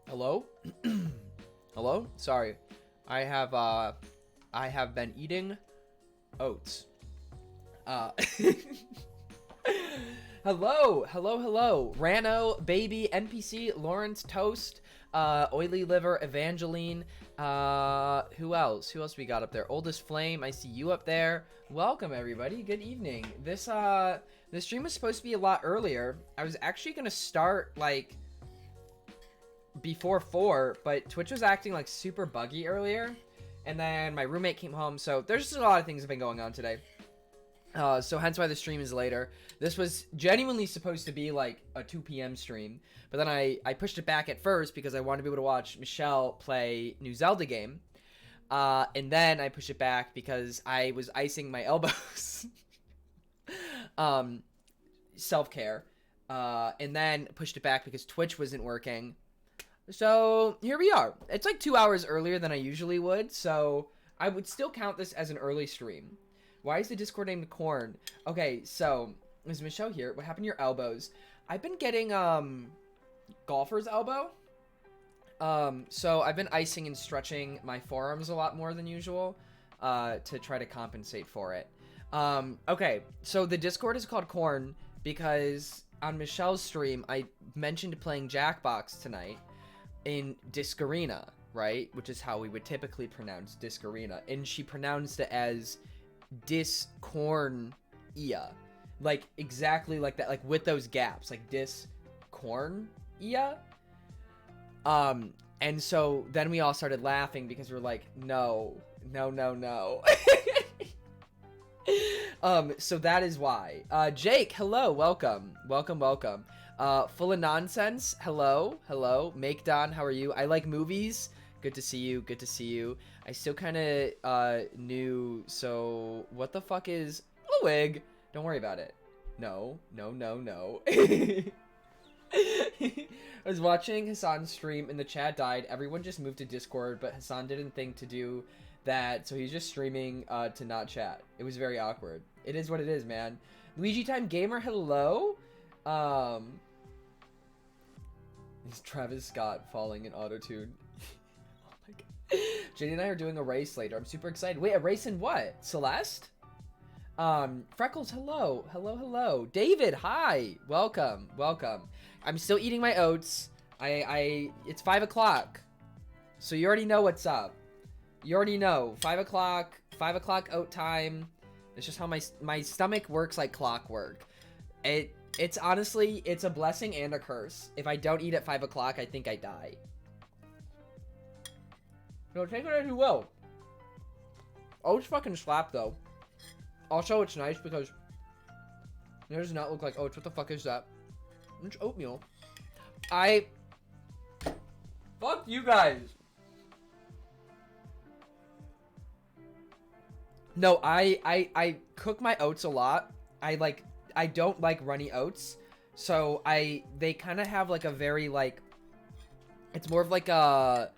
Hello? Hello? Sorry. I have been eating oats. Uh Hello. Rano, Baby, NPC, Lawrence, Toast, Oily Liver, Evangeline, who else we got up there? Oldest Flame, I see you up there. Welcome everybody, good evening. This stream was supposed to be a lot earlier. I was actually gonna start like before 4, but Twitch was acting like super buggy earlier, and then my roommate came home, so there's just a lot of things that have been going on today. So hence why the stream is later. This was genuinely supposed to be like a 2 p.m. stream, but then I pushed it back at first because I wanted to be able to watch Michelle play new Zelda game. And then I pushed it back because I was icing my elbows. Self-care. And then pushed it back because Twitch wasn't working. So here we are. It's like 2 hours earlier than I usually would, so I would still count this as an early stream. Why is the Discord named Corn? Okay, so is Michelle here? What happened to your elbows? I've been getting golfer's elbow. So I've been icing and stretching my forearms a lot more than usual to try to compensate for it. Okay, so the Discord is called Corn because on Michelle's stream I mentioned playing Jackbox tonight in Discarina, right? Which is how we would typically pronounce Discarina, and she pronounced it as Discornia, like exactly like that, like with those gaps, like Discornia. And so then we all started laughing because we're like, no. So that is why. Jake, hello, welcome. Full of nonsense, hello. Make Don, how are you? I like movies. Good to see you. I still kind of new, so what the fuck is a wig? Don't worry about it. No. I was watching Hassan's stream and the chat died. Everyone just moved to Discord, but Hassan didn't think to do that, so he's just streaming to not chat. It was very awkward. It is what it is, man. Luigi Time Gamer, hello. Is Travis Scott falling in autotune? Oh my god. Jenny and I are doing a race later. I'm super excited. Wait, a race in what? Celeste? Freckles, hello. David, hi. Welcome. I'm still eating my oats. It's 5 o'clock. So you already know what's up. You already know. 5 o'clock oat time. It's just how my stomach works like clockwork. It's honestly, it's a blessing and a curse. If I don't eat at 5 o'clock, I think I die. So take it as you will. Oats fucking slap though. Also, it's nice because it does not look like oats. What the fuck is that? It's oatmeal. Fuck you guys. No, I cook my oats a lot. I don't like runny oats. So they kind of have like a very like, it's more of like a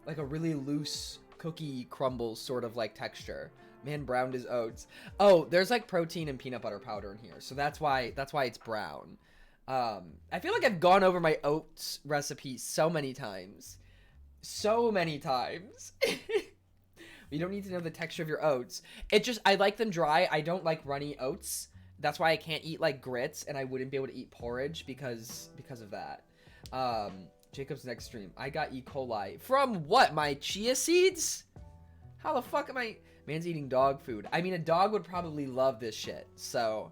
really loose cookie crumble sort of like texture. Man browned his oats. Oh, there's like protein and peanut butter powder in here. So that's why it's brown. I feel like I've gone over my oats recipe so many times. You don't need to know the texture of your oats. I like them dry. I don't like runny oats. That's why I can't eat like grits, and I wouldn't be able to eat porridge because of that. Jacob's next stream. I got E. coli. From what? My chia seeds? How the fuck am I... Man's eating dog food. I mean, a dog would probably love this shit, so...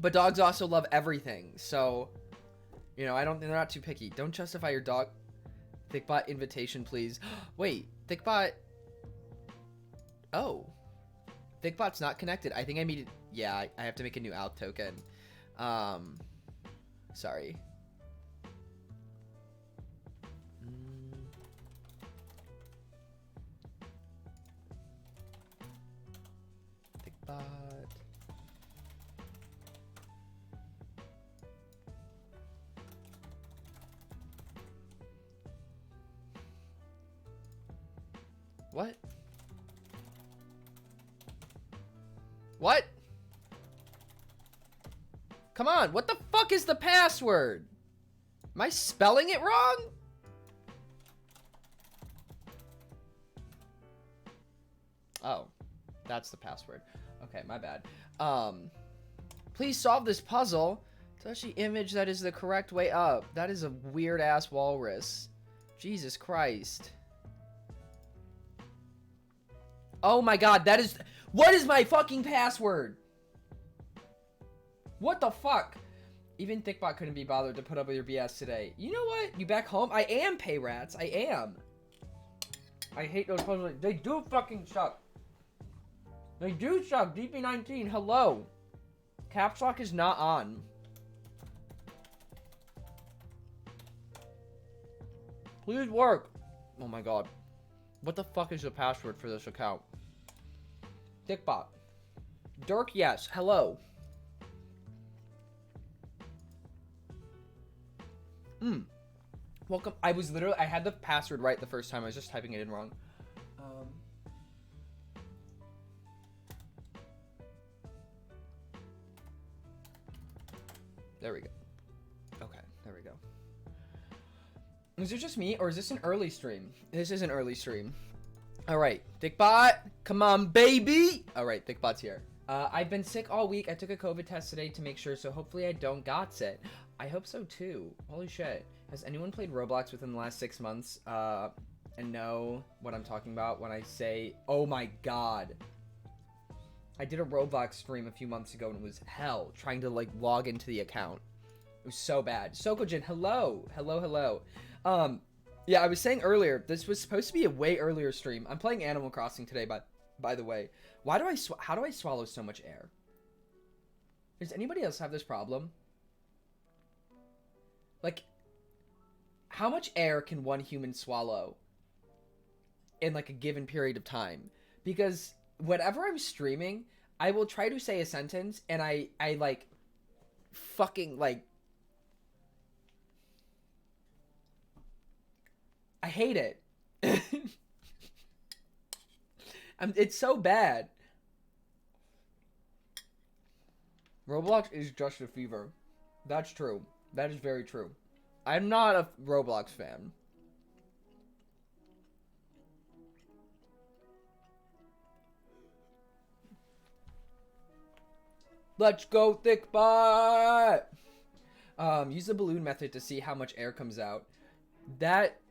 But dogs also love everything, so... You know, they're not too picky. Don't justify your dog... Thickbot invitation, please. Wait, Thickbot... Oh. Thickbot's not connected. I think I need... Yeah, I have to make a new out token. Sorry. Thickbot... What? What? Come on, what the fuck is the password? Am I spelling it wrong? Oh, that's the password. Okay, my bad. Please solve this puzzle. Touch the image that is the correct way up. That is a weird ass walrus. Jesus Christ. Oh my god, that is... What is my fucking password? What the fuck? Even Thickbot couldn't be bothered to put up with your BS today. You know what? You back home? I am, pay rats. I am. I hate those puzzles. They do fucking suck. They do suck. DP19, hello. Caps lock is not on. Please work. Oh my god. What the fuck is the password for this account? Dickbot. Dirk, yes. Hello. Welcome. I had the password right the first time. I was just typing it in wrong. There we go. Okay, there we go. Is it just me, or is this an early stream? This is an early stream. All right, Dickbot, come on, baby. All right, Dickbot's here. I've been sick all week. I took a COVID test today to make sure, so hopefully I don't got it. I hope so too. Holy shit. Has anyone played Roblox within the last 6 months and know what I'm talking about when I say, oh my god. I did a Roblox stream a few months ago and it was hell trying to like log into the account. It was so bad. Sokojin, hello. Hello. Yeah, I was saying earlier, this was supposed to be a way earlier stream. I'm playing Animal Crossing today, by the way. How do I swallow so much air? Does anybody else have this problem? Like, how much air can one human swallow in like a given period of time? Because whenever I'm streaming, I will try to say a sentence and I like fucking like I hate it. It's so bad. Roblox is just a fever. That's true. That is very true. I'm not a Roblox fan. Let's go, Thickbot! Use the balloon method to see how much air comes out.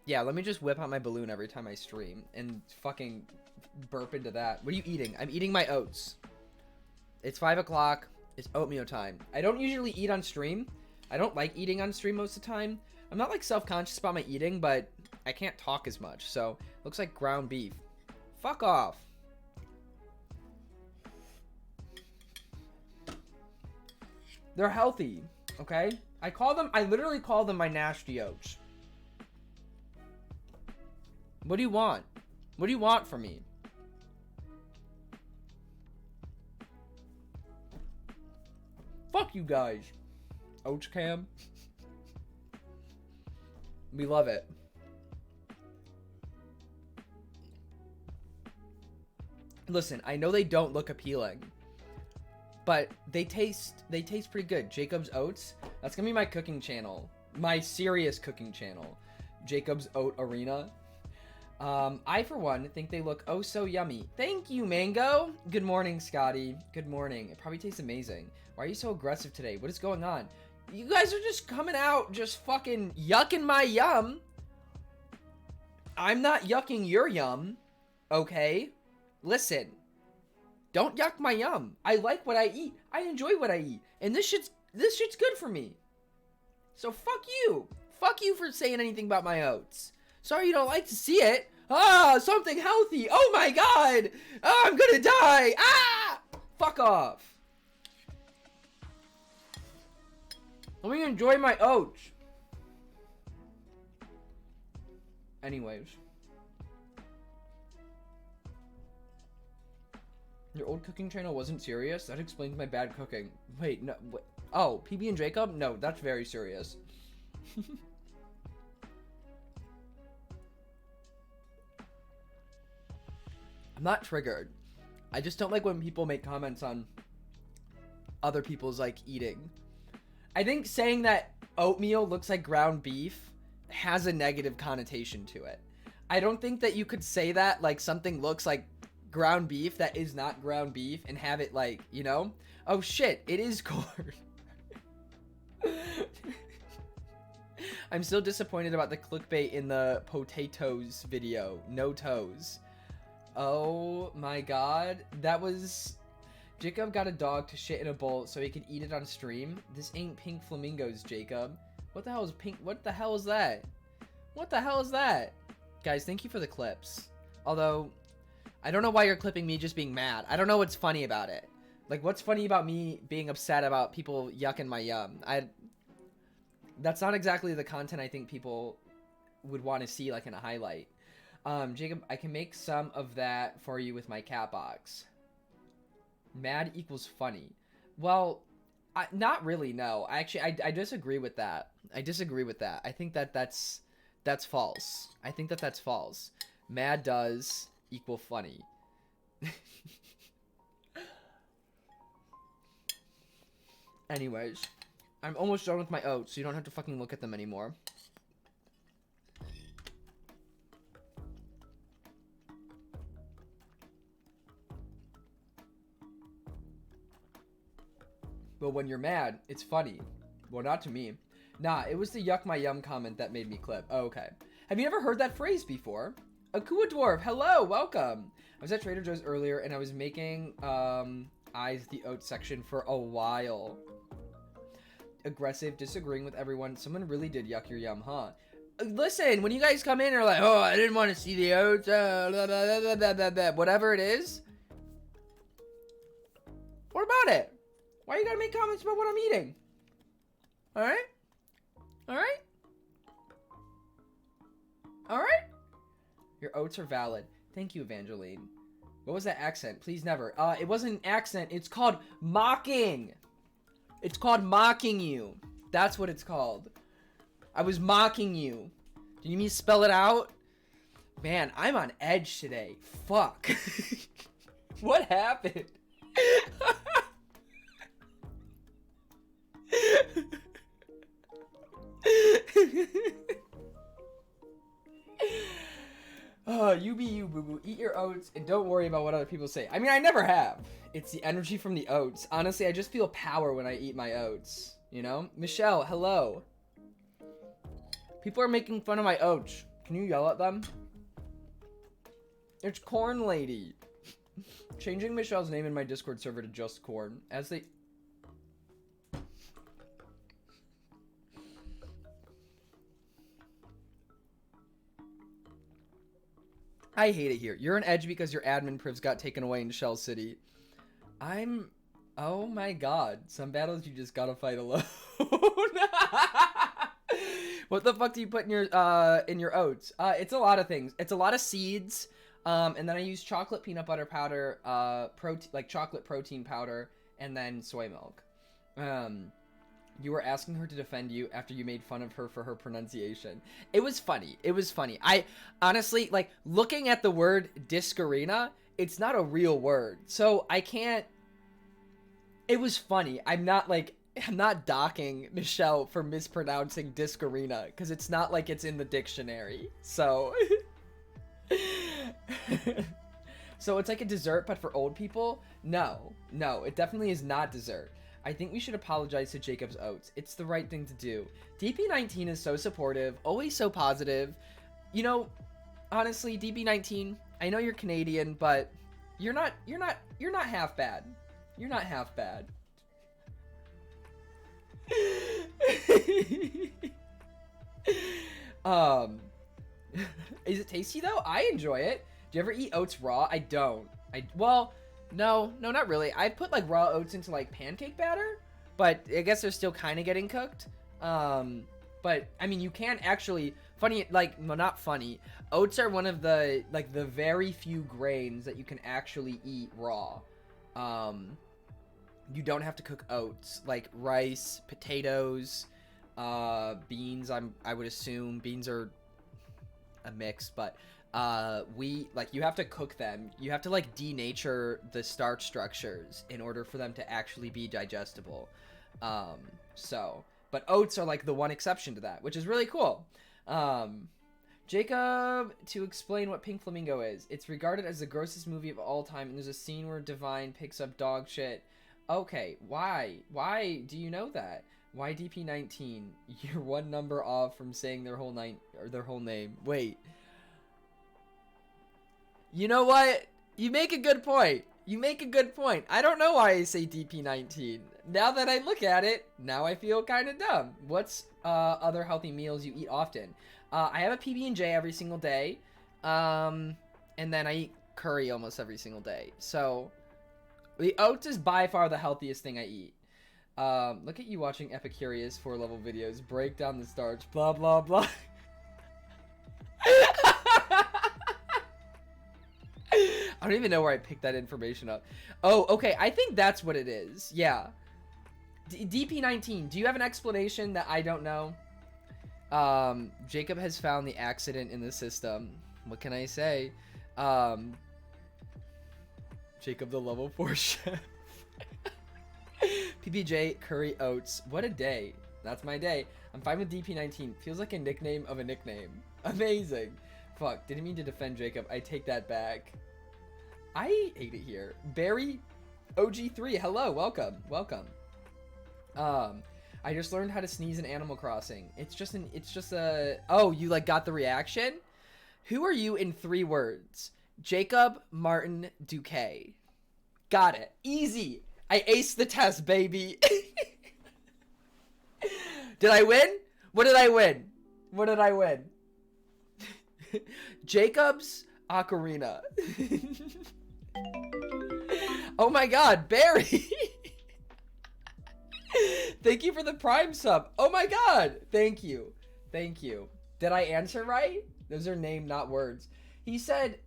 Yeah, let me just whip out my balloon every time I stream and fucking burp into that. What are you eating? I'm eating my oats. It's 5 o'clock. It's oatmeal time. I don't usually eat on stream. I don't like eating on stream most of the time. I'm not like self-conscious about my eating, but I can't talk as much. So, looks like ground beef. Fuck off. They're healthy, okay? I literally call them my nasty oats. What do you want? What do you want from me? Fuck you guys. Oats cam. We love it. Listen, I know they don't look appealing, but they taste pretty good. Jacob's Oats. That's gonna be my cooking channel. My serious cooking channel. JacobsOcarina. I, for one, think they look oh so yummy. Thank you, Mango. Good morning, Scotty. Good morning. It probably tastes amazing. Why are you so aggressive today? What is going on? You guys are just coming out, just fucking yucking my yum. I'm not yucking your yum, okay? Listen. Don't yuck my yum. I like what I eat. I enjoy what I eat. And this shit's good for me. So fuck you. Fuck you for saying anything about my oats. Sorry you don't like to see it. Ah, something healthy. Oh my god. Oh, I'm gonna die. Ah! Fuck off. Let me enjoy my oats. Anyways. Your old cooking channel wasn't serious? That explains my bad cooking. Wait, no. Wait. Oh, PB and Jacob? No, that's very serious. I'm not triggered. I just don't like when people make comments on other people's, like, eating. I think saying that oatmeal looks like ground beef has a negative connotation to it. I don't think that you could say that, like, something looks like ground beef that is not ground beef and have it, like, you know? Oh, shit, it is corn. I'm still disappointed about the clickbait in the potatoes video. No toes. Oh my god. That was... Jacob got a dog to shit in a bowl so he could eat it on stream. This ain't pink flamingos, Jacob. What the hell is pink? What the hell is that? What the hell is that? Guys, thank you for the clips. Although, I don't know why you're clipping me just being mad. I don't know what's funny about it. Like, what's funny about me being upset about people yucking my yum? That's not exactly the content I think people would want to see, like, in a highlight. Jacob, I can make some of that for you with my cat box. Mad equals funny. Well, not really, no. Actually, I disagree with that. I disagree with that. I think that's false. I think that's false. Mad does equal funny. Anyways, I'm almost done with my oats, so you don't have to fucking look at them anymore. But when you're mad, it's funny. Well, not to me. Nah, it was the yuck my yum comment that made me clip. Oh, okay. Have you ever heard that phrase before? Akua Dwarf, hello, welcome. I was at Trader Joe's earlier and I was making eyes the oat section for a while. Aggressive, disagreeing with everyone. Someone really did yuck your yum, huh? Listen, when you guys come in and are like, oh, I didn't want to see the oats, blah, blah, blah, blah, blah, blah, whatever it is. What about it? Why you gotta make comments about what I'm eating? Alright? Alright? Alright? Your oats are valid. Thank you, Evangeline. What was that accent? Please never. It wasn't an accent. It's called mocking. It's called mocking you. That's what it's called. I was mocking you. Do you need me to spell it out? Man, I'm on edge today. Fuck. What happened? Oh, you be you, boo-boo. Eat your oats and don't worry about what other people say. I mean, I never have. It's the energy from the oats. Honestly, I just feel power when I eat my oats. You know? Michelle, hello. People are making fun of my oats. Can you yell at them? It's Corn Lady. Changing Michelle's name in my Discord server to just Corn. As they... I hate it here. You're an edge because your admin privs got taken away in Shell City. Oh my god. Some battles you just gotta fight alone. What the fuck do you put in your oats? It's a lot of things. It's a lot of seeds. And then I use chocolate peanut butter powder, like chocolate protein powder, and then soy milk. You were asking her to defend you after you made fun of her for her pronunciation. It was funny. It was funny. I honestly, like, looking at the word Discarina, it's not a real word. So I can't... It was funny. I'm not docking Michelle for mispronouncing Discarina, because it's not like it's in the dictionary. So... So it's like a dessert, but for old people? No, it definitely is not dessert. I think we should apologize to Jacob's Oats. It's the right thing to do. DP19 is so supportive, always so positive. You know, honestly, DP19, I know you're Canadian, but you're not half bad. You're not half bad. Is it tasty though? I enjoy it. Do you ever eat oats raw? I don't. Well, no, not really. I put like raw oats into like pancake batter, but I guess they're still kind of getting cooked. But I mean, you can actually, well, not funny. Oats are one of the very few grains that you can actually eat raw. You don't have to cook oats, like rice, potatoes, beans. I would assume beans are a mix, but you have to cook them. You have to like denature the starch structures in order for them to actually be digestible. But oats are like the one exception to that, which is really cool. Jacob, to explain what Pink Flamingo is. It's regarded as the grossest movie of all time, and there's a scene where Divine picks up dog shit. Okay, why? Why do you know that? Why DP19? You're one number off from saying their whole name. Wait. You know what? You make a good point. I don't know why I say DP19. Now that I look at it, now I feel kind of dumb. What's other healthy meals you eat often? I have a PB&J every single day. And then I eat curry almost every single day. So the oats is by far the healthiest thing I eat. Look at you watching Epicurious 4-level videos. Break down the starch. Blah, blah, blah. I don't even know where I picked that information up. Oh, okay. I think that's what it is. Yeah. DP19, do you have an explanation that I don't know? Jacob has found the accident in the system. What can I say? Jacob the level 4 chef. PBJ curry oats. What a day. That's my day. I'm fine with DP19. Feels like a nickname of a nickname. Amazing. Fuck, didn't mean to defend Jacob. I take that back. I ate it here. Barry OG3, hello, welcome. I just learned how to sneeze in Animal Crossing. It's just a, oh, you like got the reaction? Who are you in 3 words? Jacob Martin Duque. Got it. Easy. I aced the test, baby. Did I win? What did I win? JacobsOcarina. Oh my god, Barry. Thank you for the Prime sub. Oh my god. Thank you. Did I answer right? Those are name, not words. He said,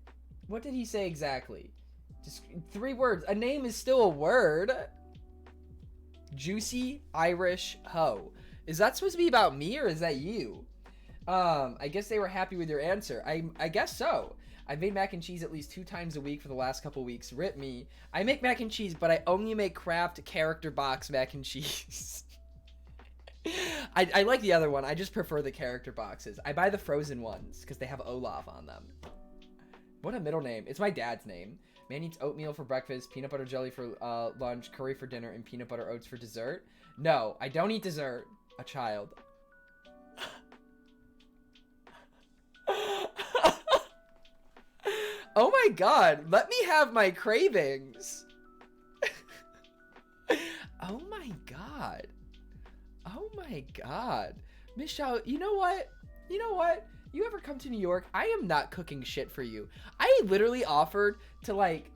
what did he say exactly? Just 3 words. A name is still a word. Juicy Irish hoe. Is that supposed to be about me or is that you? I guess they were happy with your answer. I guess so. I've made mac and cheese at least 2 times a week for the last couple weeks. Rip me. I make mac and cheese, but I only make Kraft character box mac and cheese. I like the other one. I just prefer the character boxes. I buy the frozen ones because they have Olaf on them. What a middle name. It's my dad's name. Man eats oatmeal for breakfast, peanut butter jelly for lunch, curry for dinner, and peanut butter oats for dessert. No, I don't eat dessert. A child. Oh my god, let me have my cravings. Oh my god. Oh my god. Michelle, you know what? You ever come to New York? I am not cooking shit for you. I literally offered to like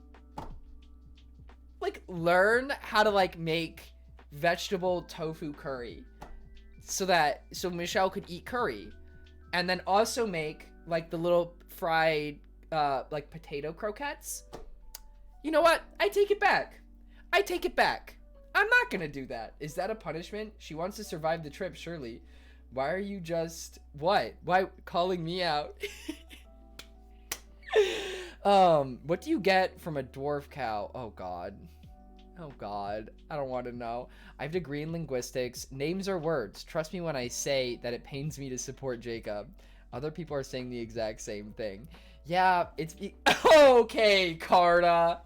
learn how to like make vegetable tofu curry so Michelle could eat curry, and then also make like the little fried like potato croquettes. You know what? I take it back. I'm not gonna do that. Is that a punishment? She wants to survive the trip, surely. Why are you just... What? Why calling me out? What do you get from a dwarf cow? Oh, God. I don't want to know. I have a degree in linguistics. Names are words. Trust me when I say that it pains me to support Jacob. Other people are saying the exact same thing. Yeah, it's... Okay, Carta.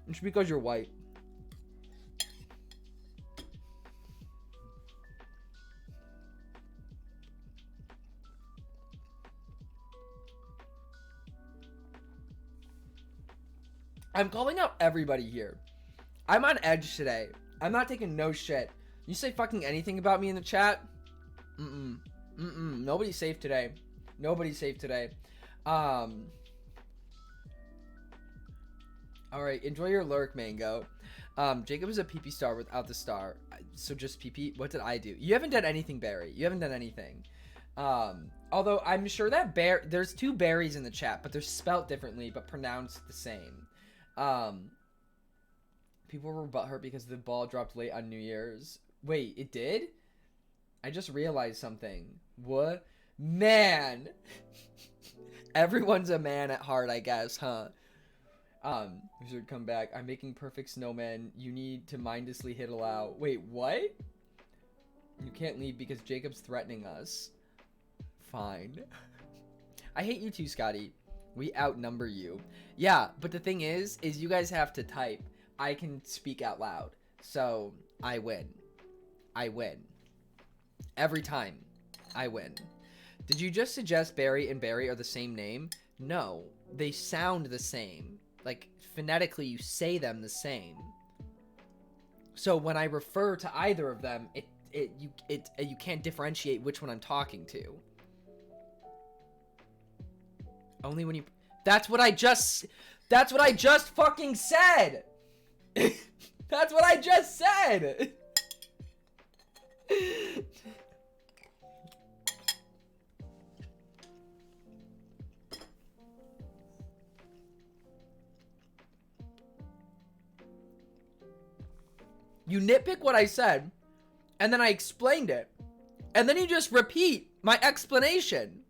It's because you're white. I'm calling out everybody here. I'm on edge today. I'm not taking no shit. You say fucking anything about me in the chat? Nobody's safe today. Alright, enjoy your lurk, Mango. Jacob is a PP star without the star. So just PP. What did I do? You haven't done anything, Barry. You haven't done anything. Although I'm sure that there's 2 berries in the chat, but they're spelt differently, but pronounced the same. People were butthurt because the ball dropped late on New Year's. Wait, it did? I just realized something. What? Man! Everyone's a man at heart, I guess, huh? We should come back. I'm making perfect snowman. You need to mindlessly hit allow. Wait, what? You can't leave because Jacob's threatening us. Fine. I hate you too, Scotty. We outnumber you. Yeah, but the thing is you guys have to type. I can speak out loud. So, I win. Every time, I win. Did you just suggest Barry and Barry are the same name? No, they sound the same. Like, phonetically, you say them the same. So when I refer to either of them, you can't differentiate which one I'm talking to. Only when you... That's what I just fucking said! That's what I just said! You nitpick what I said, and then I explained it, and then you just repeat my explanation.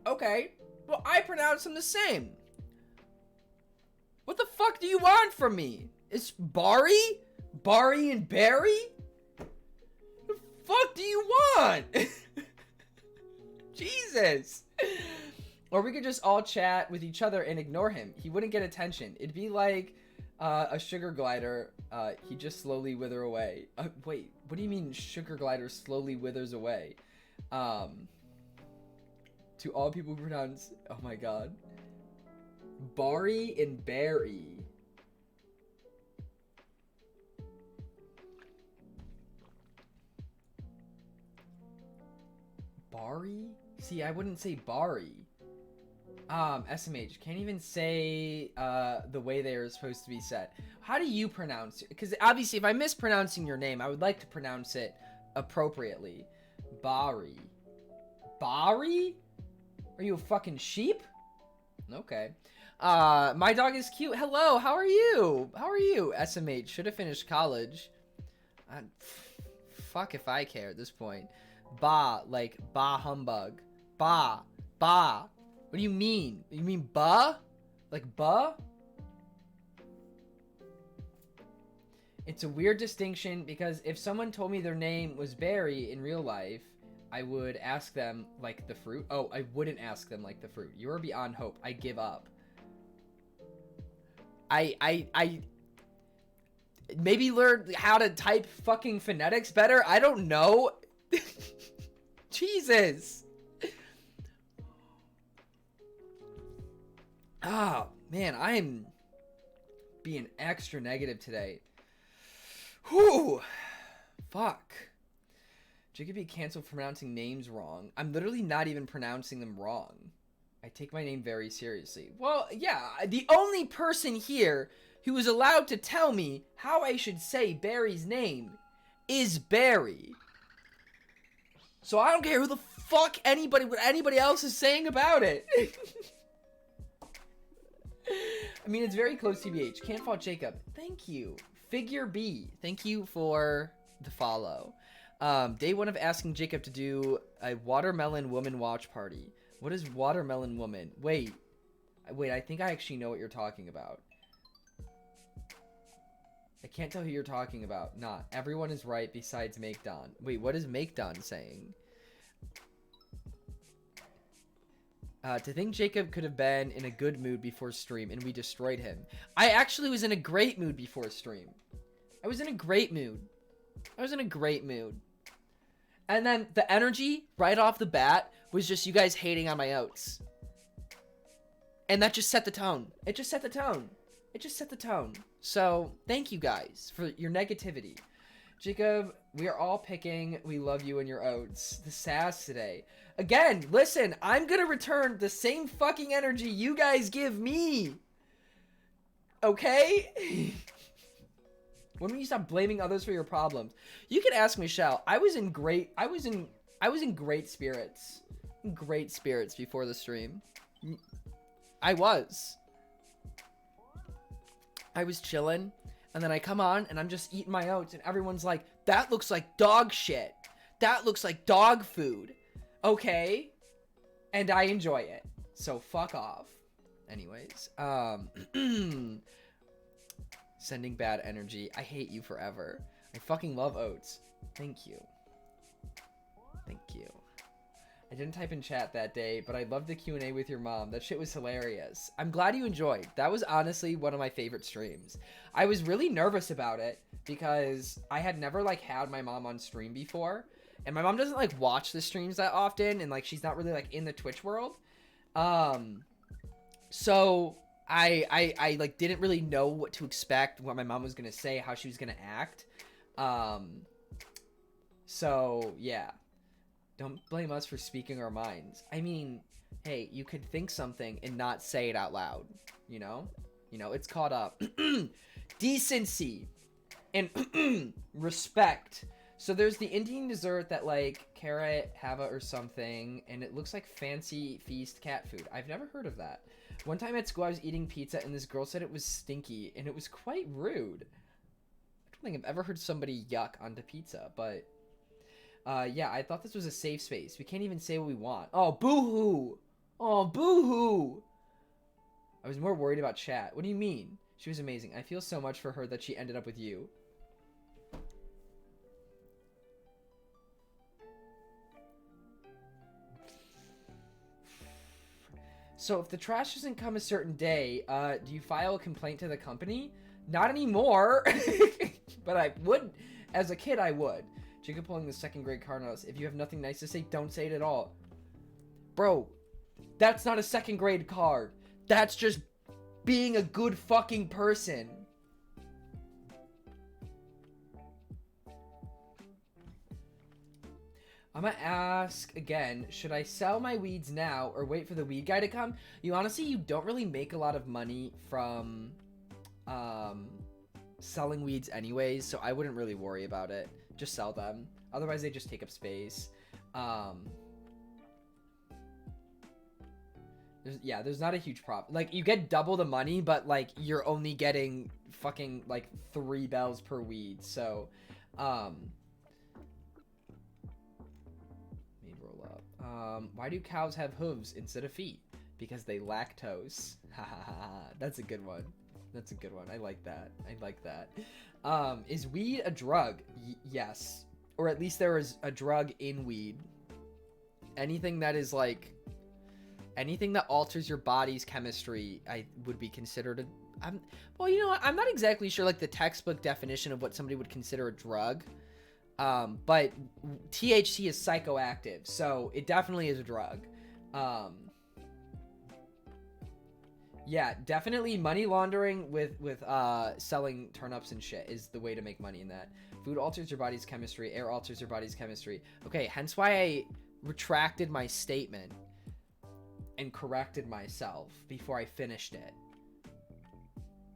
Okay, well, I pronounce them the same. What the fuck do you want from me? It's Bari? Bari and Barry? The fuck do you want? Jesus. Or we could just all chat with each other and ignore him. He wouldn't get attention. It'd be like a sugar glider. He'd just slowly wither away. Wait, what do you mean sugar glider slowly withers away? To all people who pronounce... Oh my god. Bari and Barry. Bari? See, I wouldn't say Bari. SMH, can't even say the way they are supposed to be said. How do you pronounce it? Because obviously if I'm mispronouncing your name, I would like to pronounce it appropriately. Bari. Bari? Are you a fucking sheep? Okay. My dog is cute. Hello, how are you? How are you? SMH, should have finished college. Fuck if I care at this point. Bah, like bah humbug. Bah. Bah. What do you mean? You mean bah? Like bah? It's a weird distinction because if someone told me their name was Barry in real life, I would ask them like the fruit. Oh, I wouldn't ask them like the fruit. You are beyond hope. I give up. I maybe learn how to type fucking phonetics better. I don't know. Jesus. Ah, man, I'm being extra negative today. Whew. Fuck. Jacob be canceled for pronouncing names wrong. I'm literally not even pronouncing them wrong. I take my name very seriously. Well, yeah, the only person here who is allowed to tell me how I should say Barry's name is Barry. So I don't care who the fuck what anybody else is saying about it. I mean, it's very close to TBH. Can't fault Jacob. Thank you. Figure B. Thank you for the follow. Day one of asking Jacob to do a watermelon woman watch party. What is watermelon woman? Wait, I think I actually know what you're talking about. I can't tell who you're talking about. Nah, everyone is right besides Make Don. Wait, what is Make Don saying? To think Jacob could have been in a good mood before stream and we destroyed him. I actually was in a great mood before stream. I was in a great mood. And then the energy right off the bat was just you guys hating on my oats. And that just set the tone. It just set the tone. So thank you guys for your negativity. Jacob, we are all picking. We love you and your oats. The sass today. Again, listen, I'm gonna return the same fucking energy you guys give me. Okay? When will you stop blaming others for your problems? You can ask Michelle. I was in great spirits. Great spirits before the stream. I was chilling, and then I come on and I'm just eating my oats and everyone's like, that looks like dog shit. That looks like dog food. Okay? And I enjoy it. So fuck off. Anyways, sending bad energy. I hate you forever. I fucking love oats. Thank you. I didn't type in chat that day, but I loved the Q&A with your mom. That shit was hilarious. I'm glad you enjoyed. That was honestly one of my favorite streams. I was really nervous about it because I had never like had my mom on stream before. And my mom doesn't like watch the streams that often, and like she's not really like in the Twitch world. So I like didn't really know what to expect, what my mom was gonna say, how she was gonna act. So yeah, don't blame us for speaking our minds. I mean, hey, you could think something and not say it out loud. You know, it's called decency and respect. So there's the Indian dessert that like carrot hava or something, and it looks like fancy feast cat food. I've never heard of that. One time at school I was eating pizza and this girl said it was stinky, and it was quite rude. I don't think I've ever heard somebody yuck onto pizza, but yeah, I thought this was a safe space. We can't even say what we want. Oh, boo-hoo! Oh, boo-hoo! I was more worried about chat. What do you mean? She was amazing. I feel so much for her that she ended up with you. So if the trash doesn't come a certain day, do you file a complaint to the company? Not anymore. But I would. As a kid, I would. Jacob pulling the second grade card on us. If you have nothing nice to say, don't say it at all. Bro, that's not a second grade card. That's just being a good fucking person. I'm gonna ask again, should I sell my weeds now or wait for the weed guy to come? You don't really make a lot of money from selling weeds anyways, so I wouldn't really worry about it. Just sell them. Otherwise, they just take up space. There's not a huge problem. Like, you get double the money, but, like, you're only getting fucking, like, 3 bells per weed. So, why do cows have hooves instead of feet? Because they lactose. Ha ha ha. That's a good one. That's a good one. I like that. Is weed a drug? Yes. Or at least there is a drug in weed. Anything that is like... Anything that alters your body's chemistry, I would be considered a... well, you know what? I'm not exactly sure, like, the textbook definition of what somebody would consider a drug. But THC is psychoactive, so it definitely is a drug. Yeah, definitely money laundering with selling turnips and shit is the way to make money in that. Food alters your body's chemistry. Air alters your body's chemistry. Okay, hence why I retracted my statement and corrected myself before I finished it.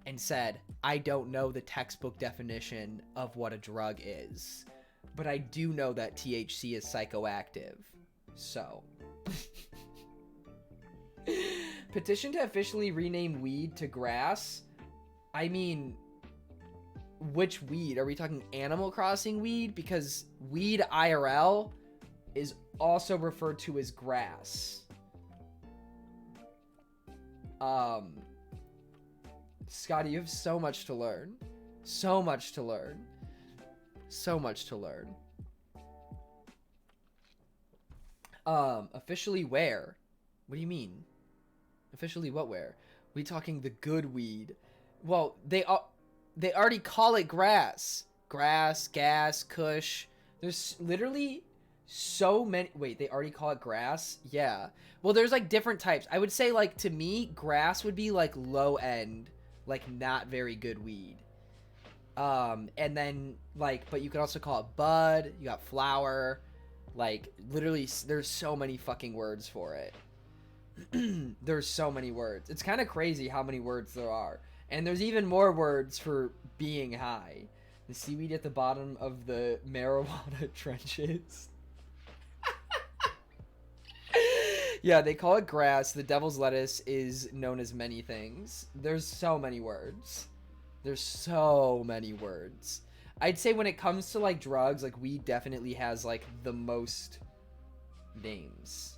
And said, I don't know the textbook definition of what a drug is. But I do know that THC is psychoactive. So. Petition to officially rename weed to grass? I mean, which weed? Are we talking Animal Crossing weed? Because weed IRL is also referred to as grass. Scotty, you have so much to learn. So much to learn. So much to learn. Officially where? What do you mean? Officially what where? We talking the good weed. Well, they already call it grass. Grass, gas, kush. There's literally so many. Wait, they already call it grass? Yeah. Well, there's like different types. I would say, like, to me, grass would be like low end, like not very good weed. And then, like, but you could also call it bud. You got flower. Like, literally, there's so many fucking words for it. There's so many words. It's kind of crazy how many words there are. And there's even more words for being high. The seaweed at the bottom of the marijuana trenches. Yeah, they call it grass. The devil's lettuce is known as many things. There's so many words. There's so many words. I'd say when it comes to, like, drugs, like, weed definitely has, like, the most names.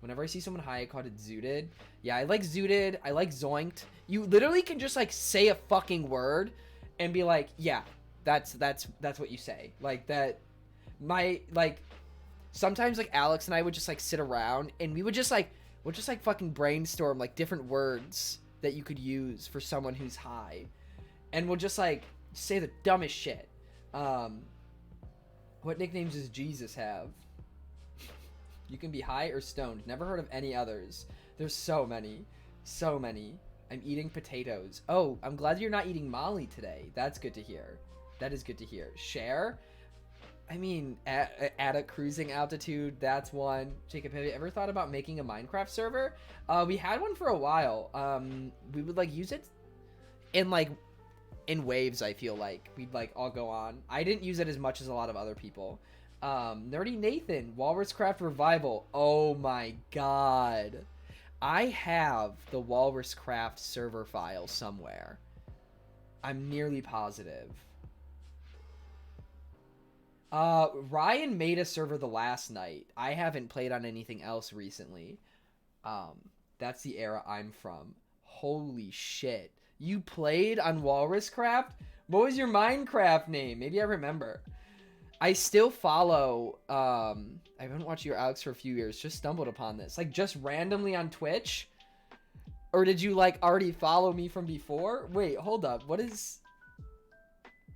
Whenever I see someone high, I call it zooted. Yeah, I like zooted. I like zoinked. You literally can just, like, say a fucking word and be like, yeah, that's what you say. Like, that, sometimes, like, Alex and I would just, like, sit around and we'll just fucking brainstorm, like, different words that you could use for someone who's high. And we'll just, like, say the dumbest shit. What nicknames does Jesus have? You can be high or stoned. Never heard of any others. There's so many. So many. I'm eating potatoes. Oh, I'm glad you're not eating Molly today. That's good to hear. That is good to hear. Share? I mean, at a cruising altitude, that's one. Jacob, have you ever thought about making a Minecraft server? We had one for a while. We would like use it in waves. I feel like we'd like all go on. I didn't use it as much as a lot of other people. Nerdy Nathan, Walruscraft Revival. Oh my god. I have the Walruscraft server file somewhere. I'm nearly positive. Ryan made a server the last night. I haven't played on anything else recently. That's the era I'm from. Holy shit. You played on Walruscraft? What was your Minecraft name? Maybe I remember. I still follow, I haven't watched your Alex for a few years. Just stumbled upon this. Like, just randomly on Twitch? Or did you, like, already follow me from before? Wait, hold up. What is...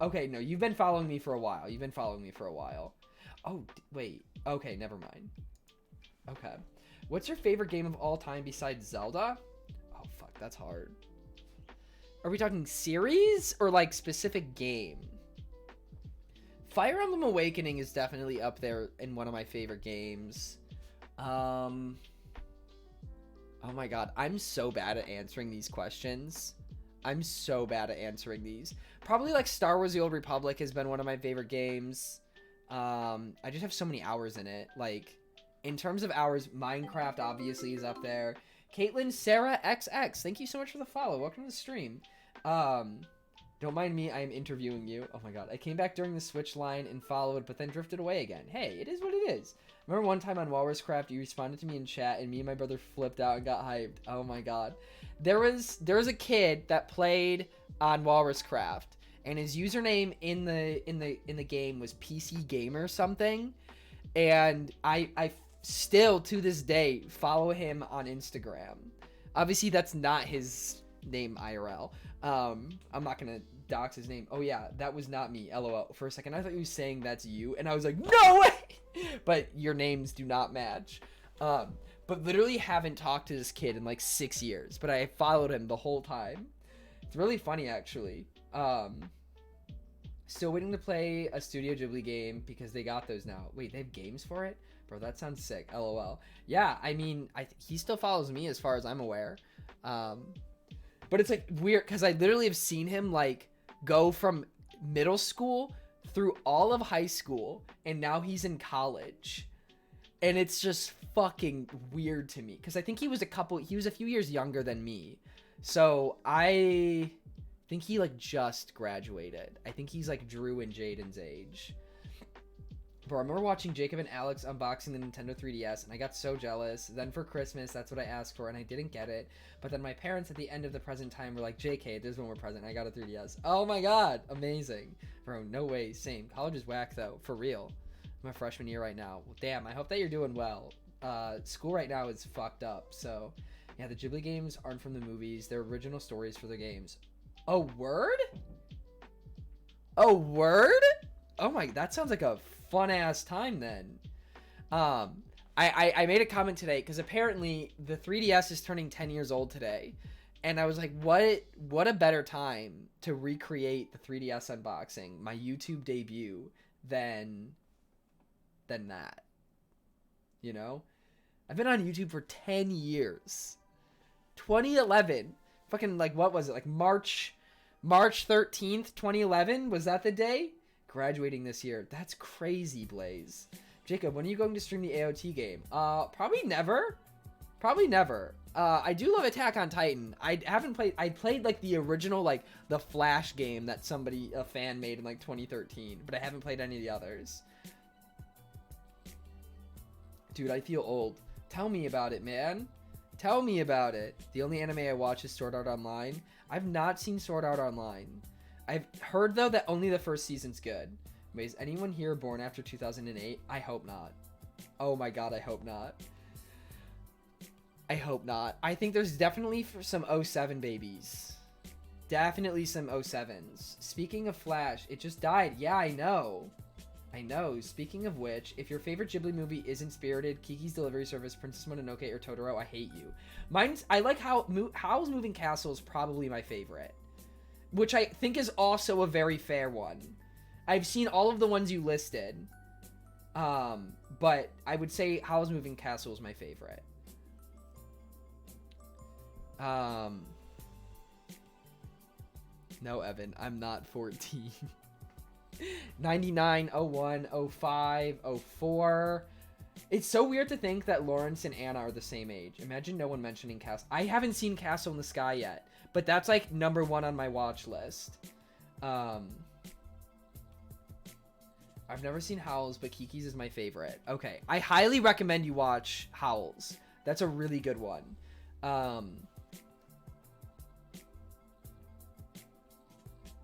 Okay, no, you've been following me for a while. You've been following me for a while. Oh, wait. Okay, never mind. Okay. What's your favorite game of all time besides Zelda? Oh, fuck, that's hard. Are we talking series or, like, specific game? Fire Emblem Awakening is definitely up there in one of my favorite games. Oh my god, I'm so bad at answering these questions. I'm so bad at answering these. Probably like Star Wars The Old Republic has been one of my favorite games. I just have so many hours in it. Like, in terms of hours, Minecraft obviously is up there. Caitlin Sarah XX, thank you so much for the follow. Welcome to the stream. Don't mind me, I am interviewing you. Oh my god, I came back during the Switch line and followed, but then drifted away again. Hey, it is what it is. Remember one time on Walruscraft, you responded to me in chat, and me and my brother flipped out and got hyped. Oh my god. There was a kid that played on Walruscraft, and his username in the game was PC Gamer something, and I still to this day follow him on Instagram. Obviously, that's not his name IRL. I'm not gonna dox his name. Oh yeah, that was not me. LOL. For a second, I thought you were saying that's you, and I was like, no way. But your names do not match. But literally haven't talked to this kid in like 6 years, but I followed him the whole time. It's really funny actually. Still waiting to play a Studio Ghibli game because they got those now. Wait, they have games for it? Bro, that sounds sick. LOL. Yeah, I mean, he still follows me as far as I'm aware. But it's like weird because I literally have seen him like go from middle school through all of high school, and now he's in college. And it's just fucking weird to me because I think he was a few years younger than me. So I think he like just graduated. I think he's like Drew and Jaden's age. Bro, I remember watching Jacob and Alex unboxing the Nintendo 3DS, and I got so jealous. Then for Christmas, that's what I asked for, and I didn't get it. But then my parents at the end of the present time were like, JK, there's one more present. I got a 3DS. Oh my god, amazing. Bro, no way, same. College is whack, though, for real. I'm a freshman year right now. Well, damn, I hope that you're doing well. School right now is fucked up, so... Yeah, the Ghibli games aren't from the movies. They're original stories for the games. A word? A word? Oh my, that sounds like a fun ass time then. I made a comment today because apparently the 3DS is turning 10 years old today, and I was like, what a better time to recreate the 3DS unboxing, my YouTube debut, than that. You know, I've been on YouTube for 10 years. 2011, fucking like what was it, like March 13th 2011, was that the day? Graduating this year. That's crazy, Blaze. Jacob, when are you going to stream the AOT game? Probably never. I do love Attack on Titan. I played like the original, like the Flash game that a fan made in like 2013, but I haven't played any of the others. Dude, I feel old. Tell me about it, man. Tell me about it. The only anime I watch is Sword Art Online. I've not seen Sword Art Online. I've heard, though, that only the first season's good. Wait, is anyone here born after 2008? I hope not. Oh my god, I hope not. I hope not. I think there's definitely some 07 babies. Definitely some 07s. Speaking of Flash, it just died. Yeah, I know. I know. Speaking of which, if your favorite Ghibli movie isn't Spirited, Kiki's Delivery Service, Princess Mononoke, or Totoro, I hate you. I like Howl's Moving Castle is probably my favorite, which I think is also a very fair one. I've seen all of the ones you listed, but I would say Howl's Moving Castle is my favorite. No, Evan, I'm not 14. 99, 01, 05, 04. It's so weird to think that Lawrence and Anna are the same age. Imagine no one mentioning Castle. I haven't seen Castle in the Sky yet, but that's like number 1 on my watch list. I've never seen Howl's, but Kiki's is my favorite. Okay, I highly recommend you watch Howl's. That's a really good one.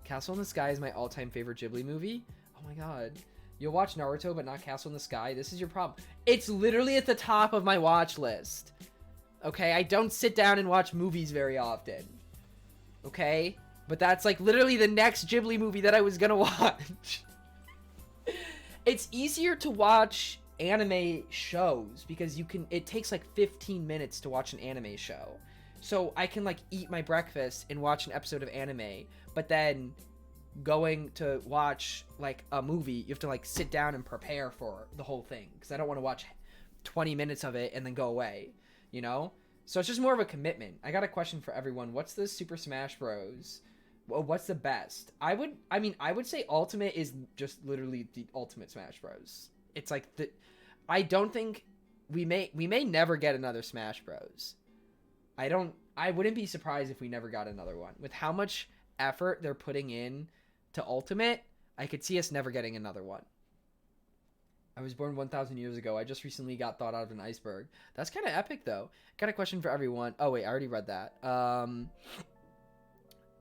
Castle in the Sky is my all-time favorite Ghibli movie. Oh my god. You'll watch Naruto, but not Castle in the Sky? This is your problem. It's literally at the top of my watch list. Okay? I don't sit down and watch movies very often. Okay? But that's like literally the next Ghibli movie that I was gonna watch. It's easier to watch anime shows because it takes like 15 minutes to watch an anime show. So I can like eat my breakfast and watch an episode of anime, but then going to watch like a movie, you have to like sit down and prepare for the whole thing because I don't want to watch 20 minutes of it and then go away, you know? So it's just more of a commitment. I got a question for everyone. What's the Super Smash Bros? Well, what's the best? I would say Ultimate is just literally the Ultimate Smash Bros. It's like I don't think we may never get another Smash Bros. I wouldn't be surprised if we never got another one. With how much effort they're putting in to Ultimate, I could see us never getting another one. I was born 1,000 years ago. I just recently got thawed out of an iceberg. That's kind of epic, though. Got a question for everyone. Oh, wait, I already read that.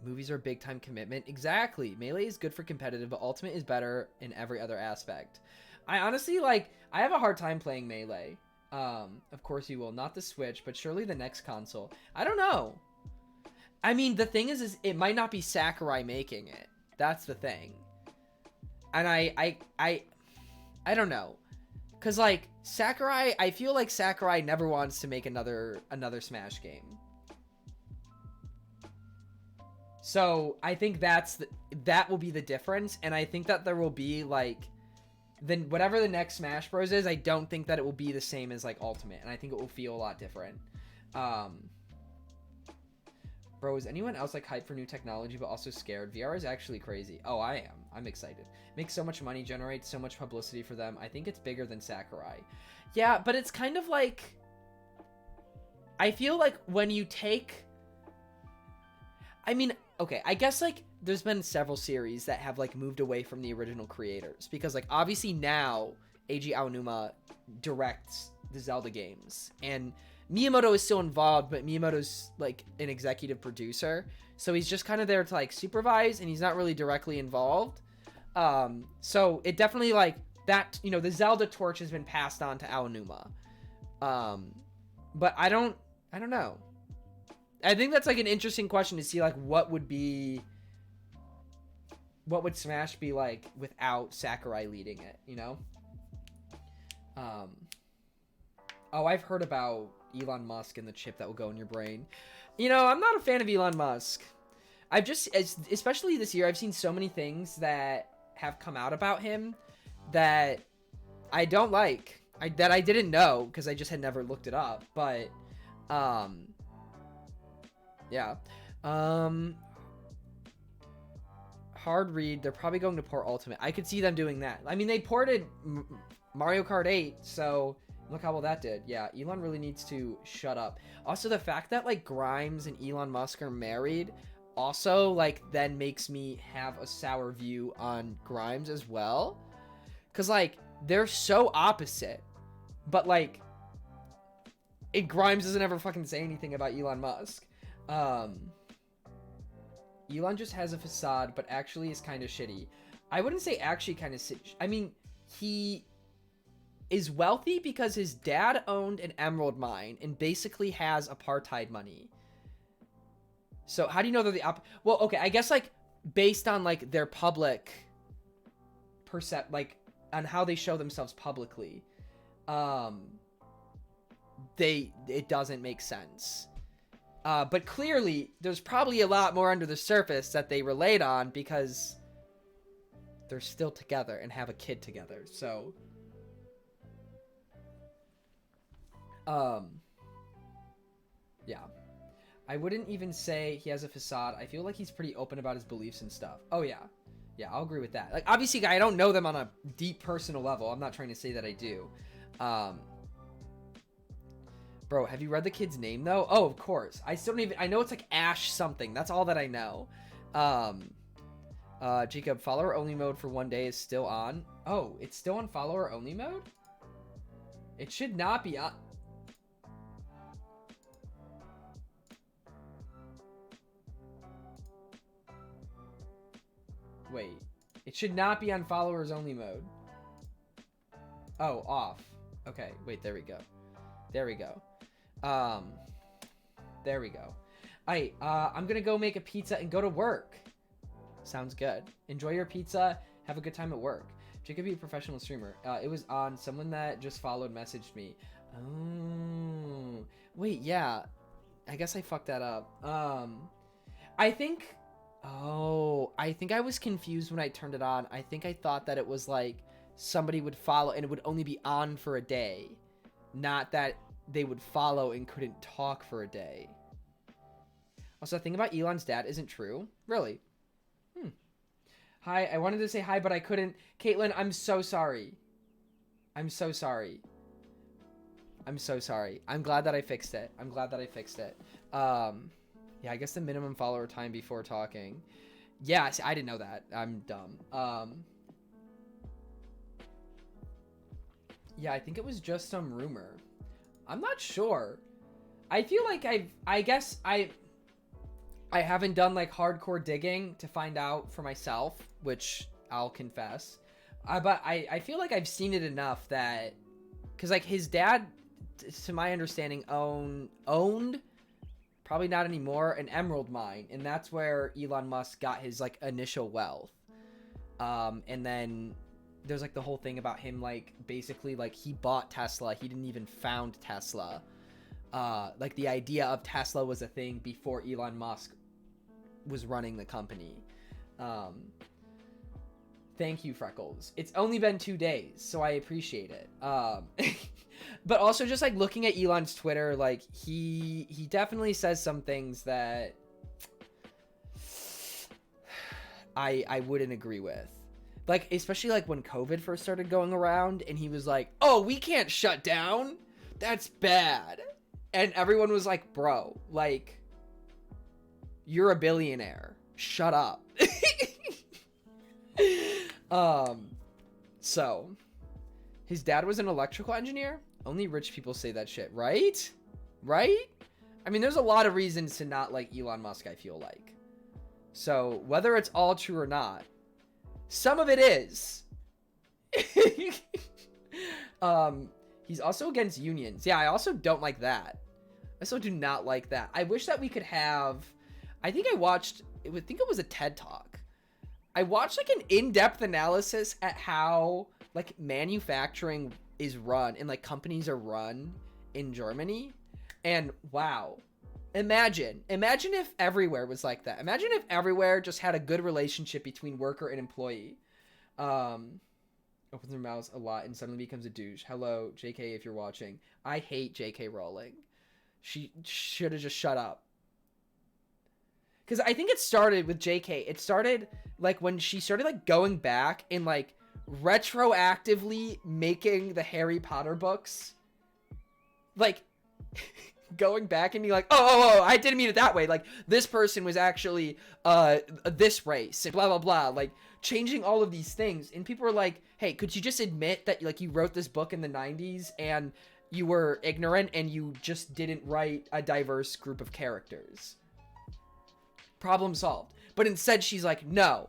Movies are a big-time commitment. Exactly. Melee is good for competitive, but Ultimate is better in every other aspect. I honestly, I have a hard time playing Melee. Of course you will. Not the Switch, but surely the next console. I don't know. I mean, the thing is it might not be Sakurai making it. That's the thing. And I don't know. Cause like Sakurai, I feel like Sakurai never wants to make another Smash game. So I think that will be the difference, and I think that there will be like then whatever the next Smash Bros is, I don't think that it will be the same as like Ultimate, and I think it will feel a lot different. Bro, is anyone else like hyped for new technology but also scared? VR is actually crazy. Oh, I am. I'm excited. Makes so much money, generates so much publicity for them. I think it's bigger than Sakurai. Yeah, but it's kind of like, I feel like when you take, I mean, okay, I guess like there's been several series that have like moved away from the original creators because like obviously now Eiji Aonuma directs the Zelda games and Miyamoto is still involved, but Miyamoto's like an executive producer, so he's just kind of there to like supervise and he's not really directly involved. So it definitely like that, you know, the Zelda torch has been passed on to Aonuma. But I don't know. I think that's like an interesting question to see like what would Smash be like without Sakurai leading it, you know? Oh, I've heard about Elon Musk and the chip that will go in your brain. You know, I'm not a fan of Elon Musk. I've just, especially this year, I've seen so many things that have come out about him that I don't like. That I didn't know because I just had never looked it up. But, yeah. Hard read. They're probably going to port Ultimate. I could see them doing that. I mean, they ported Mario Kart 8, so look how well that did. Yeah, Elon really needs to shut up. Also, the fact that, like, Grimes and Elon Musk are married also, like, then makes me have a sour view on Grimes as well. Because, like, they're so opposite. But, like, Grimes doesn't ever fucking say anything about Elon Musk. Elon just has a facade, but actually is kind of shitty. I wouldn't say actually kind of shitty. I mean, he is wealthy because his dad owned an emerald mine and basically has apartheid money. So how do you know they're the well, okay, I guess like based on like their public like on how they show themselves publicly, it doesn't make sense. But clearly, there's probably a lot more under the surface that they relate on because they're still together and have a kid together. So, yeah. I wouldn't even say he has a facade. I feel like he's pretty open about his beliefs and stuff. Oh, yeah. Yeah, I'll agree with that. Like, obviously, I don't know them on a deep personal level. I'm not trying to say that I do. Bro, have you read the kid's name, though? Oh, of course. I still don't even... I know it's like Ash something. That's all that I know. Jacob, follower only mode for 1 day is still on. Oh, it's still on follower only mode? It should not be on... Wait. It should not be on followers only mode. Oh, off. Okay, wait, there we go. There we go. There we go. Alright, I'm gonna go make a pizza and go to work. Sounds good. Enjoy your pizza. Have a good time at work. Jacob, be a professional streamer. It was on someone that just followed messaged me. Oh. Wait, yeah. I guess I fucked that up. I think... Oh, I think I was confused when I turned it on. I think I thought that it was like somebody would follow and it would only be on for a day. Not that they would follow and couldn't talk for a day. Also, the thing about Elon's dad isn't true. Really? Hi, I wanted to say hi, but I couldn't. Caitlin, I'm so sorry. I'm so sorry. I'm so sorry. I'm glad that I fixed it. I'm glad that I fixed it. Yeah, I guess the minimum follower time before talking. Yeah, see, I didn't know that. I'm dumb. Yeah, I think it was just some rumor. I'm not sure. I feel like I guess I haven't done like hardcore digging to find out for myself, which I'll confess. But I feel like I've seen it enough that, because like his dad, to my understanding, owned, probably not anymore, an emerald mine, and that's where Elon Musk got his like initial wealth. And then there's like the whole thing about him like basically like he bought Tesla. He didn't even found Tesla. Like the idea of Tesla was a thing before Elon Musk was running the company. Thank you, Freckles. It's only been 2 days, so I appreciate it. But also just like looking at Elon's Twitter, like he definitely says some things that I wouldn't agree with. Like, especially like when COVID first started going around and he was like, oh, we can't shut down. That's bad. And everyone was like, bro, like, you're a billionaire. Shut up. So his dad was an electrical engineer. Only rich people say that shit, right? Right? I mean, there's a lot of reasons to not like Elon Musk, I feel like. So whether it's all true or not, some of it is. He's also against unions. Yeah, I also don't like that. I also do not like that. I wish that we could have... I think I watched... I think it was a TED Talk. I watched like an in-depth analysis at how like manufacturing is run and like companies are run in Germany. And wow. Imagine if everywhere was like that. Imagine if everywhere just had a good relationship between worker and employee. Opens their mouths a lot and suddenly becomes a douche. Hello, JK, if you're watching. I hate JK Rowling. She should have just shut up. Because I think it started with JK. It started like when she started like going back and like retroactively making the Harry Potter books. Like... going back and be like, oh, I didn't mean it that way. Like, this person was actually this race and blah, blah, blah. Like, changing all of these things. And people were like, hey, could you just admit that, like, you wrote this book in the 90s and you were ignorant and you just didn't write a diverse group of characters? Problem solved. But instead, she's like, no.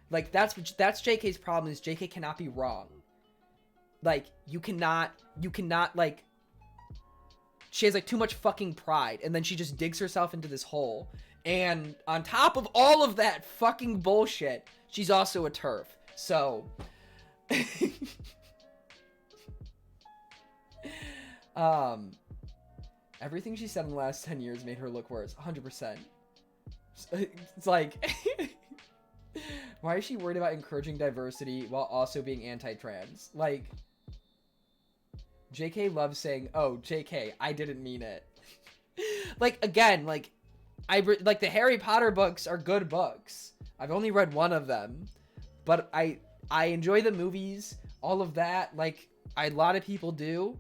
Like, that's JK's problem, is JK cannot be wrong. Like, you cannot, like... She has, like, too much fucking pride, and then she just digs herself into this hole. And on top of all of that fucking bullshit, she's also a TERF. So, Everything she said in the last 10 years made her look worse. 100%. It's like, why is she worried about encouraging diversity while also being anti-trans? Like, JK loves saying, oh, JK, I didn't mean it. Like, again, like, like, the Harry Potter books are good books. I've only read one of them. But I enjoy the movies, all of that. Like, a lot of people do.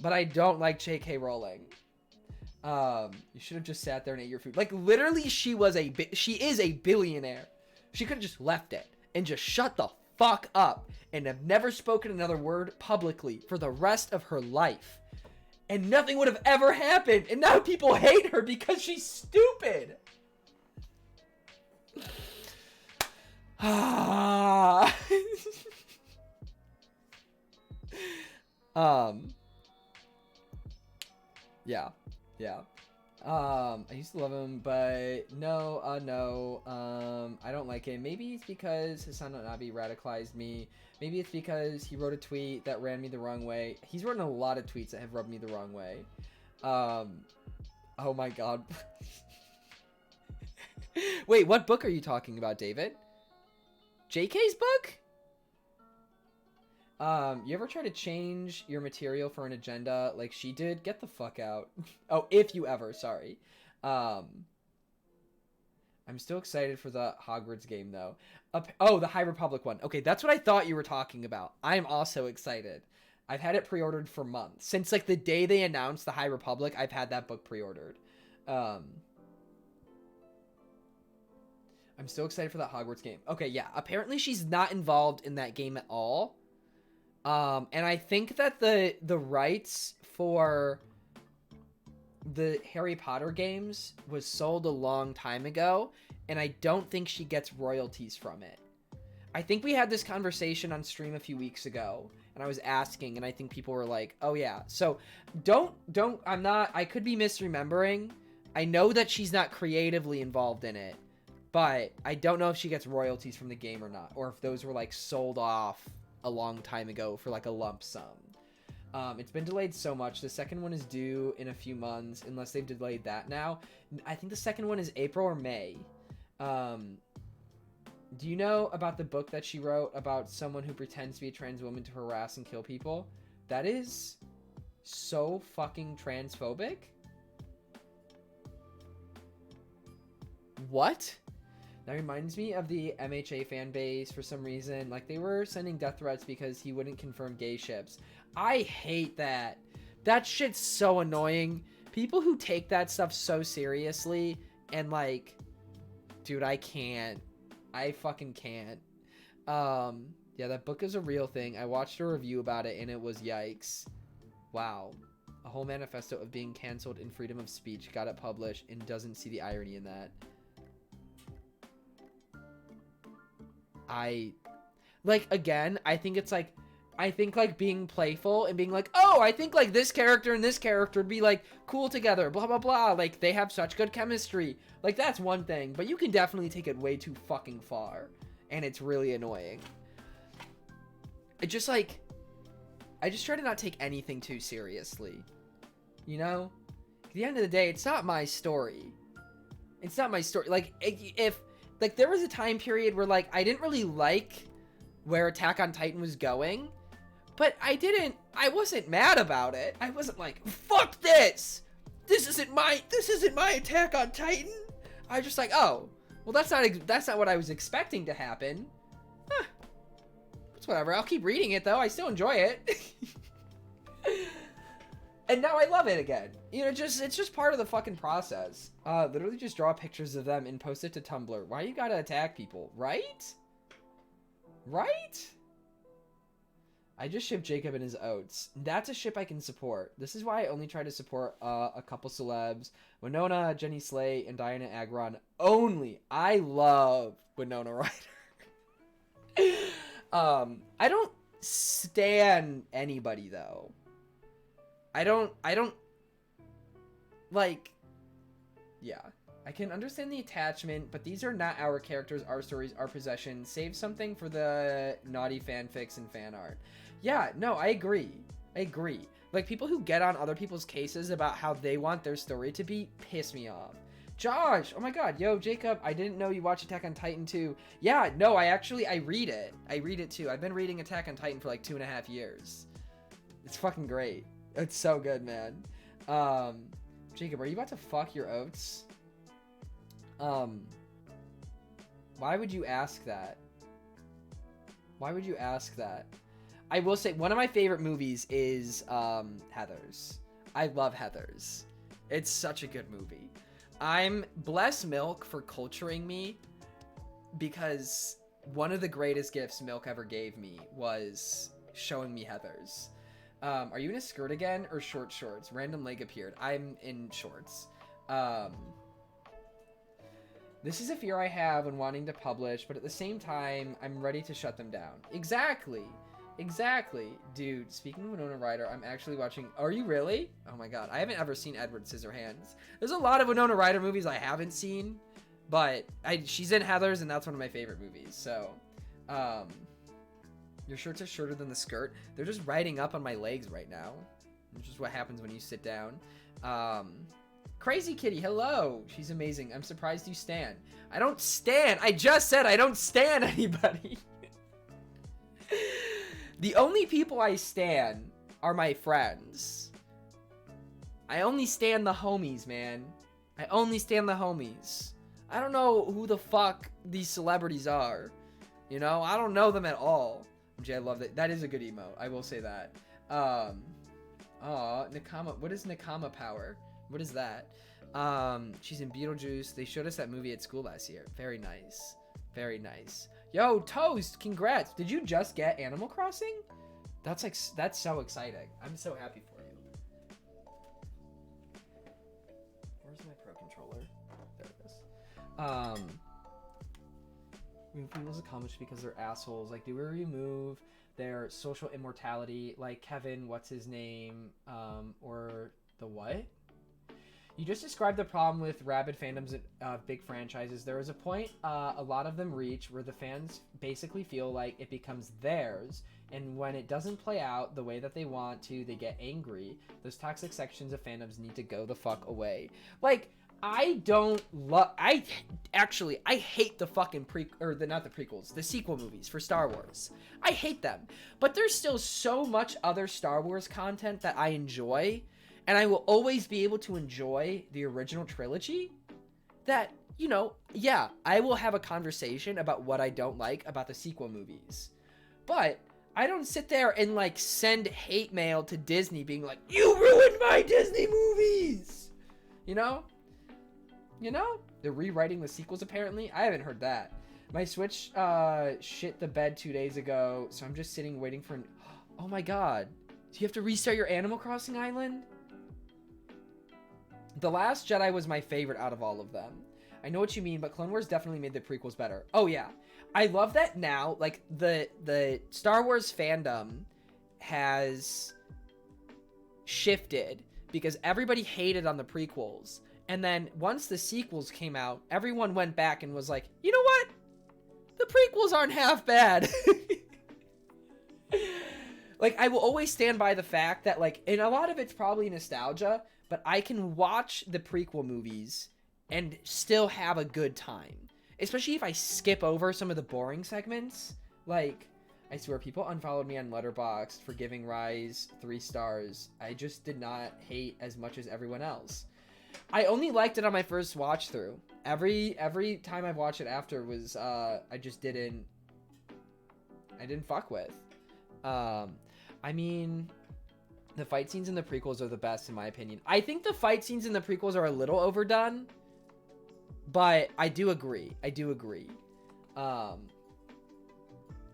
But I don't like J.K. Rowling. You should have just sat there and ate your food. Like, literally, she is a billionaire. She could have just left it and just shut the fuck up and have never spoken another word publicly for the rest of her life. And nothing would have ever happened. And now people hate her because she's stupid. Yeah. I used to love him, but no, I don't like him. Maybe it's because Hassan Nabi radicalized me. Maybe it's because he wrote a tweet that ran me the wrong way. He's written a lot of tweets that have rubbed me the wrong way. Oh my god. Wait, what book are you talking about, David? JK's book? You ever try to change your material for an agenda like she did? Get the fuck out. Oh, if you ever, sorry. I'm still excited for the Hogwarts game, though. Oh, the High Republic one. Okay, that's what I thought you were talking about. I'm also excited. I've had it pre-ordered for months. Since, like, the day they announced the High Republic, I've had that book pre-ordered. I'm still excited for that Hogwarts game. Okay, yeah. Apparently she's not involved in that game at all. And I think that the rights for the Harry Potter games was sold a long time ago, and I don't think she gets royalties from it. I think we had this conversation on stream a few weeks ago, and I was asking, and I think people were like, oh yeah. So I could be misremembering. I know that she's not creatively involved in it, but I don't know if she gets royalties from the game or not, or if those were like sold off a long time ago for like a lump sum. It's been delayed so much. The second one is due in a few months, unless they've delayed that now. I think the second one is April or May. Do you know about the book that she wrote about someone who pretends to be a trans woman to harass and kill people? That is so fucking transphobic. What? That reminds me of the MHA fan base for some reason. Like, they were sending death threats because he wouldn't confirm gay ships. I hate that. That shit's so annoying. People who take that stuff so seriously and, like, dude, I can't. I fucking can't. Yeah, that book is a real thing. I watched a review about it and it was yikes. Wow. A whole manifesto of being canceled in freedom of speech got it published and doesn't see the irony in that. Again, I think being playful and being like, oh, I think like this character and this character would be like cool together, blah, blah, blah. Like, they have such good chemistry. Like, that's one thing, but you can definitely take it way too fucking far. And it's really annoying. I just try to not take anything too seriously. You know? At the end of the day, it's not my story. It's not my story. Like, if like, there was a time period where, like, I didn't really like where Attack on Titan was going, but I wasn't mad about it. I wasn't like, fuck this! This isn't my Attack on Titan! I was just like, oh, well, that's not what I was expecting to happen. Huh. It's whatever. I'll keep reading it, though. I still enjoy it. And now I love it again. You know, it's just part of the fucking process. Literally just draw pictures of them and post it to Tumblr. Why you gotta attack people, right? Right? I just ship Jacob and his oats. That's a ship I can support. This is why I only try to support a couple celebs. Winona, Jenny Slay, and Diana Agron only. I love Winona Ryder. I don't stan anybody, though. I don't, like, yeah, I can understand the attachment, but these are not our characters, our stories, our possessions. Save something for the naughty fanfics and fan art. Yeah, no, I agree. I agree. Like, people who get on other people's cases about how they want their story to be piss me off. Josh, oh my god, yo, Jacob, I didn't know you watch Attack on Titan too. Yeah, no, I read it. I read it too. I've been reading Attack on Titan for like 2.5 years. It's fucking great. It's so good, man. Jacob, are you about to fuck your oats? Why would you ask that? Why would you ask that? I will say, one of my favorite movies is, Heathers. I love Heathers. It's such a good movie. I'm bless Milk for culturing me, because one of the greatest gifts Milk ever gave me was showing me Heathers. Are you in a skirt again or short shorts? Random leg appeared. I'm in shorts. This is a fear I have when wanting to publish, but at the same time, I'm ready to shut them down. Exactly. Exactly. Dude, speaking of Winona Ryder, I'm actually watching... Are you really? Oh my god. I haven't ever seen Edward Scissorhands. There's a lot of Winona Ryder movies I haven't seen, but she's in Heathers, and that's one of my favorite movies. So, your shirts are shorter than the skirt. They're just riding up on my legs right now, which is what happens when you sit down. Crazy Kitty, hello. She's amazing. I'm surprised you stan. I don't stan. I just said I don't stan anybody. The only people I stan are my friends. I only stan the homies, man. I only stan the homies. I don't know who the fuck these celebrities are. You know, I don't know them at all. Which I love that. That is a good emote. I will say that. Nakama. What is Nakama power? What is that? She's in Beetlejuice. They showed us that movie at school last year. Very nice. Very nice. Yo, Toast, congrats. Did you just get Animal Crossing? That's so exciting. I'm so happy for you. Where's my Pro Controller? There it is. Remove people's comments because they're assholes. Like, do we remove their social immortality? Like Kevin, what's his name? Or the what? You just described the problem with rabid fandoms of big franchises. There is a point a lot of them reach where the fans basically feel like it becomes theirs, and when it doesn't play out the way that they want to, they get angry. Those toxic sections of fandoms need to go the fuck away. Like, I hate the fucking not the prequels, the sequel movies for Star Wars. I hate them. But there's still so much other Star Wars content that I enjoy, and I will always be able to enjoy the original trilogy, that, you know, yeah, I will have a conversation about what I don't like about the sequel movies. But I don't sit there and, like, send hate mail to Disney being like, you ruined my Disney movies! You know? You know? They're rewriting the sequels, apparently. I haven't heard that. My Switch shit the bed 2 days ago, so I'm just sitting waiting for oh my god. Do you have to restart your Animal Crossing island? The Last Jedi was my favorite out of all of them. I know what you mean, but Clone Wars definitely made the prequels better. Oh yeah. I love that now, like, the Star Wars fandom has shifted because everybody hated on the prequels. And then once the sequels came out, everyone went back and was like, you know what? The prequels aren't half bad. Like, I will always stand by the fact that, like, and a lot of it's probably nostalgia, but I can watch the prequel movies and still have a good time. Especially if I skip over some of the boring segments. Like, I swear, people unfollowed me on Letterboxd for giving Rise 3 stars. I just did not hate as much as everyone else. I only liked it on my first watch through. Every time I've watched it after was, I didn't fuck with. I mean, the fight scenes in the prequels are the best in my opinion. I think the fight scenes in the prequels are a little overdone, but I do agree.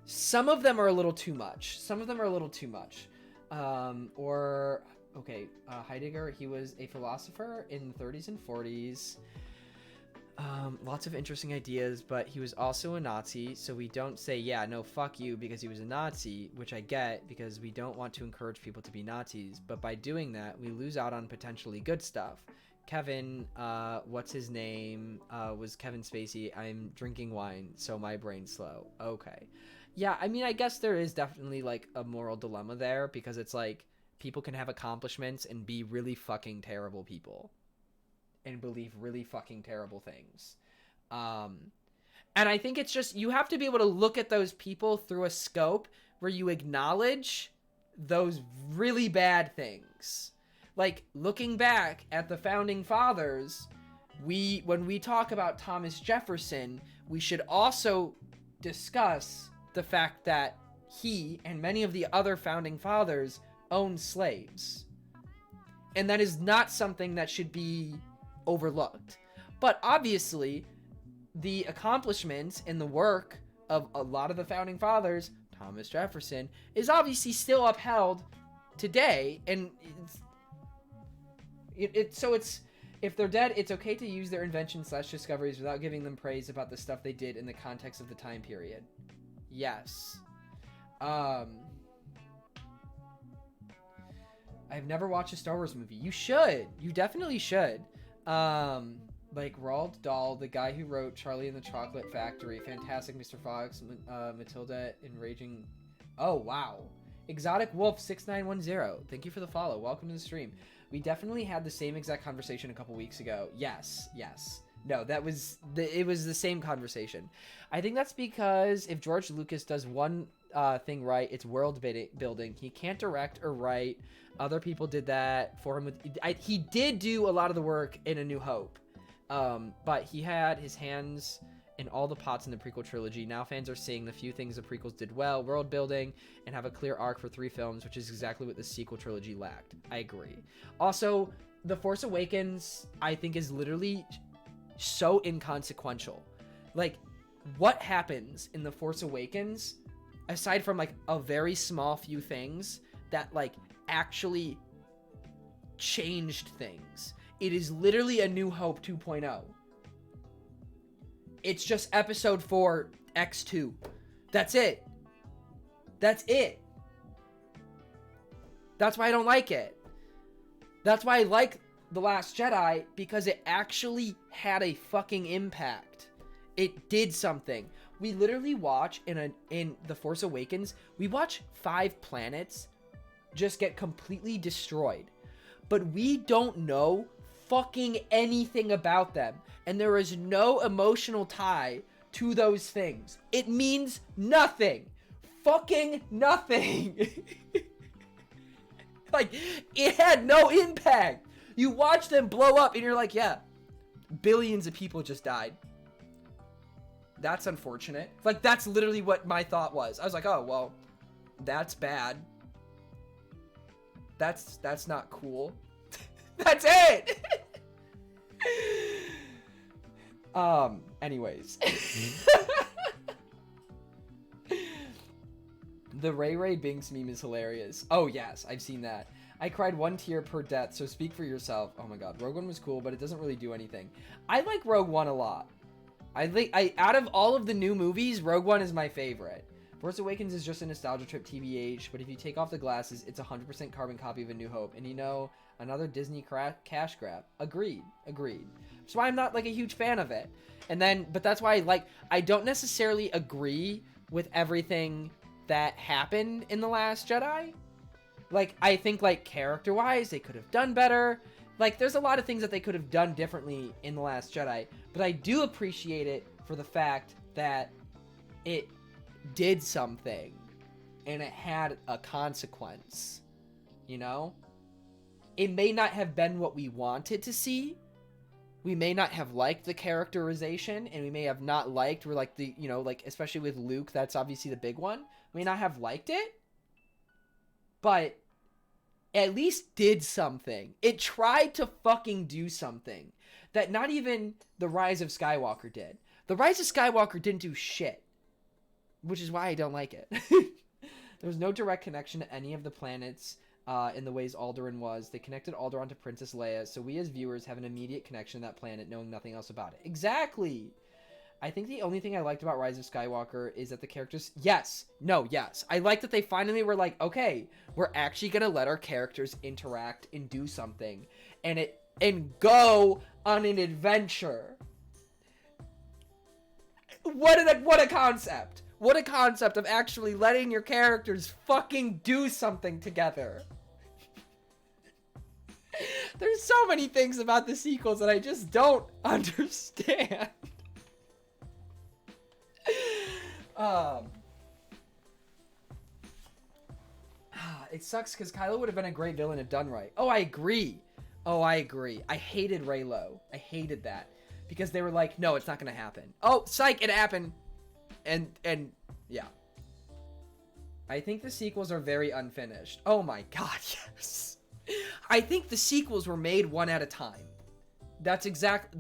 Some of them are a little too much. Heidegger, he was a philosopher in the 30s and 40s. Lots of interesting ideas, but he was also a Nazi, so we don't say, yeah, no, fuck you, because he was a Nazi, which I get, because we don't want to encourage people to be Nazis, but by doing that, we lose out on potentially good stuff. Kevin, what's his name? Was Kevin Spacey. I'm drinking wine, so my brain's slow. Okay. Yeah, I mean, I guess there is definitely, like, a moral dilemma there, because it's like, people can have accomplishments and be really fucking terrible people. And believe really fucking terrible things. And I think it's just, you have to be able to look at those people through a scope where you acknowledge those really bad things. Like, looking back at the founding fathers, when we talk about Thomas Jefferson, we should also discuss the fact that he and many of the other founding fathers owned slaves. And that is not something that should be overlooked. But obviously, the accomplishments and the work of a lot of the founding fathers, Thomas Jefferson, is obviously still upheld today. And so if they're dead, it's okay to use their inventions / discoveries without giving them praise about the stuff they did in the context of the time period. Yes. I've never watched a Star Wars movie. You should. You definitely should. Like Roald Dahl, the guy who wrote Charlie and the Chocolate Factory, Fantastic Mr. Fox, Matilda, Enraging. Oh, wow. Exotic Wolf 6910. Thank you for the follow. Welcome to the stream. We definitely had the same exact conversation a couple weeks ago. Yes. No, it was the same conversation. I think that's because if George Lucas does one thing right, it's world building. He can't direct or write. Other people did that for him. He did do a lot of the work in A New Hope. But he had his hands in all the pots in the prequel trilogy. Now fans are seeing the few things the prequels did well, world building, and have a clear arc for 3 films, which is exactly what the sequel trilogy lacked. I agree. Also, The Force Awakens, I think, is literally so inconsequential. Like, what happens in The Force Awakens, aside from, like, a very small few things that, like, actually changed things? It is literally A New Hope 2.0. It's just episode 4 X2. That's it. That's why I don't like it. That's why I like The Last Jedi, because it actually had a fucking impact. It did something. We literally watch in The Force Awakens, we watch 5 planets just get completely destroyed. But we don't know fucking anything about them, and there is no emotional tie to those things. It means nothing. Fucking nothing. Like, it had no impact. You watch them blow up and you're like, yeah, billions of people just died. That's unfortunate. Like, that's literally what my thought was. I was like, oh, well, that's bad. That's not cool. That's it. Anyways. The Ray Ray Binks meme is hilarious. Oh yes, I've seen that. I cried 1 tear per death, so speak for yourself. Oh my god, Rogue One was cool, but it doesn't really do anything. I like Rogue One a lot. Out of all of the new movies, Rogue One is my favorite. Force Awakens is just a nostalgia trip, TBH, but if you take off the glasses, it's 100% carbon copy of A New Hope, and you know, another Disney cash grab. Agreed. That's why I'm not, like, a huge fan of it. But that's why, I don't necessarily agree with everything that happened in The Last Jedi. Like, I think, like, character-wise, they could have done better. Like, there's a lot of things that they could have done differently in The Last Jedi, but I do appreciate it for the fact that it did something, and it had a consequence, you know? It may not have been what we wanted to see. We may not have liked the characterization, and we may have not liked, especially with Luke, that's obviously the big one. We may not have liked it, but at least did something. It tried to fucking do something that not even The Rise of Skywalker did. The Rise of Skywalker didn't do shit, which is why I don't like it. There was no direct connection to any of the planets in the ways Alderaan was. They connected Alderaan to Princess Leia, so we as viewers have an immediate connection to that planet, knowing nothing else about it. Exactly! I think the only thing I liked about Rise of Skywalker is that the characters... Yes! I like that they finally were like, okay, we're actually gonna let our characters interact and do something. And it and go on an adventure. What a concept. What a concept of actually letting your characters fucking do something together. There's so many things about the sequels that I just don't understand. It sucks because Kylo would have been a great villain if done right. Oh, I agree. I hated Reylo. I hated that. Because they were like, no, it's not going to happen. Oh, psych, it happened. And yeah. I think the sequels are very unfinished. Oh my god, yes. I think the sequels were made one at a time. That's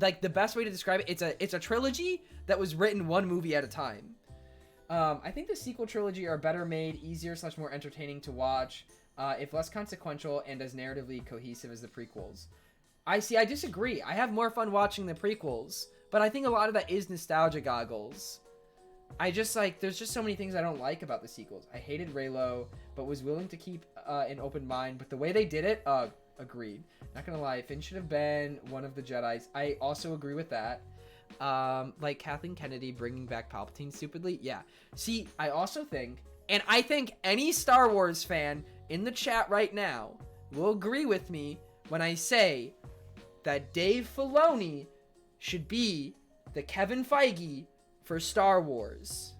like the best way to describe it. It's a trilogy that was written one movie at a time. I think the sequel trilogy are better made, easier / more entertaining to watch, if less consequential and as narratively cohesive as the prequels. I disagree. I have more fun watching the prequels, but I think a lot of that is nostalgia goggles. There's just so many things I don't like about the sequels. I hated Reylo, but was willing to keep an open mind. But the way they did it, agreed. Not gonna lie, Finn should have been one of the Jedis. I also agree with that. Like Kathleen Kennedy bringing back Palpatine stupidly. Yeah. See, I also think, and I think any Star Wars fan in the chat right now will agree with me when I say that Dave Filoni should be the Kevin Feige for Star Wars.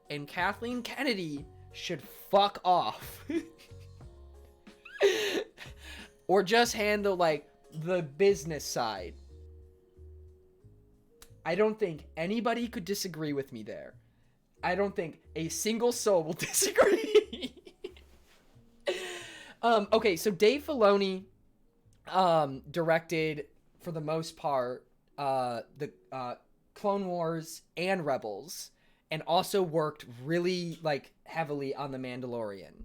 And Kathleen Kennedy should fuck off. Or just handle, like, the business side. I don't think anybody could disagree with me there. I don't think a single soul will disagree. Okay, so Dave Filoni directed, for the most part, the Clone Wars and Rebels, and also worked really, like, heavily on The Mandalorian.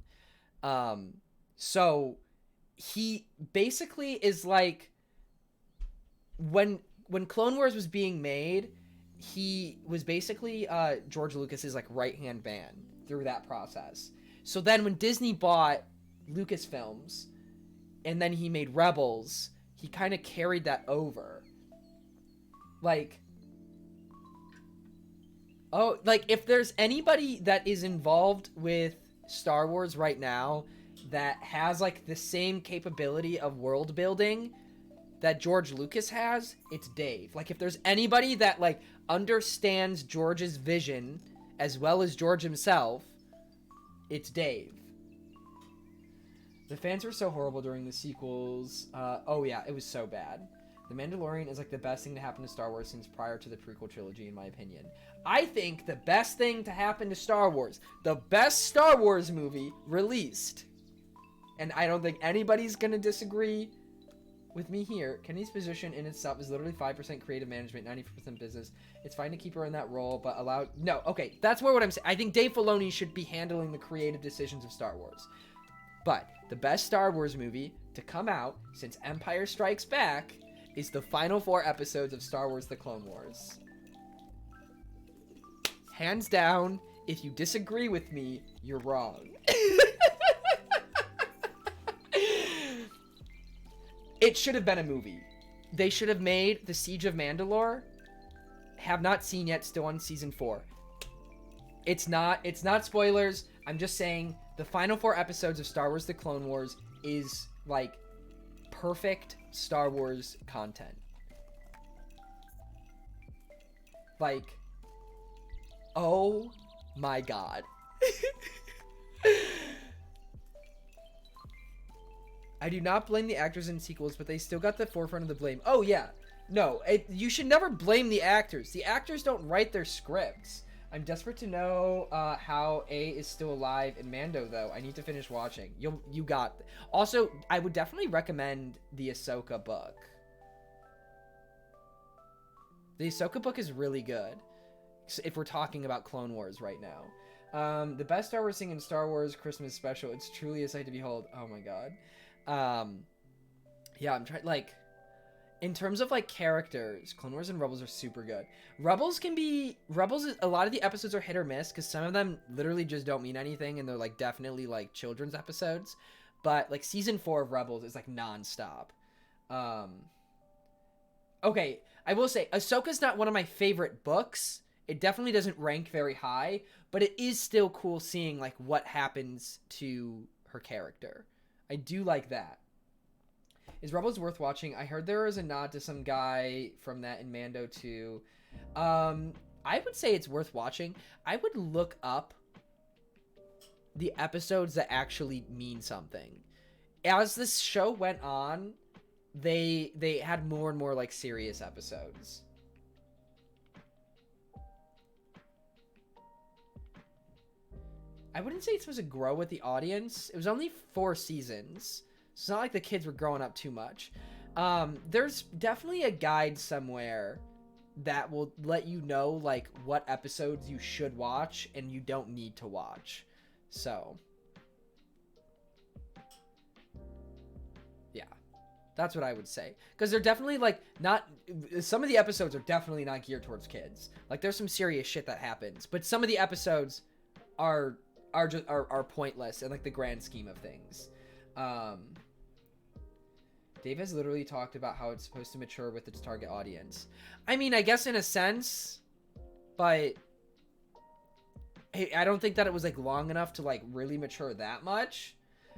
So he basically is like, when Clone Wars was being made, he was basically George Lucas's like right-hand man through that process. So then when Disney bought Lucasfilms and then he made Rebels, he kind of carried that over. Like, oh, like if there's anybody that is involved with Star Wars right now that has like the same capability of world building that George Lucas has, it's Dave. Like, if there's anybody that, like, understands George's vision as well as George himself, it's Dave. The fans were so horrible during the sequels. Oh, yeah, it was so bad. The Mandalorian is, like, the best thing to happen to Star Wars since prior to the prequel trilogy, in my opinion. I think the best thing to happen to Star Wars, the best Star Wars movie released, and I don't think anybody's gonna disagree with me here, Kenny's position in itself is literally 5% creative management, 90% business. It's fine to keep her in that role, but allow... No, okay, that's more what I'm saying. I think Dave Filoni should be handling the creative decisions of Star Wars. But the best Star Wars movie to come out since Empire Strikes Back is the final 4 episodes of Star Wars The Clone Wars. Hands down, if you disagree with me, you're wrong. It should have been a movie. They should have made The Siege of Mandalore. Have not seen yet, still on season 4. It's not spoilers. I'm just saying the final 4 episodes of Star Wars The Clone Wars is like perfect Star Wars content. Like, oh my god. I do not blame the actors in sequels, but they still got the forefront of the blame. Oh, yeah. No, you should never blame the actors. The actors don't write their scripts. I'm desperate to know how A is still alive in Mando, though. I need to finish watching. You got... Also, I would definitely recommend the Ahsoka book. The Ahsoka book is really good, if we're talking about Clone Wars right now. The best Star Wars thing in Star Wars Christmas special. It's truly a sight to behold. Oh, my God. Yeah, I'm trying, like, in terms of, like, characters, Clone Wars and Rebels are super good. Rebels, a lot of the episodes are hit or miss, because some of them literally just don't mean anything, and they're, like, definitely, like, children's episodes, but, like, season 4 of Rebels is, like, non-stop. Um, okay, I will say Ahsoka's not one of my favorite books. It definitely doesn't rank very high, but it is still cool seeing like what happens to her character. I do like that. Is Rebels worth watching? I heard there was a nod to some guy from that in Mando too. I would say it's worth watching. I would look up the episodes that actually mean something. As this show went on, they had more and more like serious episodes. I wouldn't say it's supposed to grow with the audience. It was only 4 seasons. So it's not like the kids were growing up too much. There's definitely a guide somewhere that will let you know like what episodes you should watch and you don't need to watch. So yeah, that's what I would say. Because they're definitely like not, some of the episodes are definitely not geared towards kids. Like there's some serious shit that happens, but some of the episodes are just are pointless in like the grand scheme of things. Dave has literally talked about how it's supposed to mature with its target audience. I mean, I guess in a sense, but hey, I don't think that it was like long enough to like really mature that much.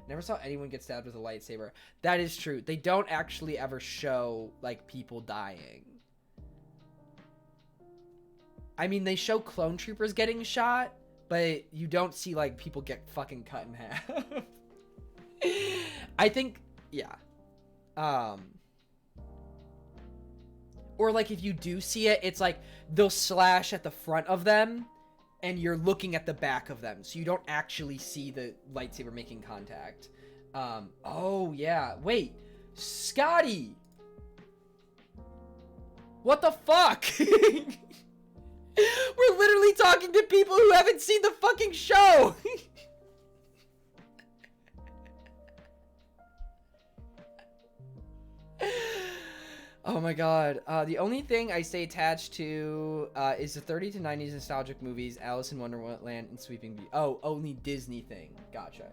Never saw anyone get stabbed with a lightsaber. That is true. They don't actually ever show like people dying. I mean, they show clone troopers getting shot, but you don't see like people get fucking cut in half. I think, yeah. Or like if you do see it, it's like they'll slash at the front of them and you're looking at the back of them, so you don't actually see the lightsaber making contact. Oh yeah, wait, Scotty, what the fuck? We're literally talking to people who haven't seen the fucking show. Oh my god. The only thing I stay attached to is the 30 to 90s nostalgic movies, Alice in Wonderland and Sweeping Beauty. Oh, only Disney thing. Gotcha.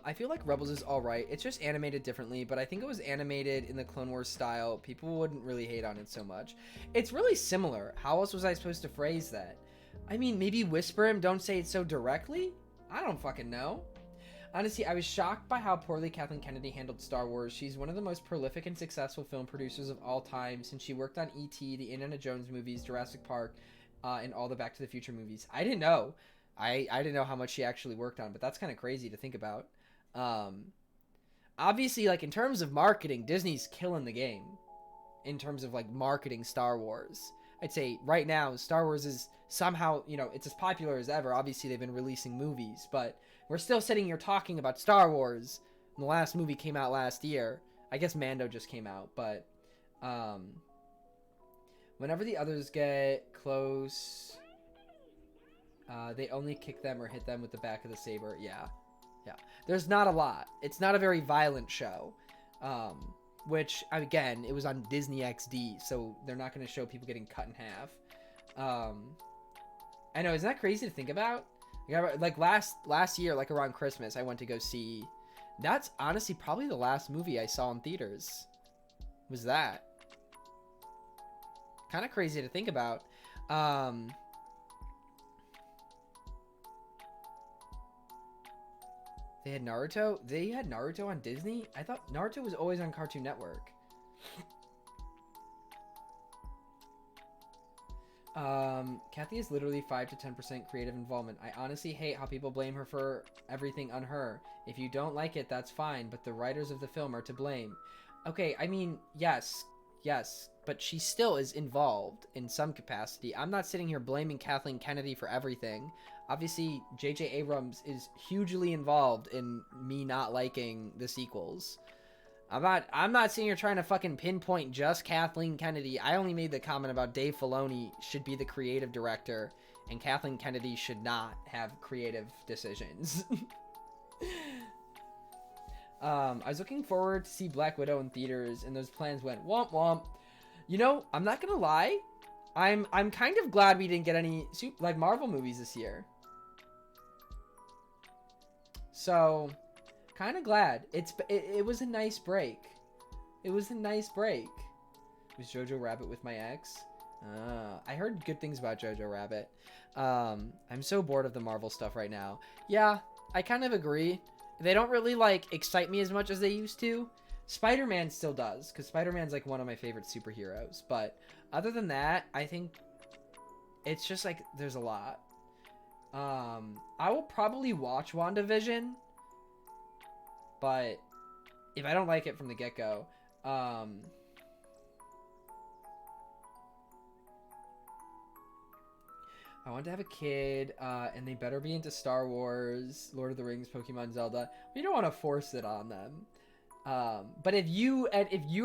I feel like Rebels is alright. It's just animated differently, but I think it was animated in the Clone Wars style. People wouldn't really hate on it so much. It's really similar. How else was I supposed to phrase that? I mean, maybe whisper him, don't say it so directly? I don't fucking know. Honestly, I was shocked by how poorly Kathleen Kennedy handled Star Wars. She's one of the most prolific and successful film producers of all time, since she worked on E.T., the Indiana Jones movies, Jurassic Park, and all the Back to the Future movies. I didn't know. I didn't know how much she actually worked on, but that's kind of crazy to think about. Obviously, like in terms of marketing, Disney's killing the game in terms of like marketing Star Wars. I'd say right now, Star Wars is somehow, you know, it's as popular as ever. Obviously, they've been releasing movies, but we're still sitting here talking about Star Wars. And the last movie came out last year. I guess Mando just came out, but whenever the others get close, they only kick them or hit them with the back of the saber. Yeah. There's not a lot. It's not a very violent show. Which, again, it was on Disney XD, so they're not going to show people getting cut in half. I know, isn't that crazy to think about? Like last year, like around Christmas, I went to go see... That's honestly probably the last movie I saw in theaters. Was that. Kind of crazy to think about. They had Naruto? They had Naruto on Disney? I thought Naruto was always on Cartoon Network. Kathy is literally 5 to 10% creative involvement. I honestly hate how people blame her for everything on her. If you don't like it, that's fine, but the writers of the film are to blame. Okay, I mean, yes, but she still is involved in some capacity. I'm not sitting here blaming Kathleen Kennedy for everything. Obviously, J.J. Abrams is hugely involved in me not liking the sequels. I'm not sitting here trying to fucking pinpoint just Kathleen Kennedy. I only made the comment about Dave Filoni should be the creative director, and Kathleen Kennedy should not have creative decisions. I was looking forward to see Black Widow in theaters, and those plans went womp womp. You know, I'm not gonna lie, I'm kind of glad we didn't get any like Marvel movies this year. So, kind of glad. It was a nice break. It was a nice break. Was Jojo Rabbit with my ex? I heard good things about Jojo Rabbit. I'm so bored of the Marvel stuff right now. Yeah, I kind of agree. They don't really, like, excite me as much as they used to. Spider-Man still does, because Spider-Man's, like, one of my favorite superheroes. But other than that, I think it's just, like, there's a lot. I will probably watch WandaVision, but if I don't like it from the get-go, I want to have a kid, and they better be into Star Wars, Lord of the Rings, Pokemon, Zelda. We don't want to force it on them. But if you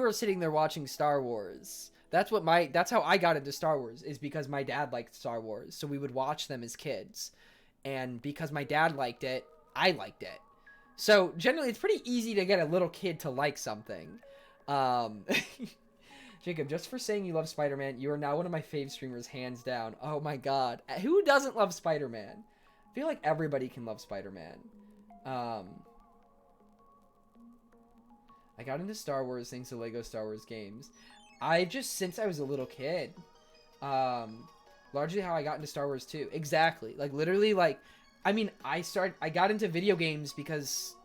are sitting there watching Star Wars, that's how I got into Star Wars, is because my dad liked Star Wars, so we would watch them as kids, and because my dad liked it, I liked it. So generally, it's pretty easy to get a little kid to like something. Jacob, just for saying you love Spider-Man, you are now one of my fave streamers, hands down. Oh my god. Who doesn't love Spider-Man? I feel like everybody can love Spider-Man. I got into Star Wars thanks to Lego Star Wars games. Since I was a little kid. Largely how I got into Star Wars too. Exactly. Like, literally, like, I mean, I got into video games because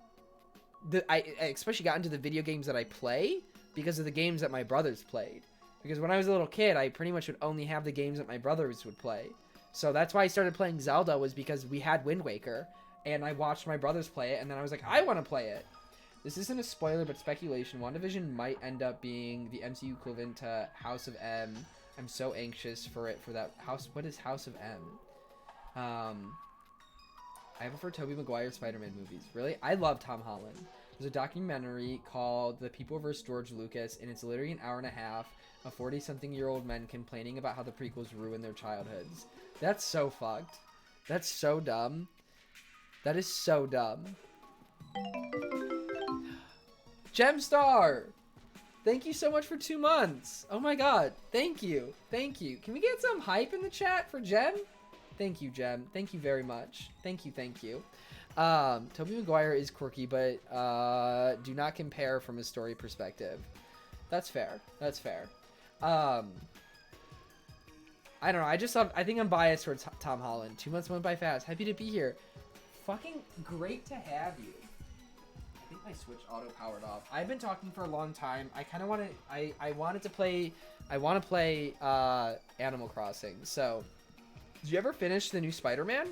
I especially got into the video games that I play because of the games that my brothers played. Because when I was a little kid, I pretty much would only have the games that my brothers would play. So that's why I started playing Zelda, was because we had Wind Waker, and I watched my brothers play it, and then I was like, I want to play it. This isn't a spoiler, but speculation. WandaVision might end up being the MCU equivalent to House of M. I'm so anxious for that house. What is House of M? I prefer Tobey Maguire Spider-Man movies. Really? I love Tom Holland. There's a documentary called The People vs. George Lucas, and it's literally an hour and a half of 40-something-year-old men complaining about how the prequels ruined their childhoods. That's so fucked. That's so dumb. That is so dumb. Gemstar! Thank you so much for 2 months. Oh my god. Thank you. Thank you. Can we get some hype in the chat for Gem? Thank you, Gem. Thank you very much. Thank you, thank you. Tobey Maguire is quirky, but do not compare from a story perspective. That's fair. That's fair. I don't know. I think I'm biased towards Tom Holland. 2 months went by fast. Happy to be here. Fucking great to have you. I think my Switch auto-powered off. I've been talking for a long time. I kind of want to... I wanted to play... I want to play Animal Crossing. So, did you ever finish the new Spider-Man?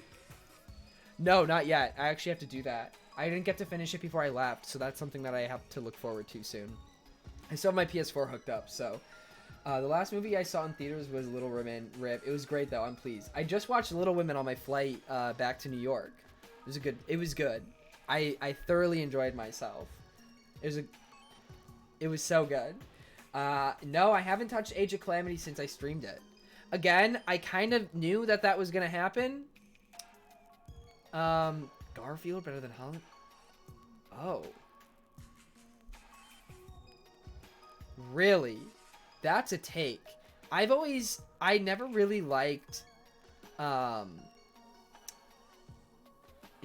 No, not yet. I actually have to do that. I didn't get to finish it before I left, so that's something that I have to look forward to soon. I still have my PS4 hooked up, so... the last movie I saw in theaters was Little Women. Rip. It was great, though. I'm pleased. I just watched Little Women on my flight back to New York. It was good. I thoroughly enjoyed myself. It was so good. No, I haven't touched Age of Calamity since I streamed it. Again, I kind of knew that was gonna happen. Garfield better than Holland? Oh. Really? That's a take. I never really liked,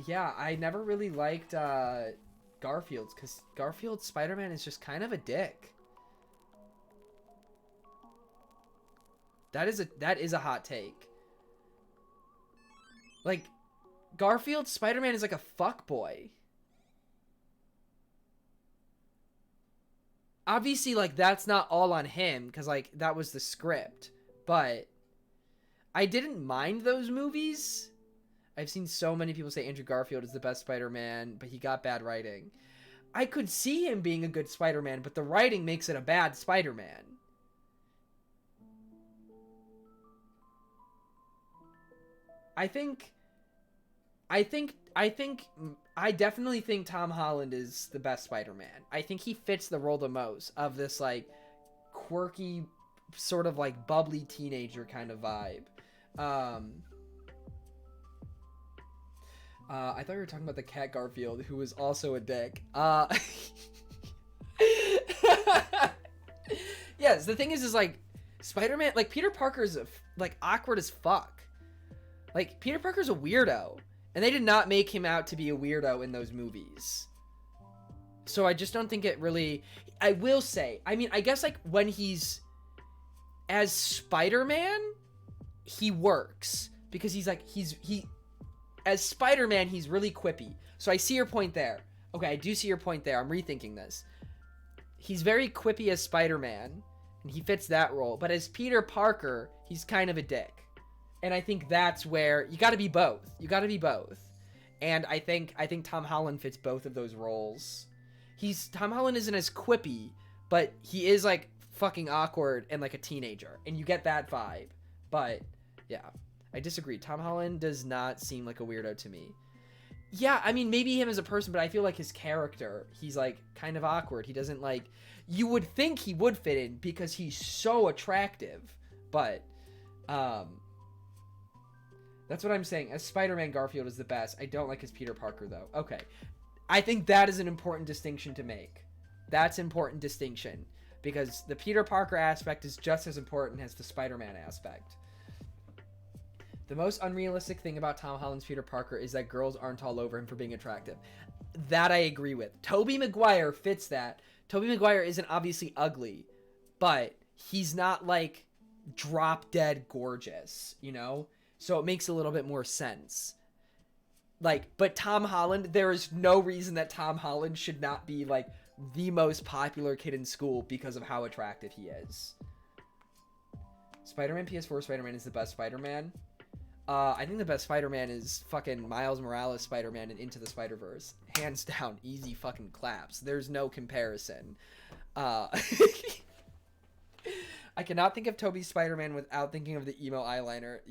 yeah, I never really liked, Garfield's, because Garfield's Spider-Man is just kind of a dick. That is a hot take. Like, Garfield's Spider-Man is like a fuckboy. Obviously, like, that's not all on him, because, like, that was the script. But I didn't mind those movies. I've seen so many people say Andrew Garfield is the best Spider-Man, but he got bad writing. I could see him being a good Spider-Man, but the writing makes it a bad Spider-Man. I definitely think Tom Holland is the best Spider-Man. I think he fits the role the most of this, like, quirky, sort of, like, bubbly teenager kind of vibe. I thought you were talking about the cat Garfield, who was also a dick. Yes, the thing is like, Spider-Man, like, Peter Parker's, like, awkward as fuck. Like, Peter Parker's a weirdo. And they did not make him out to be a weirdo in those movies. So I just don't think it really... I will say, I mean, I guess, like, when he's... As Spider-Man, he works. Because he's, like, as Spider-Man, he's really quippy. So I see your point there. Okay, I do see your point there. I'm rethinking this. He's very quippy as Spider-Man, and he fits that role. But as Peter Parker, he's kind of a dick. And I think that's where you got to be both. You got to be both. And I think Tom Holland fits both of those roles. Tom Holland isn't as quippy, but he is, like, fucking awkward and like a teenager, and you get that vibe. But yeah, I disagree. Tom Holland does not seem like a weirdo to me. Yeah, I mean, maybe him as a person, but I feel like his character, he's like kind of awkward. He doesn't like, you would think he would fit in because he's so attractive, but that's what I'm saying. As Spider-Man, Garfield is the best. I don't like his Peter Parker though. Okay, I think that is an important distinction to make. That's important distinction, because the Peter Parker aspect is just as important as the Spider-Man aspect. The most unrealistic thing about Tom Holland's Peter Parker is that girls aren't all over him for being attractive. That I agree with. Tobey Maguire fits that. Tobey Maguire isn't obviously ugly, but he's not like drop dead gorgeous, you know? So it makes a little bit more sense. Like, but Tom Holland, there is no reason that Tom Holland should not be like the most popular kid in school because of how attractive he is. Spider-Man PS4 Spider-Man is the best Spider-Man. I think the best Spider-Man is fucking Miles Morales Spider-Man and Into the Spider-Verse. Hands down, easy fucking claps. There's no comparison. I cannot think of Tobey's Spider-Man without thinking of the emo eyeliner.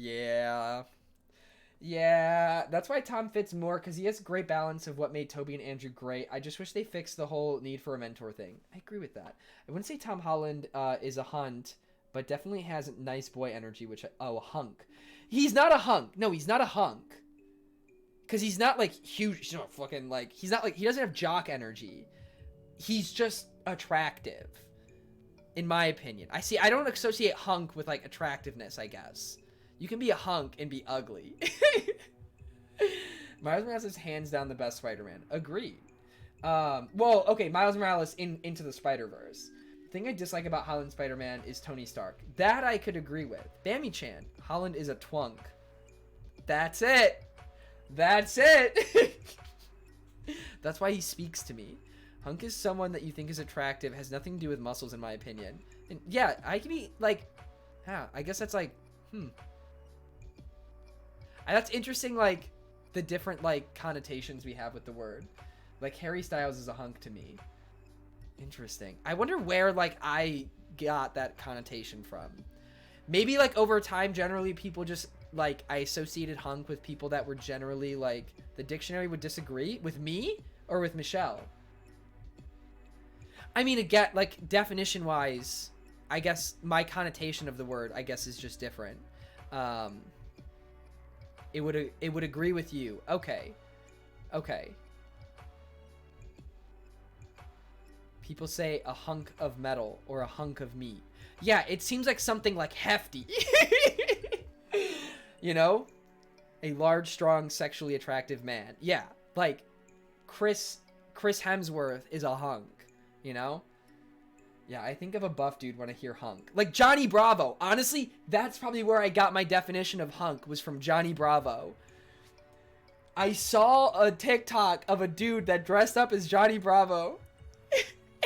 Yeah, that's why Tom fits more, because he has a great balance of what made Tobey and Andrew great. I just wish they fixed the whole need for a mentor thing. I agree with that. I wouldn't say Tom Holland is a hunt, but definitely has nice boy energy, a hunk. He's not a hunk. No, he's not a hunk. Because he's not, like, huge. He's not fucking, like, he's not, like, he doesn't have jock energy. He's just attractive, in my opinion. I don't associate hunk with, like, attractiveness, I guess. You can be a hunk and be ugly. Miles Morales is hands down the best Spider-Man. Agreed. Well, okay, Miles Morales Into the Spider-Verse. The thing I dislike about Holland Spider-Man is Tony Stark. That I could agree with. Bammy-chan, Holland is a twunk. That's it. That's it. That's why he speaks to me. Hunk is someone that you think is attractive, has nothing to do with muscles, in my opinion. And yeah, I can be like, I guess that's like, That's interesting, like, the different, like, connotations we have with the word. Like, Harry Styles is a hunk to me. Interesting. I wonder where, like, I got that connotation from. Maybe, like, over time, generally, people just, like, I associated hunk with people that were generally, like, the dictionary would disagree with me or with Michelle. I mean, again, like, definition-wise, I guess my connotation of the word, I guess, is just different. It would agree with you. Okay. People say a hunk of metal or a hunk of meat. Yeah, it seems like something like hefty. You know? A large, strong, sexually attractive man. Yeah, like Chris Hemsworth is a hunk, you know? Yeah, I think of a buff dude when I hear hunk. Like Johnny Bravo. Honestly, that's probably where I got my definition of hunk, was from Johnny Bravo. I saw a TikTok of a dude that dressed up as Johnny Bravo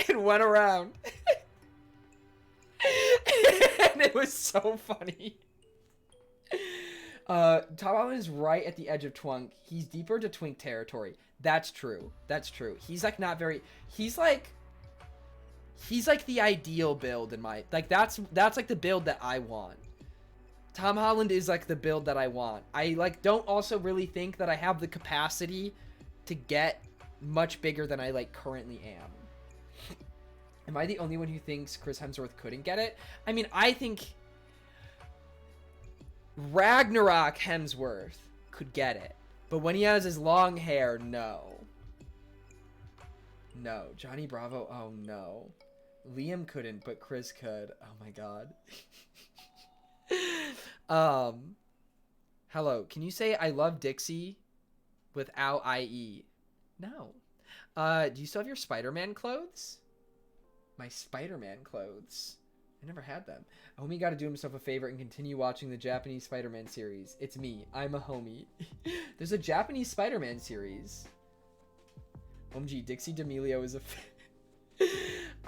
and went around. And it was so funny. Tom Holland is right at the edge of twunk. He's deeper to twink territory. That's true. He's like not very... He's like the ideal build in my... Like, that's like the build that I want. Tom Holland is like the build that I want. I like don't also really think that I have the capacity to get much bigger than I like currently am. Am I the only one who thinks Chris Hemsworth couldn't get it? I mean, I think Ragnarok Hemsworth could get it. But when he has his long hair, no. No. Johnny Bravo, oh no. Liam couldn't, but Chris could. Oh my god. Hello, can you say I love Dixie? without IE. No. Do you still have your Spider-Man clothes? My Spider-Man clothes. I never had them. A homie got to do himself a favor and continue watching the Japanese Spider-Man series. It's me. I'm a homie. There's a Japanese Spider-Man series. OMG, Dixie D'Amelio is a...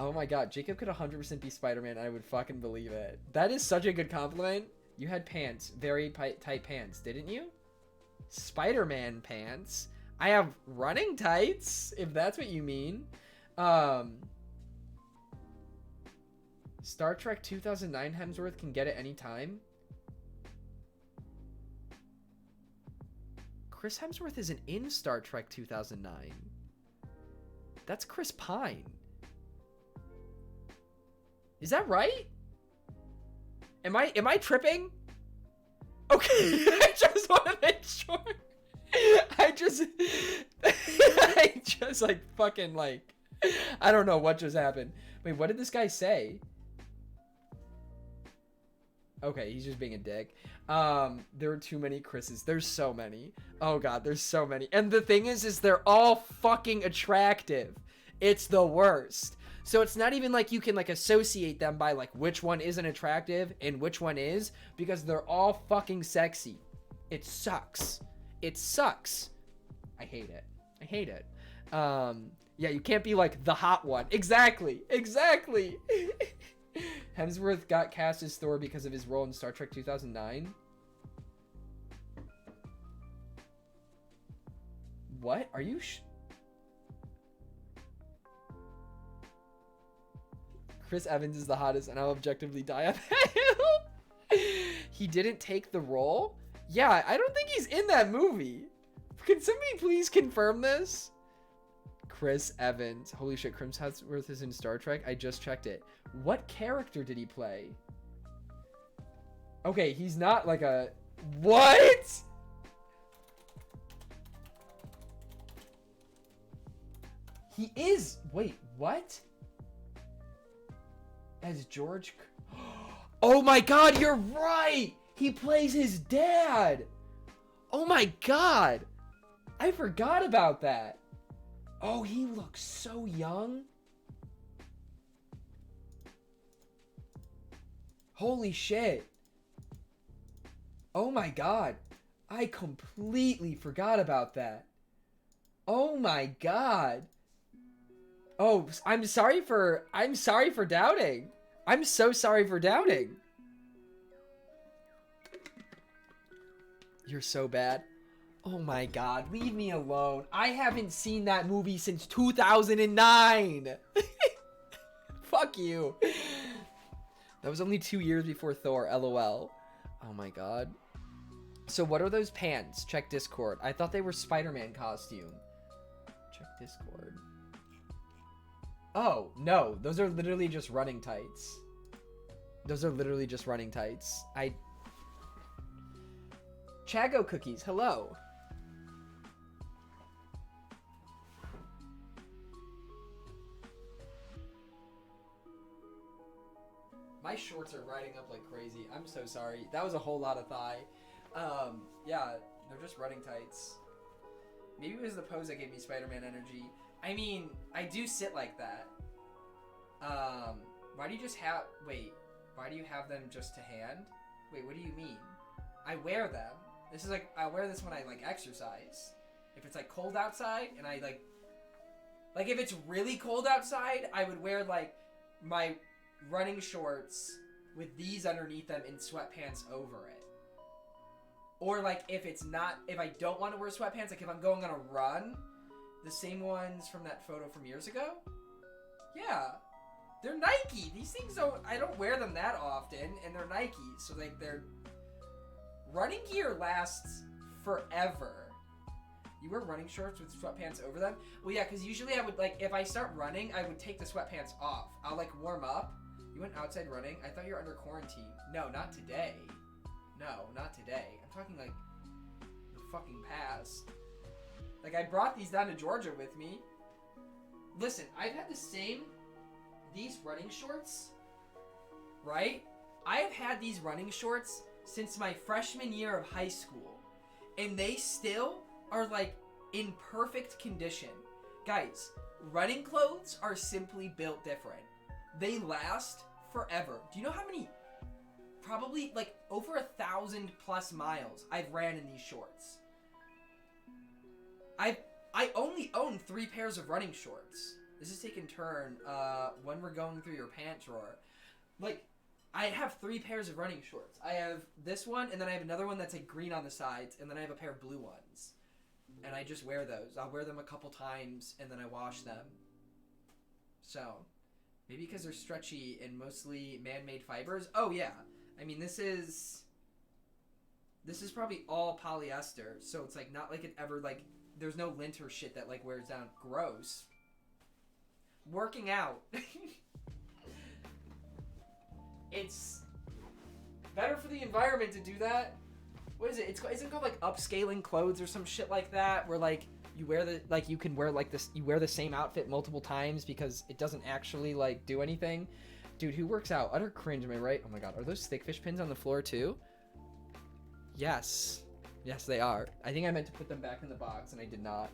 Oh my god, Jacob could 100% be Spider-Man. I would fucking believe it. That is such a good compliment. You had pants. Very tight pants, didn't you? Spider-Man pants? I have running tights, if that's what you mean. Star Trek 2009 Hemsworth can get it anytime. Chris Hemsworth isn't in Star Trek 2009. That's Chris Pine. Is that right? Am I tripping? Okay, I just want to make sure. I just like fucking like, I don't know what just happened. Wait, what did this guy say? Okay, he's just being a dick. There are too many Chris's. There's so many. Oh god, there's so many. And the thing is they're all fucking attractive. It's the worst. So it's not even like you can like associate them by like which one isn't attractive and which one is, because they're all fucking sexy. It sucks. It sucks. I hate it. I hate it. Yeah, you can't be like the hot one. Exactly. Exactly. Hemsworth got cast as Thor because of his role in Star Trek 2009. What? Are you Chris Evans is the hottest and I'll objectively die on that hill. He didn't take the role? Yeah, I don't think he's in that movie. Can somebody please confirm this? Chris Evans. Holy shit, Chris Hemsworth is in Star Trek? I just checked it. What character did he play? Okay, he's not like a... What? He is... Wait, what? As George... Oh my god, you're right! He plays his dad! Oh my god! I forgot about that. Oh, he looks so young. Holy shit. Oh my god. I completely forgot about that. Oh my god. Oh, I'm sorry for doubting. I'm so sorry for doubting. You're so bad. Oh my god, leave me alone. I haven't seen that movie since 2009. Fuck you. That was only 2 years before Thor, LOL. Oh my god. So what are those pants? Check Discord. I thought they were Spider-Man costume. Check Discord. Oh, no. Those are literally just running tights. Those are literally just running tights. Chago Cookies, hello. My shorts are riding up like crazy. I'm so sorry. That was a whole lot of thigh. Yeah, they're just running tights. Maybe it was the pose that gave me Spider-Man energy. I mean, I do sit like that. Why do you just have... Wait, why do you have them just to hand? Wait, what do you mean? I wear them. This is like, I wear this when I like exercise. If it's like cold outside and I like if it's really cold outside, I would wear like my running shorts with these underneath them and sweatpants over it. Or like if I don't want to wear sweatpants, like if I'm going on a run, the same ones from that photo from years ago. Yeah, they're Nike. These things I don't wear them that often, and they're Nike, so like they're running gear lasts forever. You wear running shorts with sweatpants over them? Well, yeah, because usually I would like if I start running, I would take the sweatpants off. I'll like warm up. You went outside running? I thought you were under quarantine. No, not today. No, not today. I'm talking like the fucking past. Like I brought these down to Georgia with me. Listen, I've had these running shorts, right? I have had these running shorts since my freshman year of high school. And they still are like in perfect condition. Guys, running clothes are simply built different. They last forever. Do you know how many, probably like over 1,000+ miles I've ran in these shorts? I only own 3 pairs of running shorts. This is taking turn when we're going through your pant drawer. Like, I have 3 pairs of running shorts. I have this one, and then I have another one that's like green on the sides, and then I have a pair of blue ones. And I just wear those. I'll wear them a couple times, and then I wash them. So, maybe because they're stretchy and mostly man-made fibers. Oh, yeah. I mean, this is probably all polyester, so it's like not like it ever like there's no lint or shit that like wears down. Gross. Working out. It's better for the environment to do that. What is it? Isn't it called like upscaling clothes or some shit like that? Where like you wear you can wear like this, you wear the same outfit multiple times because it doesn't actually like do anything. Dude, who works out? Utter cringe, am I right? Oh my god, are those thickfish pins on the floor too? Yes. Yes, they are. I think I meant to put them back in the box and I did not.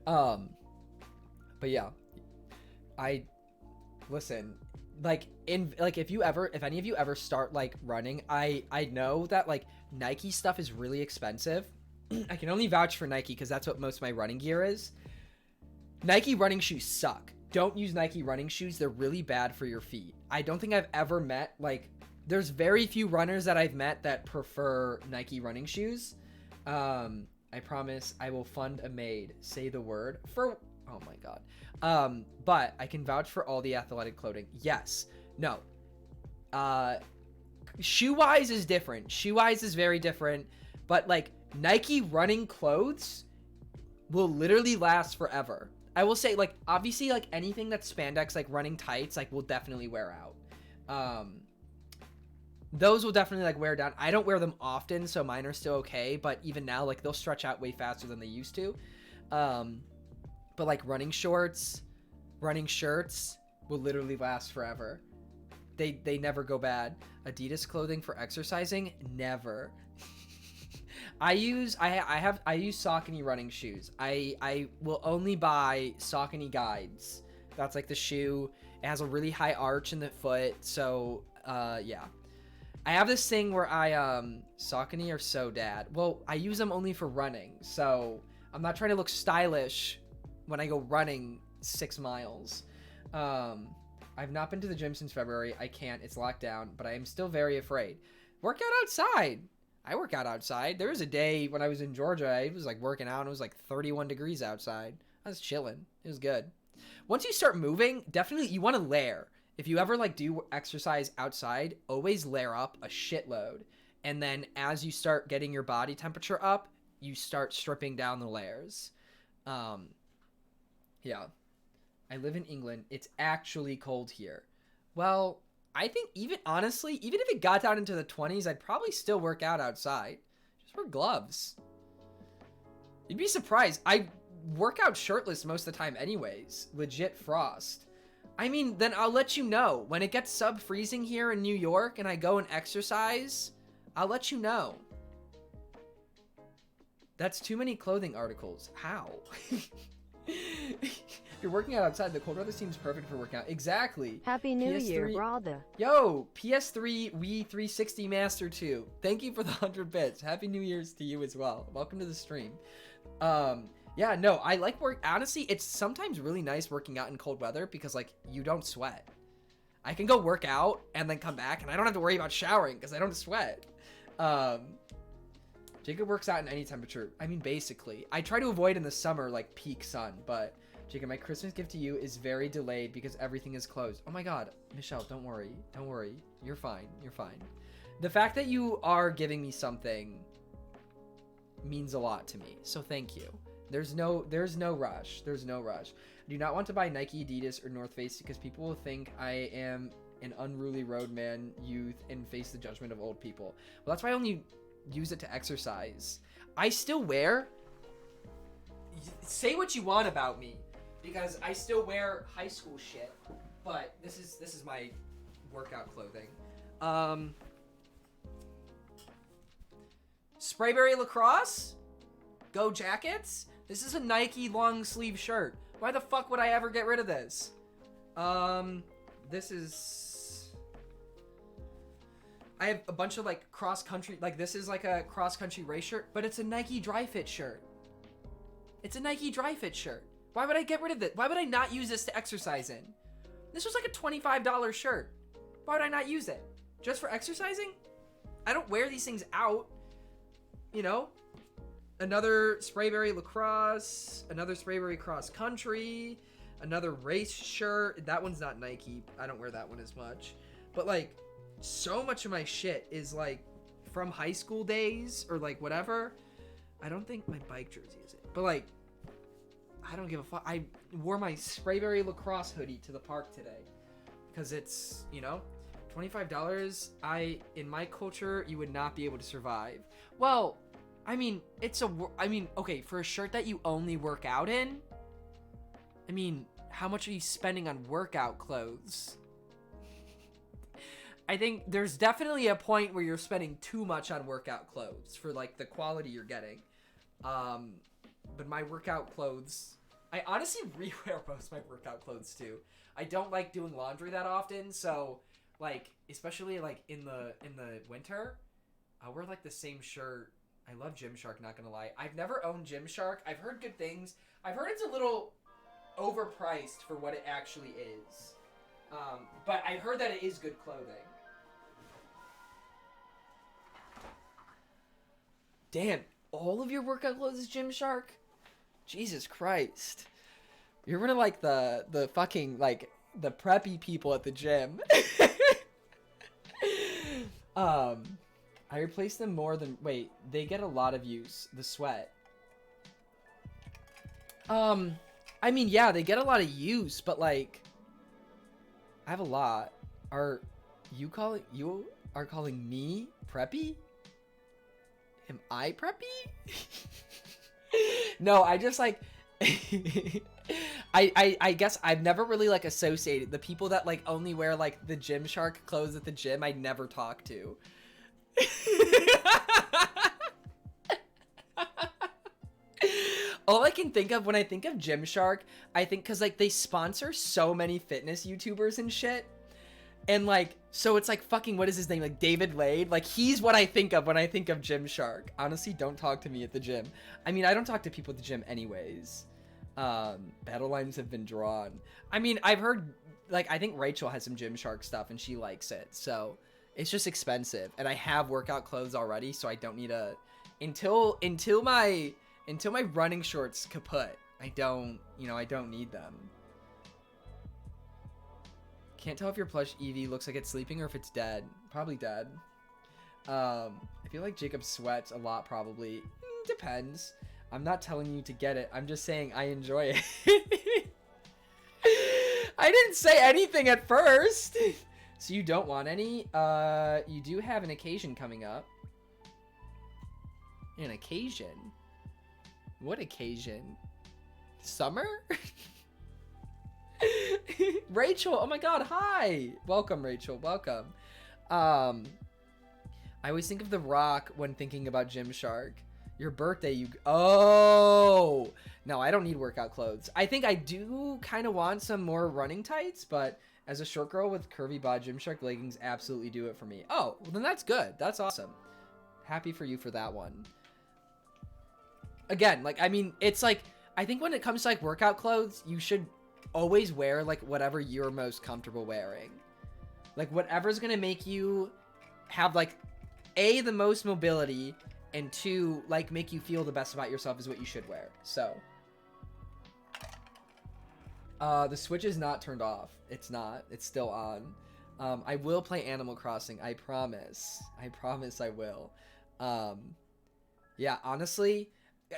But yeah. Listen, like if any of you ever start like running, I know that like Nike stuff is really expensive. I can only vouch for Nike because that's what most of my running gear is. Nike running shoes suck. Don't use Nike running shoes. They're really bad for your feet. I don't think I've ever met like there's very few runners that I've met that prefer Nike running shoes. I promise I will fund a maid. Say the word for, oh my god. But I can vouch for all the athletic clothing. Yes. No. Shoe-wise is different. Shoe-wise is very different. But like Nike running clothes will literally last forever. I will say like obviously like anything that's spandex, like running tights, like will definitely wear out. Those will definitely like wear down. I don't wear them often, so mine are still okay. But even now, like they'll stretch out way faster than they used to. But like running shorts, running shirts will literally last forever. They never go bad. Adidas clothing for exercising? Never. I use Saucony running shoes. I will only buy Saucony guides. That's like the shoe. It has a really high arch in the foot, so yeah. I have this thing where Saucony are so dad. Well, I use them only for running, so I'm not trying to look stylish when I go running 6 miles. I've not been to the gym since February. I can't. It's locked down, but I am still very afraid. Work out outside. I work out outside. There was a day when I was in Georgia, I was like working out and it was like 31 degrees outside. I was chilling. It was good. Once you start moving, definitely you want to layer. If you ever like do exercise outside, always layer up a shitload. And then as you start getting your body temperature up, you start stripping down the layers. Yeah. I live in England. It's actually cold here. Well, I think even honestly, even if it got down into the 20s, I'd probably still work out outside. Just wear gloves. You'd be surprised. I work out shirtless most of the time anyways. Legit frost. I mean, then I'll let you know. When it gets sub-freezing here in New York and I go and exercise, I'll let you know. That's too many clothing articles. How? If you're working out outside, the cold weather seems perfect for working out. Exactly. Happy New Year, brother. Yo, PS3 Wii 360 Master 2. Thank you for the 100 bits. Happy New Year's to you as well. Welcome to the stream. Yeah, no, I like work. Honestly, it's sometimes really nice working out in cold weather because like you don't sweat. I can go work out and then come back and I don't have to worry about showering because I don't sweat. Jacob works out in any temperature. I mean, basically. I try to avoid in the summer, like peak sun, but Jacob, my Christmas gift to you is very delayed because everything is closed. Oh my god, Michelle, don't worry. Don't worry. You're fine. You're fine. The fact that you are giving me something means a lot to me. So thank you. There's no rush. There's no rush. I do not want to buy Nike, Adidas, or North Face because people will think I am an unruly roadman youth and face the judgment of old people. Well, that's why I only use it to exercise. I still wear... Say what you want about me, because I still wear high school shit, but this is my workout clothing. Sprayberry Lacrosse? Go Jackets? This is a Nike long sleeve shirt. Why the fuck would I ever get rid of this? This is... I have a bunch of like cross country, like this is like a cross country race shirt, but it's a Nike dry fit shirt. It's a Nike dry fit shirt. Why would I get rid of it? Why would I not use this to exercise in? This was like a $25 shirt. Why would I not use it? Just for exercising? I don't wear these things out. You know? Another Sprayberry Lacrosse. Another Sprayberry Cross Country. Another race shirt. That one's not Nike. I don't wear that one as much. But like, so much of my shit is like from high school days or like whatever. I don't think my bike jersey is it. But like, I don't give a fuck. I wore my Sprayberry Lacrosse hoodie to the park today because it's, you know, $25. In my culture, you would not be able to survive. Well, I mean, okay, for a shirt that you only work out in, I mean, how much are you spending on workout clothes? I think there's definitely a point where you're spending too much on workout clothes for like the quality you're getting. But my workout clothes, I honestly rewear most of my workout clothes too. I don't like doing laundry that often, so like especially like in the winter, I'll wear like the same shirt. I love Gymshark, not gonna lie. I've never owned Gymshark. I've heard good things. I've heard it's a little overpriced for what it actually is. But I've heard that it is good clothing. Damn, all of your workout clothes is Gymshark? Jesus Christ. You're one of like the fucking like the preppy people at the gym. I replace them more than... Wait, they get a lot of use. The sweat. I mean, yeah, they get a lot of use, but like... I have a lot. You are calling me preppy? Am I preppy? No, I just like... I guess I've never really like associated the people that like only wear like the Gymshark clothes at the gym. I never talk to. All I can think of when I think of Gymshark, I think because like they sponsor so many fitness YouTubers and shit. And like, so it's like fucking, what is his name? Like David Lade. Like he's what I think of when I think of Gymshark. Honestly, don't talk to me at the gym. I mean, I don't talk to people at the gym anyways. Battle lines have been drawn. I mean, I've heard, like, I think Rachel has some Gymshark stuff and she likes it. So it's just expensive. And I have workout clothes already, so I don't need a, until my running shorts kaput, I don't need them. Can't tell if your plush Eevee looks like it's sleeping or if it's dead. Probably dead. I feel like Jacob sweats a lot, probably. Depends. I'm not telling you to get it. I'm just saying I enjoy it. I didn't say anything at first. So you don't want any? You do have an occasion coming up. An occasion? What occasion? Summer? Rachel, oh my god, hi! Welcome, Rachel, welcome. I always think of The Rock when thinking about Gymshark. Your birthday, oh! No, I don't need workout clothes. I think I do kind of want some more running tights, but as a short girl with curvy bod, Gymshark leggings absolutely do it for me. Oh, well then that's good. That's awesome. Happy for you for that one. Again, like, I mean, it's like, I think when it comes to like workout clothes, you should always wear like whatever you're most comfortable wearing. Like whatever's gonna make you have like A, the most mobility, and 2, like make you feel the best about yourself is what you should wear. So the Switch is not turned off. It's not. It's still on. I will play Animal Crossing. I promise. I promise I will. Yeah, honestly,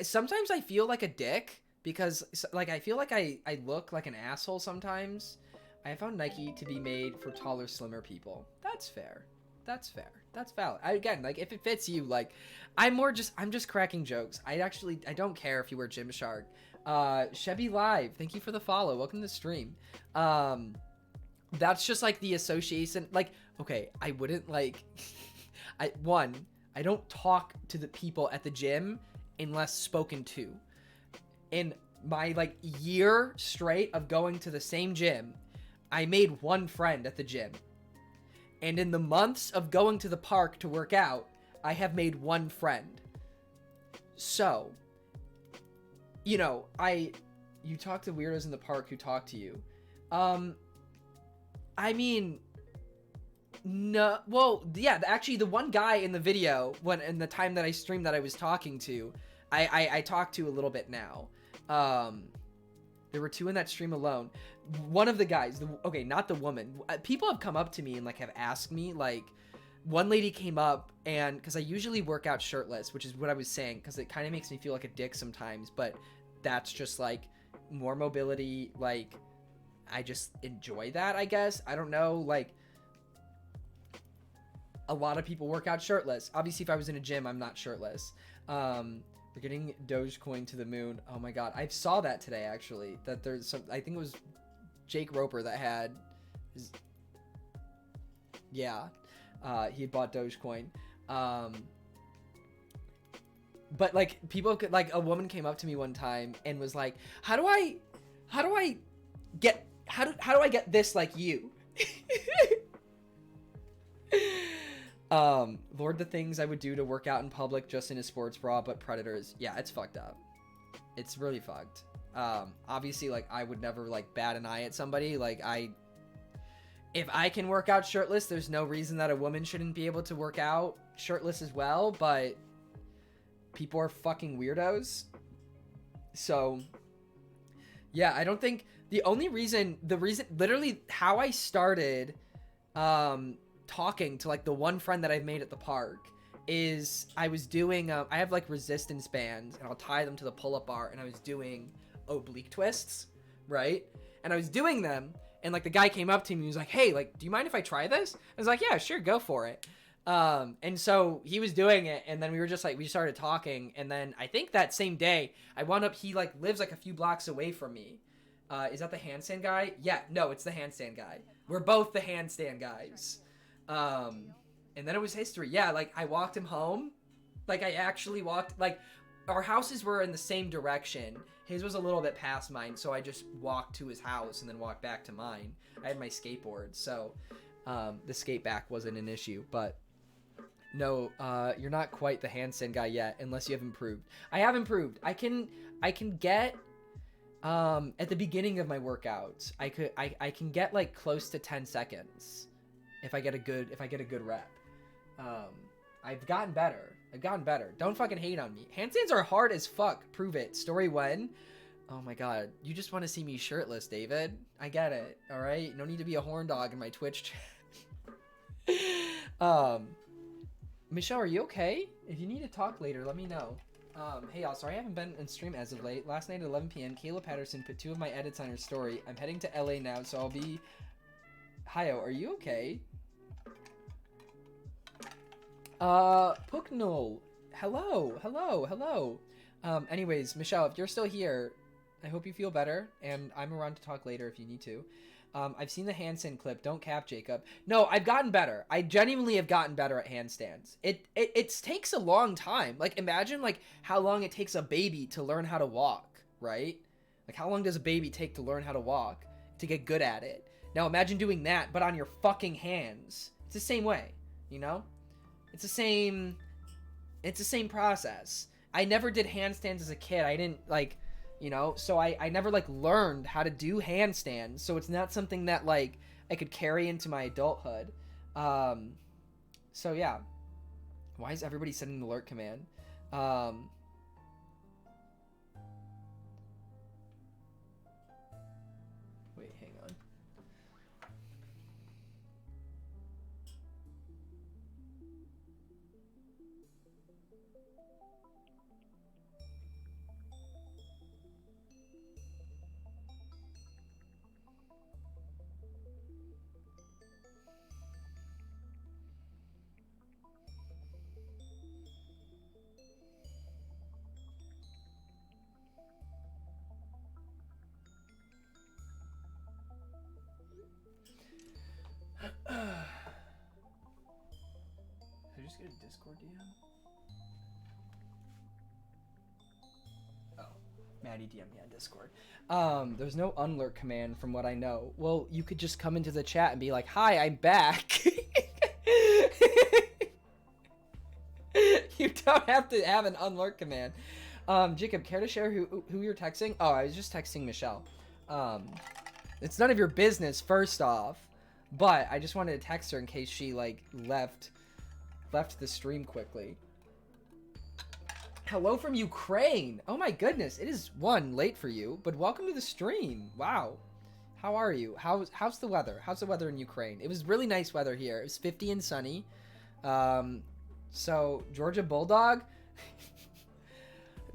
sometimes I feel like a dick because like I feel like I look like an asshole sometimes. I found Nike to be made for taller, slimmer people. That's fair. That's fair. That's valid. Again, like if it fits you, like I'm just cracking jokes. I don't care if you wear Gymshark. Chevy Live, thank you for the follow. Welcome to the stream. That's just like the association. Like, okay, I wouldn't like. I I don't talk to the people at the gym unless spoken to. In my like year straight of going to the same gym, I made one friend at the gym. And in the months of going to the park to work out, I have made one friend. So, you know, you talk to weirdos in the park who talk to you. I mean, no, well, yeah, actually the one guy in the video, when in the time that I streamed that I was talking to, I talked to a little bit now. There were 2 in that stream alone. One of the guys, okay, not the woman. People have come up to me and like have asked me, like, one lady came up and because I usually work out shirtless, which is what I was saying, because it kind of makes me feel like a dick sometimes, but that's just like more mobility. Like, I just enjoy that, I guess. I don't know, like, a lot of people work out shirtless. Obviously, if I was in a gym, I'm not shirtless. We're getting Dogecoin to the moon. Oh my god, I saw that today actually. That there's some. I think it was Jake Roper that had. Yeah, he had bought Dogecoin. But like people could, like a woman came up to me one time and was like, how do I get this like you? Lord, the things I would do to work out in public just in a sports bra, but predators. Yeah, it's fucked up. It's really fucked. Obviously, like, I would never, like, bat an eye at somebody. Like, if I can work out shirtless, there's no reason that a woman shouldn't be able to work out shirtless as well, but people are fucking weirdos. So, yeah, I don't think the reason, literally how I started, talking to like the one friend that I've made at the park is I was doing I have like resistance bands and I'll tie them to the pull-up bar, and I was doing oblique twists, right? And I was doing them and like the guy came up to me and he was like, hey, like, do you mind if I try this? I was like, yeah, sure, go for it. And so he was doing it, and then we were just like, we started talking, and then I think that same day I wound up, he like lives like a few blocks away from me. Is that the handstand guy? Yeah, no, it's the handstand guy. We're both the handstand guys. And then it was history. Yeah, like, I walked him home. Like, I actually walked, like, our houses were in the same direction. His was a little bit past mine, so I just walked to his house and then walked back to mine. I had my skateboard, so, the skate back wasn't an issue, but no, you're not quite the handstand guy yet, unless you have improved. I have improved. I can get, at the beginning of my workouts, I can get, like, close to 10 seconds. If I get a good rep. I've gotten better. Don't fucking hate on me. Handstands are hard as fuck. Prove it. Story when? Oh my god. You just want to see me shirtless, David. I get it. Alright? No need to be a horn dog in my Twitch chat. Michelle, are you okay? If you need to talk later, let me know. Hey y'all, sorry I haven't been in stream as of late. Last night at 11 p.m., Kayla Patterson put 2 of my edits on her story. I'm heading to LA now, so I'll be... Hiyo, are you okay? Puknul. Hello. Anyways, Michelle, if you're still here, I hope you feel better, and I'm around to talk later if you need to. I've seen the handstand clip. Don't cap, Jacob. No, I've gotten better. I genuinely have gotten better at handstands. It takes a long time. Like, imagine, like, how long it takes a baby to learn how to walk, right? Like, how long does a baby take to learn how to walk, to get good at it? Now imagine doing that, but on your fucking hands. It's the same way, you know? It's the same process. I never did handstands as a kid. I didn't, like, you know, so I never, like, learned how to do handstands, so it's not something that, like, I could carry into my adulthood. So yeah. Why is everybody sending an alert command? Wait, hang on. Did I just get a Discord DM? Maddie DM me on Discord. There's no unlurk command from what I know. Well, you could just come into the chat and be like, "Hi, I'm back." You don't have to have an unlurk command. Jacob, care to share who you're texting? Oh, I was just texting Michelle. It's none of your business, first off, but I just wanted to text her in case she like left the stream quickly. Hello from Ukraine. Oh my goodness, it is late for you, but welcome to the stream. Wow. How are you? How's the weather? How's the weather in Ukraine? It was really nice weather here. It was 50 and sunny. So Georgia Bulldog.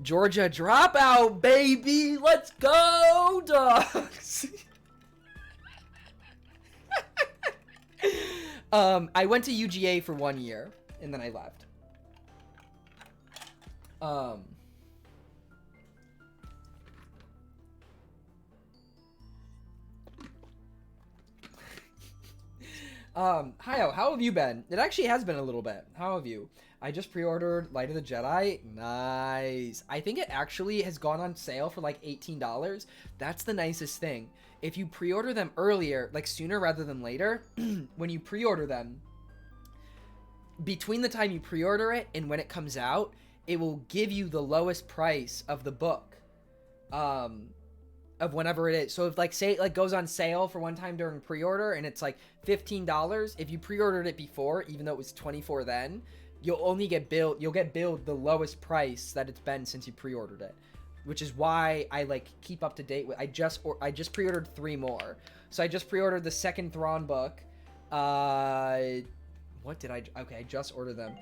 Georgia dropout, baby. Let's go, dogs. I went to UGA for 1 year and then I left. Hi, how have you been? It actually has been a little bit. How have you? I just pre-ordered Light of the Jedi. Nice. I think it actually has gone on sale for like $18. That's the nicest thing. If you pre-order them earlier, like sooner rather than later, when you pre-order them, between the time you pre-order it and when it comes out, it will give you the lowest price of the book, of whenever it is. So if like, say it like goes on sale for one time during pre-order and it's like $15, if you pre-ordered it before, even though it was $24 then, you'll get billed the lowest price that it's been since you pre-ordered it, which is why I like keep up to date with. I just pre-ordered 3 more. So I just pre-ordered the second Thrawn book. What did I? Okay, I just ordered them.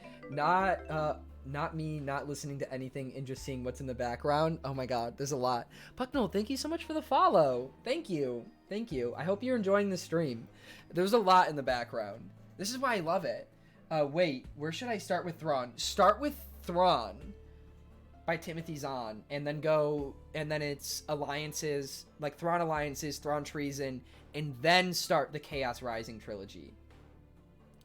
Not me not listening to anything and just seeing what's in the background. Oh my god, there's a lot. Pucknell, thank you so much for the follow. Thank you. I hope you're enjoying the stream. There's a lot in the background. This is why I love it. Wait, where should I start with Thrawn? Start with Thrawn by Timothy Zahn, and then it's alliances, like Thrawn Alliances, Thrawn Treason, and then start the Chaos Rising trilogy.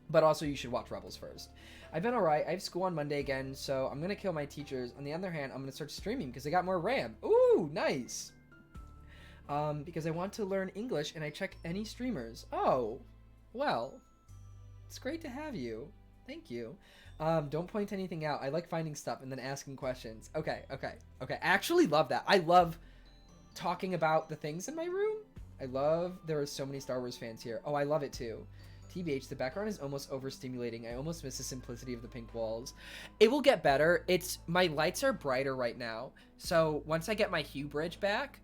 But also you should watch Rebels first. I've been alright. I have school on Monday again, so I'm going to kill my teachers. On the other hand, I'm going to start streaming because I got more RAM. Ooh, nice. Because I want to learn English and I check any streamers. Oh, well, it's great to have you. Thank you. Don't point anything out. I like finding stuff and then asking questions. Okay. I actually love that. I love talking about the things in my room. There are so many Star Wars fans here. Oh, I love it too. TBH, the background is almost overstimulating. I almost miss the simplicity of the pink walls. It will get better. My lights are brighter right now. So once I get my hue bridge back,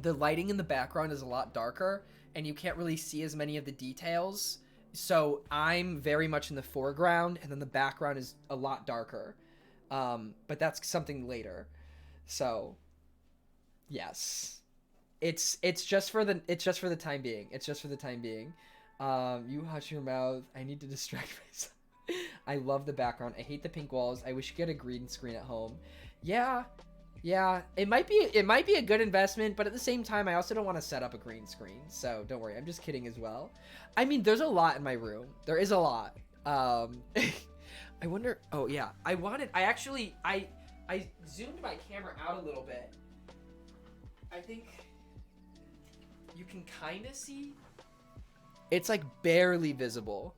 the lighting in the background is a lot darker and you can't really see as many of the details. So I'm very much in the foreground and then the background is a lot darker. But that's something later. So yes, it's just for the time being. It's just for the time being. You hush your mouth. I need to distract myself. I love the background. I hate the pink walls. I wish you could get a green screen at home. Yeah. It might be a good investment, but at the same time, I also don't want to set up a green screen. So don't worry. I'm just kidding as well. I mean, there's a lot in my room. There is a lot. I wonder. Oh yeah. I zoomed my camera out a little bit. I think you can kind of see. It's like barely visible.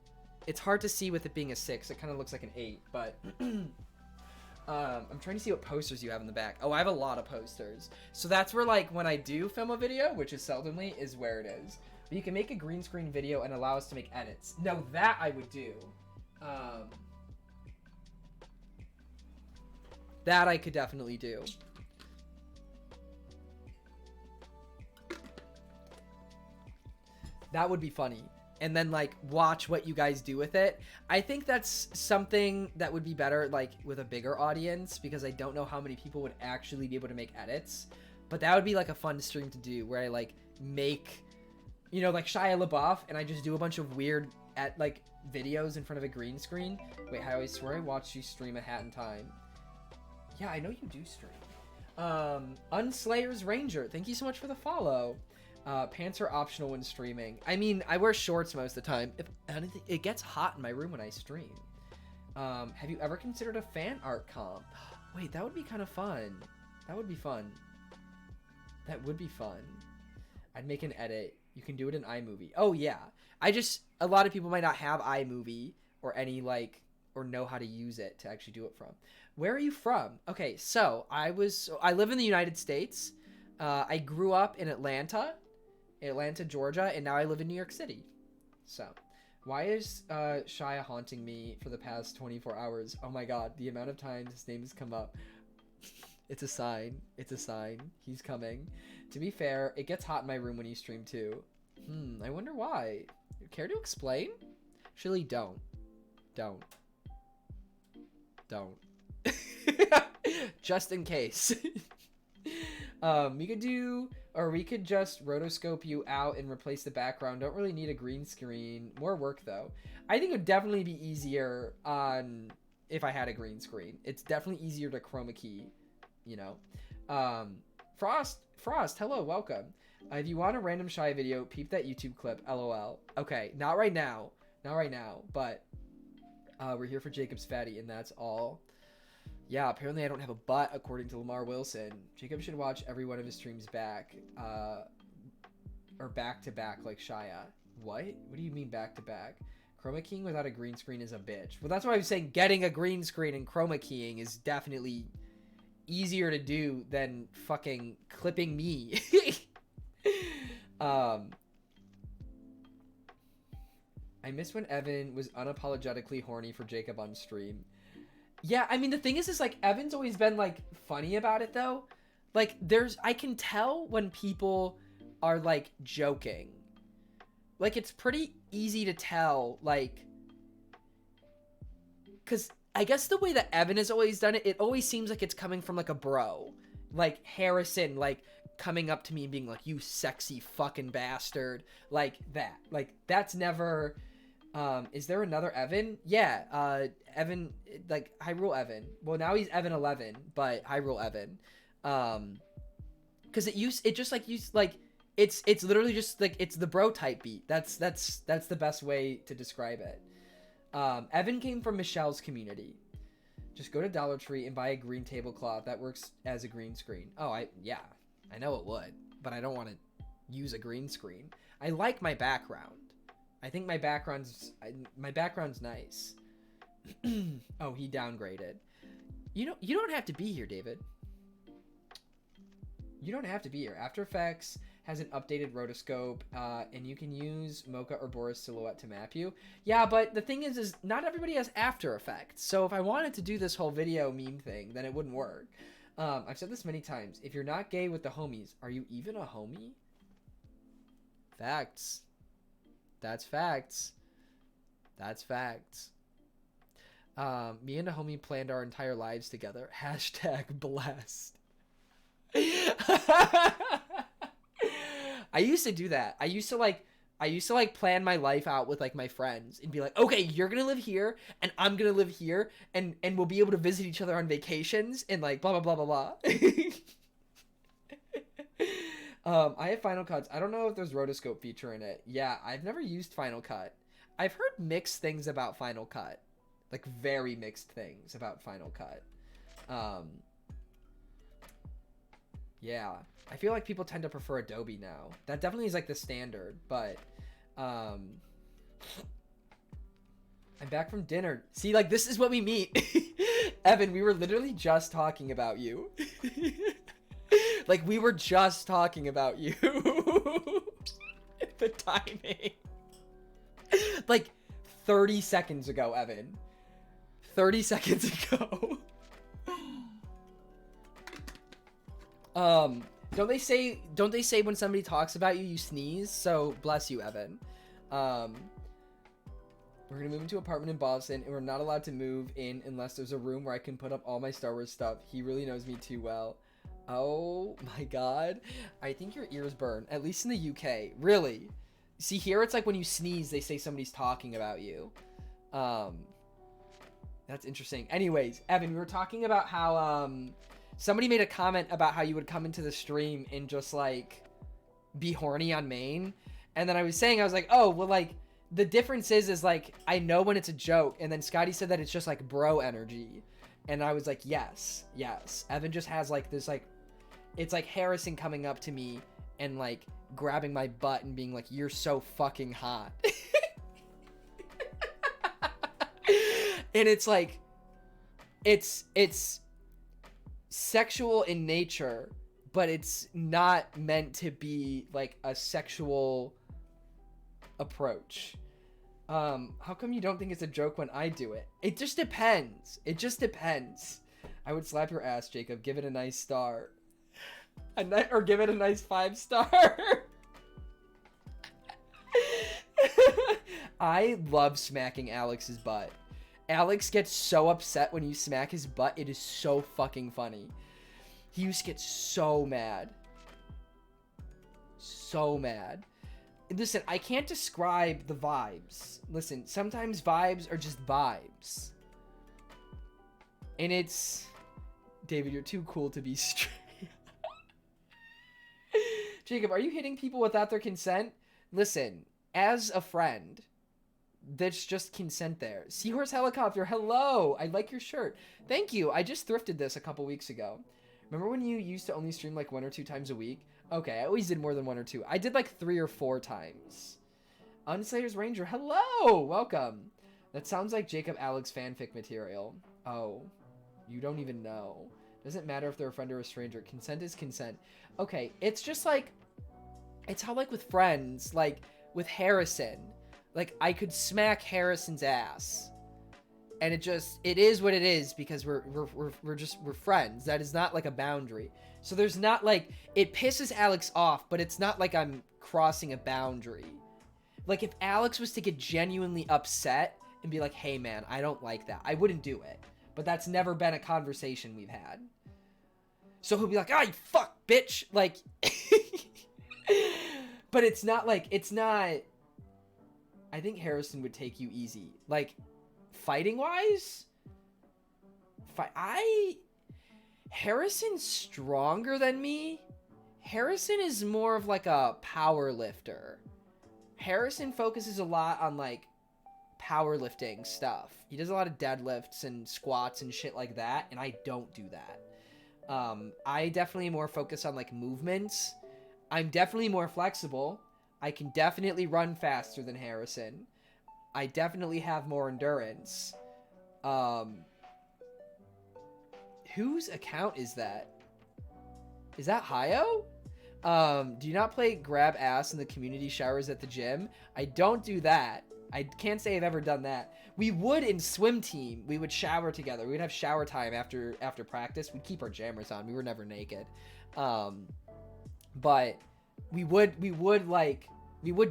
It's hard to see with it being a 6. It kind of looks like an 8, but I'm trying to see what posters you have in the back. Oh, I have a lot of posters. So that's where like when I do film a video, which is seldomly, is where it is. But you can make a green screen video and allow us to make edits. No, that I would do. That I could definitely do. That would be funny. And then like watch what you guys do with it. I think that's something that would be better like with a bigger audience, because I don't know how many people would actually be able to make edits. But that would be like a fun stream to do where I like make, you know, like Shia LaBeouf and I just do a bunch of weird like videos in front of a green screen. Wait, I always swear I watched you stream a Hat in Time. Yeah, I know you do stream. Unslayer's Ranger, thank you so much for the follow. Pants are optional when streaming. I mean, I wear shorts most of the time. If anything, it gets hot in my room when I stream. Have you ever considered a fan art comp? Wait, that would be kind of fun. That would be fun. That would be fun. I'd make an edit. You can do it in iMovie. Oh, yeah. A lot of people might not have iMovie or any, like, or know how to use it to actually do it from. Where are you from? Okay, so I live in the United States. I grew up in Atlanta, Georgia, and now I live in New York City. So, why is Shia haunting me for the past 24 hours? Oh my god, the amount of times his name has come up. It's a sign. It's a sign. He's coming. To be fair, it gets hot in my room when you stream too. I wonder why. Care to explain? Actually, don't. Don't. Just in case. We could just rotoscope you out and replace the background. Don't really need a green screen. More work though. I think it would definitely be easier on if I had a green screen. It's definitely easier to chroma key, you know. Frost, hello, welcome. If you want a random Shy video, peep that YouTube clip, lol. Okay, not right now, but we're here for Jacob's Fatty, and that's all. Yeah, apparently I don't have a butt, according to Lamar Wilson. Jacob should watch every one of his streams back, or back to back like Shia. What? What do you mean back to back? Chroma keying without a green screen is a bitch. Well, that's why I was saying getting a green screen and chroma keying is definitely easier to do than fucking clipping me. I miss when Evan was unapologetically horny for Jacob on stream. Yeah, I mean, the thing is like, Evan's always been, like, funny about it, though. Like, I can tell when people are, like, joking. Like, it's pretty easy to tell, like, because I guess the way that Evan has always done it, it always seems like it's coming from, like, a bro. Like, Harrison, like, coming up to me and being like, you sexy fucking bastard. Like, that. Like, that's never... is there another Evan? Yeah, Evan, like, Hyrule Evan. Well, now he's Evan 11, but Hyrule Evan. Because it's literally just, like, it's the bro type beat. That's the best way to describe it. Evan came from Michelle's community. Just go to Dollar Tree and buy a green tablecloth that works as a green screen. Oh, yeah, I know it would, but I don't want to use a green screen. I like my background. I think my background's nice. Oh, he downgraded. You don't have to be here, David. You don't have to be here. After Effects has an updated rotoscope, and you can use Mocha or Boris Silhouette to map you. Yeah, but the thing is not everybody has After Effects. So if I wanted to do this whole video meme thing, then it wouldn't work. I've said this many times. If you're not gay with the homies, are you even a homie? Facts. That's facts. That's facts. Me and a homie planned our entire lives together. Hashtag blessed. I used to do that. I used to plan my life out with like my friends and be like, okay, you're gonna live here and I'm gonna live here and we'll be able to visit each other on vacations and like blah blah blah blah blah. I have Final Cuts. I don't know if there's rotoscope feature in it. Yeah, I've never used Final Cut. I've heard mixed things about Final Cut. Like, very mixed things about Final Cut. Yeah. I feel like people tend to prefer Adobe now. That definitely is, like, the standard, but, I'm back from dinner. See, like, this is what we meet. Evan, we were literally just talking about you. Like, we were just talking about you. The timing. Like, 30 seconds ago, Evan. 30 seconds ago. Don't they say when somebody talks about you, you sneeze? So, bless you, Evan. We're gonna move into an apartment in Boston, and we're not allowed to move in unless there's a room where I can put up all my Star Wars stuff. He really knows me too well. Oh my god. I think your ears burn, at least in the UK. Really? See, here it's like when you sneeze, they say somebody's talking about you. That's interesting. Anyways, Evan, we were talking about how, somebody made a comment about how you would come into the stream and just, like, be horny on main. And then I was like, oh, well, like, the difference is like, I know when it's a joke. And then Scotty said that it's just, like, bro energy. And I was like, yes. Evan just has, like, this, like, It's like Harrison coming up to me and like grabbing my butt and being like, "You're so fucking hot." And it's like, it's sexual in nature, but it's not meant to be like a sexual approach. How come you don't think it's a joke when I do it? It just depends. It just depends. I would slap your ass, Jacob. Give it a nice star. Or give it a nice 5-star. I love smacking Alex's butt. Alex gets so upset when you smack his butt. It is so fucking funny. He used to get so mad. So mad. Listen, I can't describe the vibes. Listen, sometimes vibes are just vibes. And it's... David, you're too cool to be straight. Jacob, are you hitting people without their consent? Listen, as a friend, there's just consent there. Seahorse Helicopter, hello! I like your shirt. Thank you, I just thrifted this a couple weeks ago. Remember when you used to only stream like 1 or 2 times a week? Okay, I always did more than 1 or 2. I did like 3 or 4 times. Unslayer's Ranger, hello! Welcome. That sounds like Jacob Alex fanfic material. Oh, you don't even know. Doesn't matter if they're a friend or a stranger. Consent is consent. Okay, it's just like... It's how like with friends, like with Harrison. Like I could smack Harrison's ass. And it is what it is because we're friends. That is not like a boundary. So there's not like, it pisses Alex off, but it's not like I'm crossing a boundary. Like if Alex was to get genuinely upset and be like, "Hey man, I don't like that," I wouldn't do it. But that's never been a conversation we've had. So he'll be like, "Ah, you fuck, bitch." Like, but it's not like, it's not, I think Harrison would take you easy. Like, fighting wise, Harrison's stronger than me. Harrison is more of like a power lifter. Harrison focuses a lot on like powerlifting stuff. He does a lot of deadlifts and squats and shit like that, and I don't do that. I definitely more focus on like movements. I'm definitely more flexible. I can definitely run faster than Harrison. I definitely have more endurance. Whose account is that? Is that Hayo? Do you not play grab ass in the community showers at the gym? I don't do that. I can't say I've ever done that. We would in swim team. We would shower together. We'd have shower time after practice. We'd keep our jammers on. We were never naked. But we would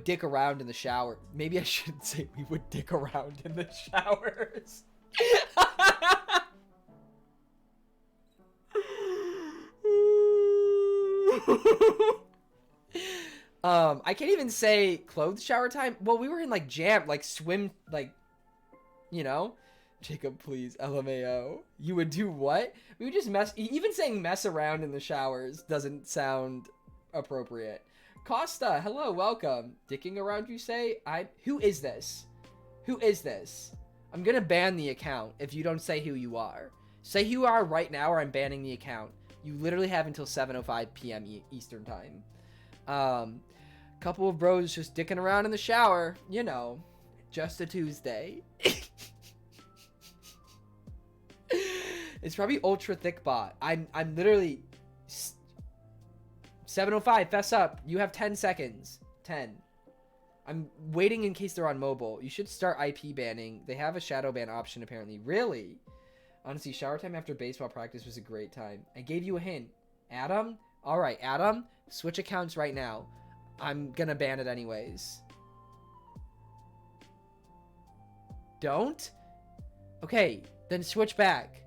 dick around in the shower. Maybe I shouldn't say we would dick around in the showers. I can't even say clothes shower time. Well, we were in like jam, like swim, like, you know. Jacob, please, LMAO. You would do what? We would just mess. Even saying mess around in the showers doesn't sound appropriate. Costa, hello, welcome. Dicking around, you say? Who is this? Who is this? I'm gonna ban the account if you don't say who you are. Say who you are right now, or I'm banning the account. You literally have until 7:05 p.m. Eastern time. Couple of bros just dicking around in the shower. You know, just a Tuesday. It's probably ultra thick bot. I'm literally 7:05. Fess up. You have 10 seconds. 10. I'm waiting in case they're on mobile. You should start IP banning. They have a shadow ban option apparently. Really? Honestly, shower time after baseball practice was a great time. I gave you a hint. Adam? Alright, Adam, switch accounts right now. I'm gonna ban it anyways. Don't? Okay, then switch back.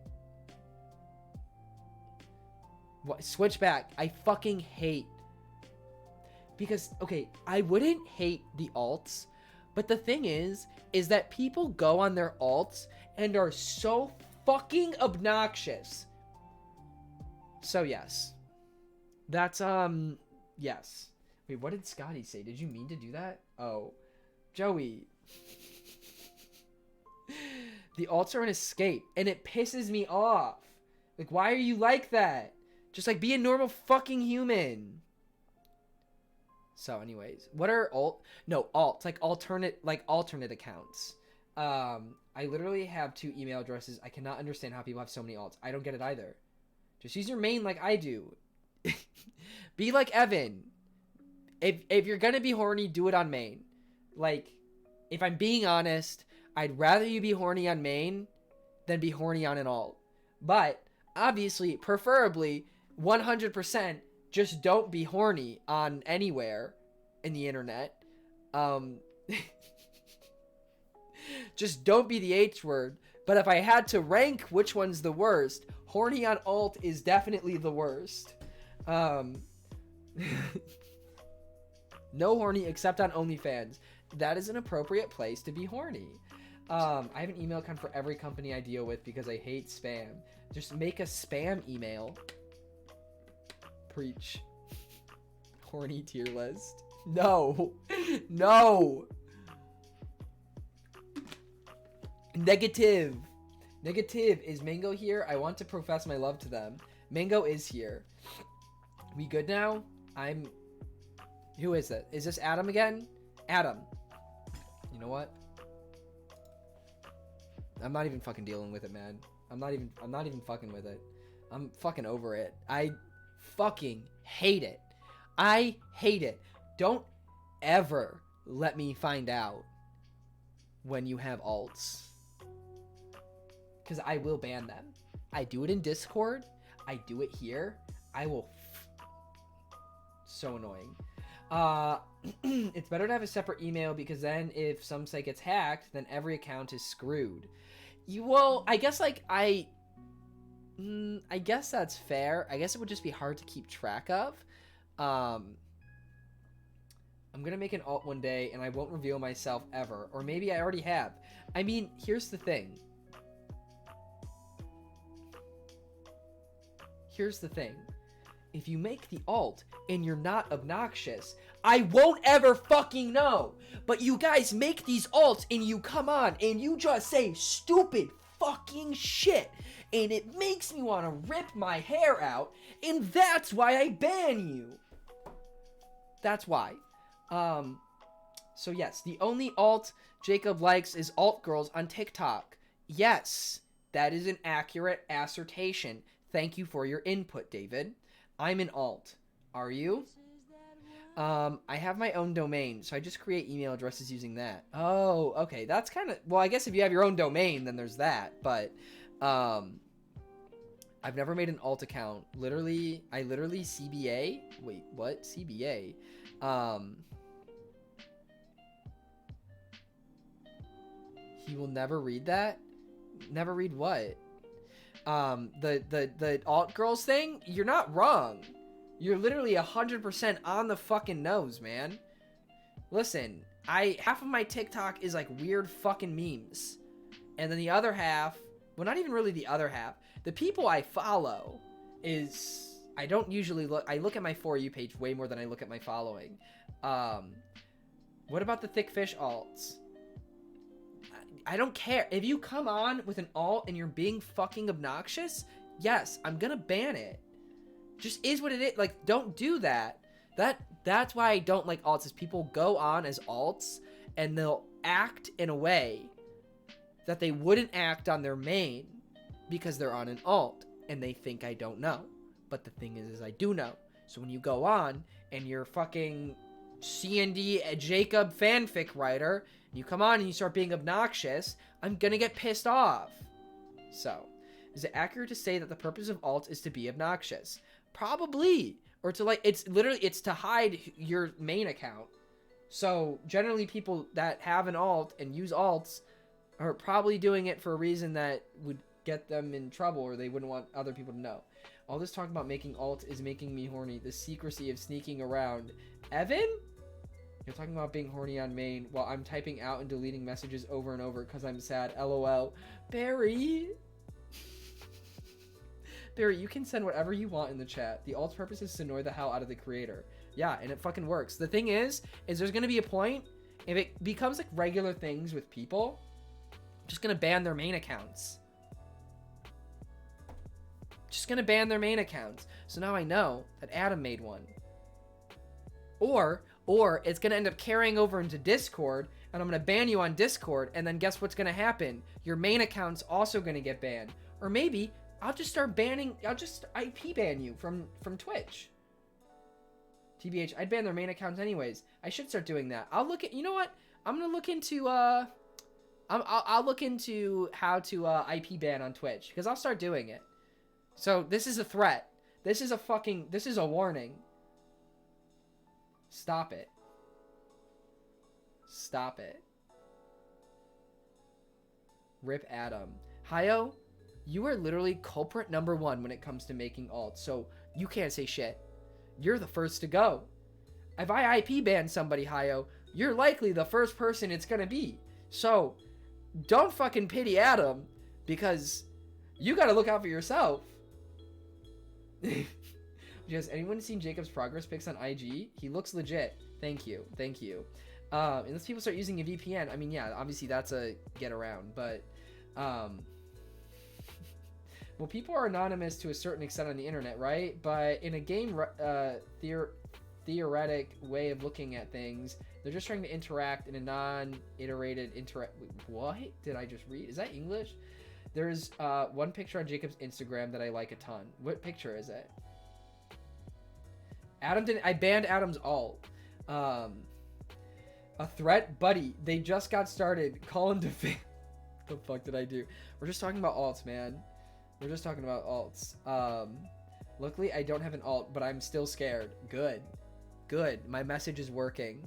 What? Switch back. I fucking hate. Because, okay, I wouldn't hate the alts, but the thing is that people go on their alts and are so fucking obnoxious. So yes. That's yes. Wait, what did Scotty say? Did you mean to do that? Oh. Joey. The alts are an escape and it pisses me off. Like, why are you like that? Just like be a normal fucking human. So anyways, what are alts, like alternate accounts. I literally have 2 email addresses. I cannot understand how people have so many alts. I don't get it either. Just use your main like I do. Be like Evan. If you're gonna be horny, do it on main. Like, if I'm being honest, I'd rather you be horny on main than be horny on an alt. But obviously, preferably 100%, just don't be horny on anywhere in the internet. Just don't be the H word. But if I had to rank which one's the worst, horny on alt is definitely the worst. No horny except on OnlyFans. That is an appropriate place to be horny. I have an email account for every company I deal with because I hate spam. Just make a spam email. Preach. Horny tier list. No. No. Negative. Negative. Is Mango here? I want to profess my love to them. Mango is here. We good now? Who is it? Is this Adam again? Adam. You know what? I'm not even fucking dealing with it, man. I'm not even fucking with it. I'm fucking over it. I fucking hate it. I hate it. Don't ever let me find out when you have alts. Because I will ban them. I do it in Discord. I do it here. I will... So annoying. It's better to have a separate email because then if some site gets hacked, then every account is screwed. Well, I guess like I guess that's fair. I guess it would just be hard to keep track of. I'm gonna make an alt one day and I won't reveal myself ever. Or maybe I already have. I mean, here's the thing. Here's the thing. If you make the alt and you're not obnoxious, I won't ever fucking know. But you guys make these alts and you come on and you just say stupid fucking shit. And it makes me want to rip my hair out. And that's why I ban you. That's why. So yes, the only alt Jacob likes is alt girls on TikTok. Yes, that is an accurate assertion. Thank you for your input, David. I'm an alt. Are you? I have my own domain, so I just create email addresses using that. Oh, okay. That's kind of... Well, I guess if you have your own domain, then there's that. But, I've never made an alt account. I literally CBA? Wait, what? CBA? He will never read that? Never read what? The alt girls thing, you're not wrong. You're literally 100% on the fucking nose, man. Listen, half of my TikTok is like weird fucking memes. And then the other half, well, not even really the other half. The people I follow is, I don't usually look, I look at my For You page way more than I look at my following. What about the thick fish alts? I don't care. If you come on with an alt and you're being fucking obnoxious, yes, I'm gonna ban it. Just is what it is. Like, don't do that. That's why I don't like alts, is people go on as alts and they'll act in a way that they wouldn't act on their main because they're on an alt and they think I don't know. But the thing is I do know. So when you go on and you're fucking C&D Jacob fanfic writer, you come on and you start being obnoxious, I'm gonna get pissed off. So, is it accurate to say that the purpose of alt is to be obnoxious? Probably. Or to like, it's to hide your main account. So, generally people that have an alt and use alts are probably doing it for a reason that would get them in trouble or they wouldn't want other people to know. All this talk about making alt is making me horny. The secrecy of sneaking around. Evan? You're talking about being horny on main while I'm typing out and deleting messages over and over because I'm sad. LOL. Barry? Barry, you can send whatever you want in the chat. The alt's purpose is to annoy the hell out of the creator. Yeah, and it fucking works. The thing is there's going to be a point, if it becomes like regular things with people, I'm just going to ban their main accounts. Just gonna ban their main accounts. So now I know that Adam made one. Or it's gonna end up carrying over into Discord, and I'm gonna ban you on Discord, and then guess what's gonna happen? Your main account's also gonna get banned. Or maybe I'll just start banning. I'll just IP ban you from Twitch. TBH, I'd ban their main accounts anyways. I should start doing that. I'll look at. You know what? I'm gonna look into. I'll look into how to IP ban on Twitch, because I'll start doing it. So this is a threat. This is a warning. Stop it. Stop it. Rip Adam. Hayo, you are literally culprit number 1 when it comes to making alts, so you can't say shit. You're the first to go. If I IP ban somebody, Hayo, you're likely the first person it's gonna be. So don't fucking pity Adam, because you gotta look out for yourself. Has anyone seen Jacob's progress pics on IG? He looks legit. Thank you. Thank you. Unless people start using a VPN. I mean, yeah, obviously that's a get around, but well, people are anonymous to a certain extent on the internet, right? But in a game theoretic way of looking at things, they're just trying to interact in a non-iterated what did I just read? Is that English? There's one picture on Jacob's Instagram that I like a ton. What picture is it? I banned Adam's alt. A threat? Buddy, they just got started. Call him to the fuck did I do? We're just talking about alts, man. We're just talking about alts. Luckily, I don't have an alt, but I'm still scared. Good. Good. My message is working.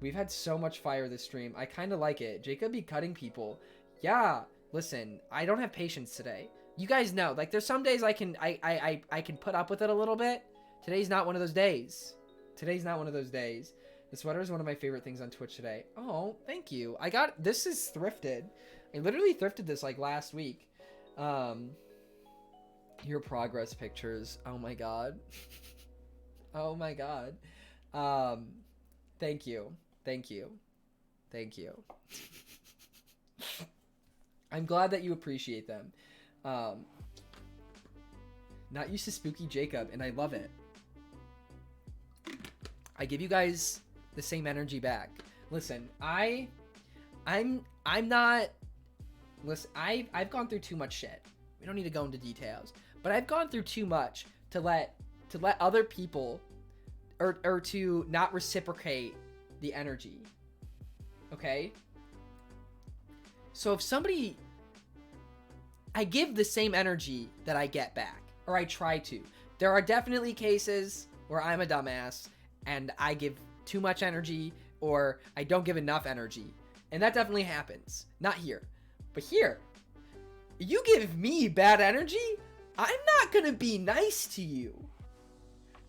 We've had so much fire this stream. I kind of like it. Jacob be cutting people. Yeah. Listen, I don't have patience today. You guys know, like, there's some days I can put up with it a little bit. Today's not one of those days. Today's not one of those days. The sweater is one of my favorite things on Twitch today. Oh, thank you. This is thrifted. I literally thrifted this like last week. Your progress pictures. Oh my god. Oh my god. Thank you. Thank you. Thank you. I'm glad that you appreciate them. Not used to spooky Jacob, and I love it. I give you guys the same energy back. Listen, I'm not. Listen, I've gone through too much shit. We don't need to go into details, but I've gone through too much to let other people or to not reciprocate the energy. Okay? So if somebody, I give the same energy that I get back, or I try to. There are definitely cases where I'm a dumbass and I give too much energy, or I don't give enough energy. And that definitely happens. Not here. But here, you give me bad energy, I'm not gonna be nice to you.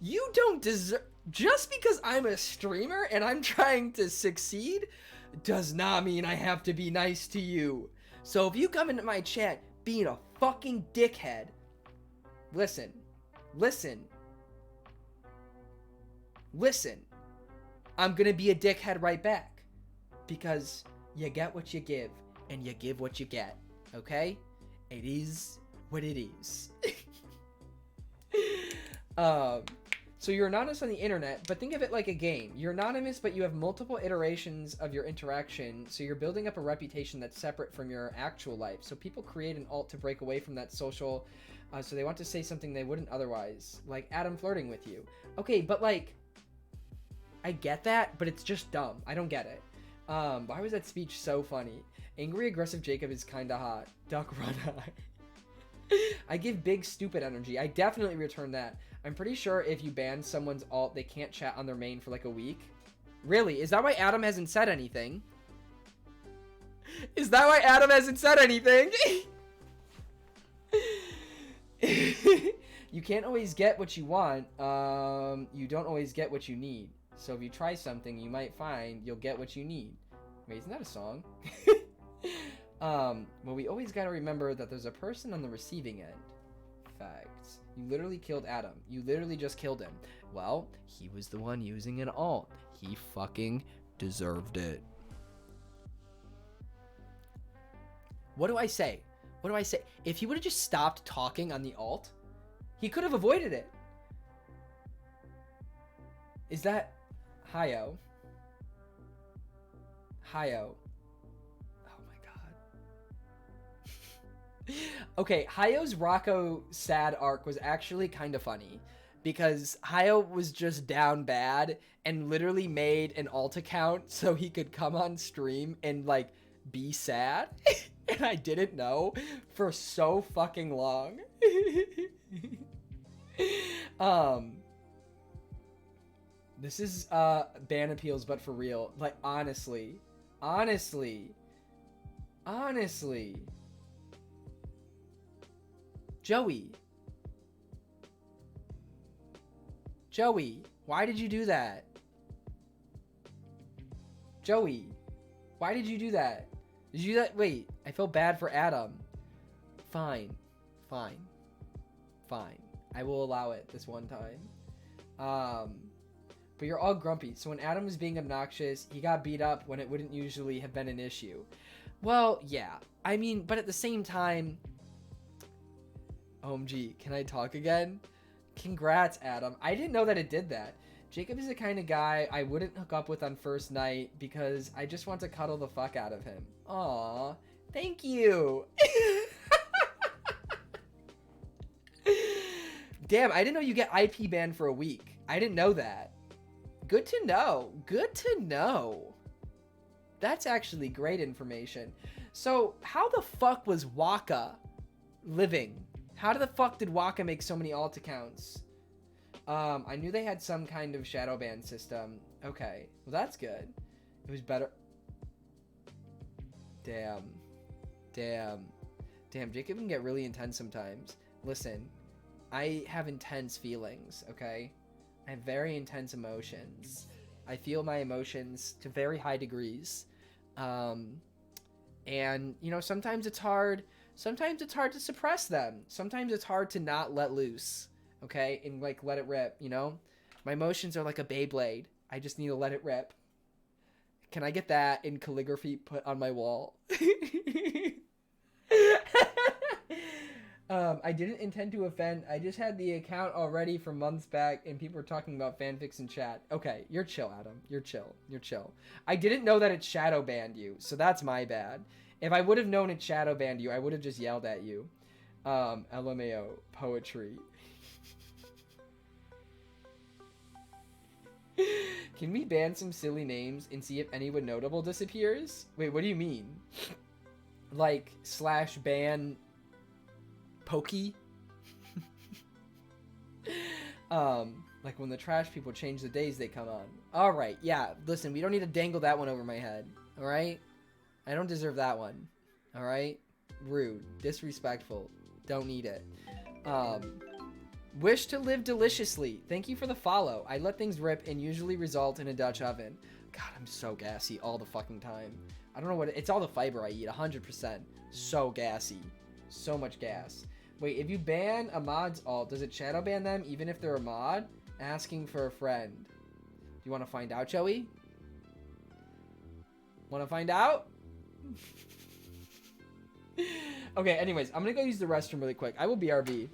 You don't deserve, just because I'm a streamer and I'm trying to succeed, does not mean I have to be nice to you. So if you come into my chat being a fucking dickhead, listen, I'm gonna be a dickhead right back, because you get what you give and you give what you get. Okay? It is what it is. So you're anonymous on the internet, but think of it like a game. You're anonymous, but you have multiple iterations of your interaction, so you're building up a reputation that's separate from your actual life. So people create an alt to break away from that social, so they want to say something they wouldn't otherwise. Like Adam flirting with you. Okay, but like, I get that, but it's just dumb. I don't get it. Why was that speech so funny? Angry aggressive Jacob is kinda hot. Duck run high. I give big stupid energy. I definitely return that. I'm pretty sure if you ban someone's alt, they can't chat on their main for like a week. Really? Is that why Adam hasn't said anything? Is that why Adam hasn't said anything? You can't always get what you want. You don't always get what you need. So if you try something, you might find you'll get what you need. Wait, isn't that a song? Well, we always gotta remember that there's a person on the receiving end. Facts. You literally killed Adam. You literally just killed him. Well, he was the one using an alt. He fucking deserved it. What do I say? What do I say? If he would have just stopped talking on the alt, He could have avoided it. Is that Hayo? Hayo. Oh my god. Okay, Hayo's Rocco sad arc was actually kind of funny because Hayo was just down bad and literally made an alt account so he could come on stream and like be sad. And I didn't know for so fucking long. This is ban appeals, but for real. Like honestly. Joey, why did you do that? Joey, why did you do that? Did you do that? Wait, I feel bad for Adam. Fine. I will allow it this one time. But you're all grumpy. So when Adam was being obnoxious, he got beat up when it wouldn't usually have been an issue. Well, yeah. I mean, but at the same time... OMG, can I talk again? Congrats, Adam. I didn't know that it did that. Jacob is the kind of guy I wouldn't hook up with on first night because I just want to cuddle the fuck out of him. Aw, thank you. Damn, I didn't know you get IP banned for a week. I didn't know that. Good to know. Good to know. That's actually great information. So, how the fuck was Waka living? How the fuck did Waka make so many alt accounts? I knew they had some kind of shadow ban system. Okay, well that's good. It was better. Damn, Jacob can get really intense sometimes. Listen, I have intense feelings, okay? I have very intense emotions. I feel my emotions to very high degrees. And, you know, sometimes it's hard to suppress them. Sometimes it's hard to not let loose, okay? And, like, let it rip, you know? My emotions are like a Beyblade. I just need to let it rip. Can I get that in calligraphy put on my wall? I didn't intend to offend. I just had the account already from months back and people were talking about fanfics in chat. Okay, you're chill, Adam. You're chill. I didn't know that it shadow banned you, so that's my bad. If I would have known it shadow banned you, I would have just yelled at you. LMAO, poetry. Can we ban some silly names and see if anyone notable disappears? Wait, what do you mean? Like, /ban Pokey? Like when the trash people change the days they come on. Alright, yeah, listen, we don't need to dangle that one over my head. Alright? I don't deserve that one. Alright? Rude. Disrespectful. Don't need it. Wish to live deliciously. Thank you for the follow. I let things rip and usually result in a Dutch oven. God, I'm so gassy all the fucking time. I don't know what... It's all the fiber I eat, 100%. So gassy. So much gas. Wait, if you ban a mod's alt, does it shadow ban them even if they're a mod? Asking for a friend. Do you want to find out, Joey? Want to find out? Okay, anyways, I'm gonna go use the restroom really quick. I will BRB.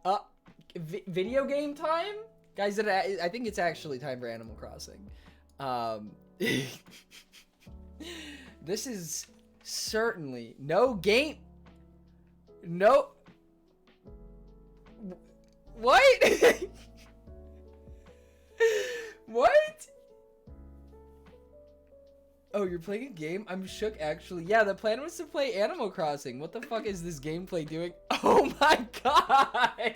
Uh, video game time? Guys, I think it's actually time for Animal Crossing. This is certainly no game. No. What? What? Oh, you're playing a game? I'm shook, actually. Yeah, the plan was to play Animal Crossing. What the fuck is this gameplay doing? Oh my god!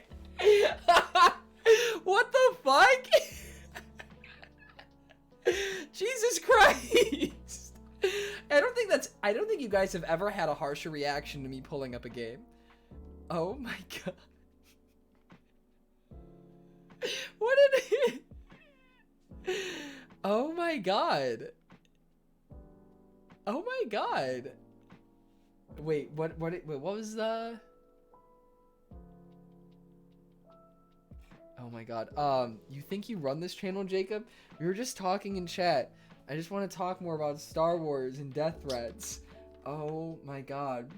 What the fuck? Jesus Christ! I don't think you guys have ever had a harsher reaction to me pulling up a game. Oh my god. What did it? Oh my god. Oh my god. Wait, what was the... Oh my god. You think you run this channel, Jacob? We were just talking in chat. I just want to talk more about Star Wars and death threats. Oh my god.